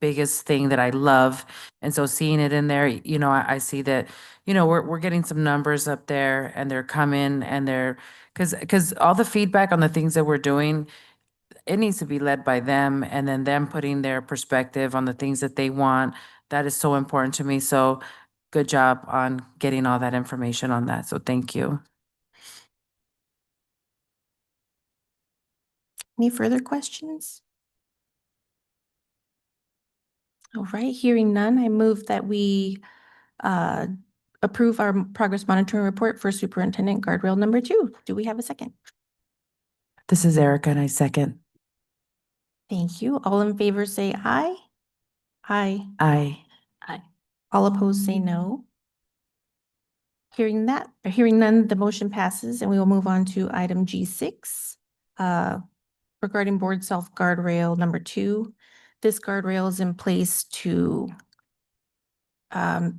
biggest thing that I love. And so seeing it in there, you know, I see that, you know, we're getting some numbers up there and they're coming and they're, because all the feedback on the things that we're doing, it needs to be led by them and then them putting their perspective on the things that they want. That is so important to me. So good job on getting all that information on that. So thank you. Any further questions? All right, hearing none, I move that we approve our progress monitoring report for Superintendent Guardrail number 2. Do we have a second? This is Erica and I second. Thank you. All in favor say aye. Aye. Aye. Aye. All opposed say no. Hearing none, the motion passes and we will move on to item G6 regarding board self guardrail number 2. This guardrail is in place to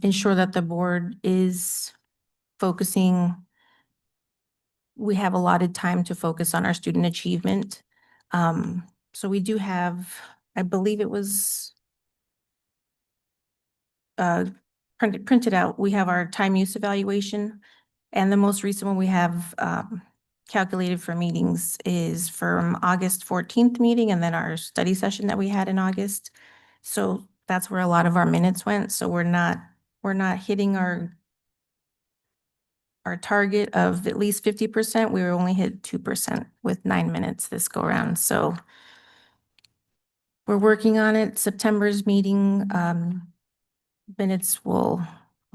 ensure that the board is focusing. We have allotted time to focus on our student achievement. So we do have, I believe it was printed out. We have our time use evaluation, and the most recent one we have calculated for meetings is from August 14th meeting and then our study session that we had in August. So that's where a lot of our minutes went. So we're not hitting our target of at least 50%. We were only hit 2% with 9 minutes this go around. So we're working on it. September's meeting minutes will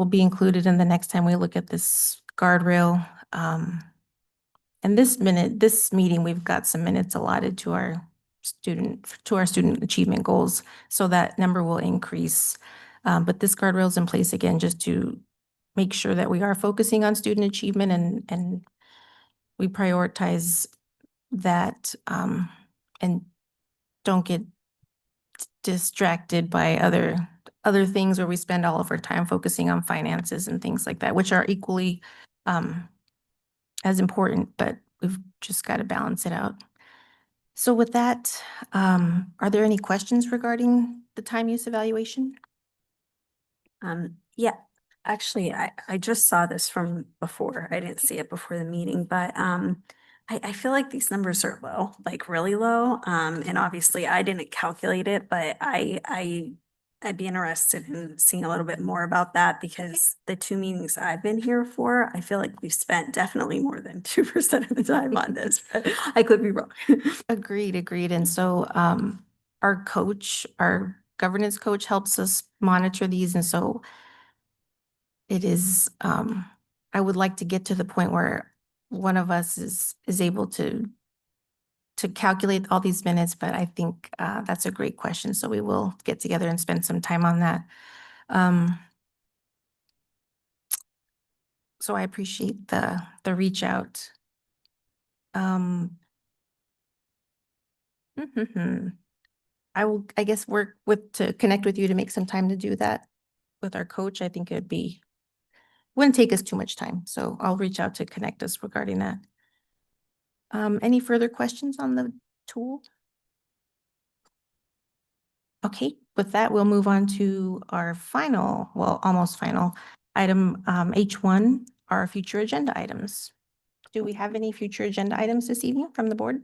be included in the next time we look at this guardrail. And And this meeting, we've got some minutes allotted to our student achievement goals. So that number will increase. But this guardrail is in place again, just to make sure that we are focusing on student achievement and we prioritize that, and don't get distracted by other things where we spend all of our time focusing on finances and things like that, which are equally as important, but we've just got to balance it out. So with that, are there any questions regarding the time use evaluation? Yeah, actually, I just saw this from before. I didn't see it before the meeting, but I feel like these numbers are low, like really low. And obviously I didn't calculate it, but I'd be interested in seeing a little bit more about that because the 2 meetings I've been here for, I feel like we've spent definitely more than 2% of the time on this, but I could be wrong. Agreed. And so our governance coach helps us monitor these. And so it is, I would like to get to the point where one of us is able to calculate all these minutes, but I think that's a great question. So we will get together and spend some time on that. So I appreciate the reach out. I will, I guess, work to connect with you to make some time to do that with our coach. I think wouldn't take us too much time. So I'll reach out to connect us regarding that. Any further questions on the tool? Okay, with that, we'll move on to our final, well, almost final item, H1, our future agenda items. Do we have any future agenda items this evening from the board?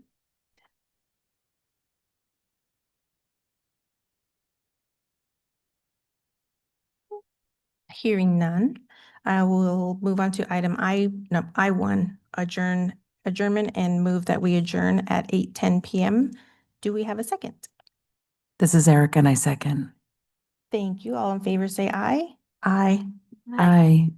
Hearing none, I will move on to item I1, adjournment and move that we adjourn at 8:10 p.m. Do we have a second? This is Erica and I second. Thank you. All in favor, say aye. Aye. Aye.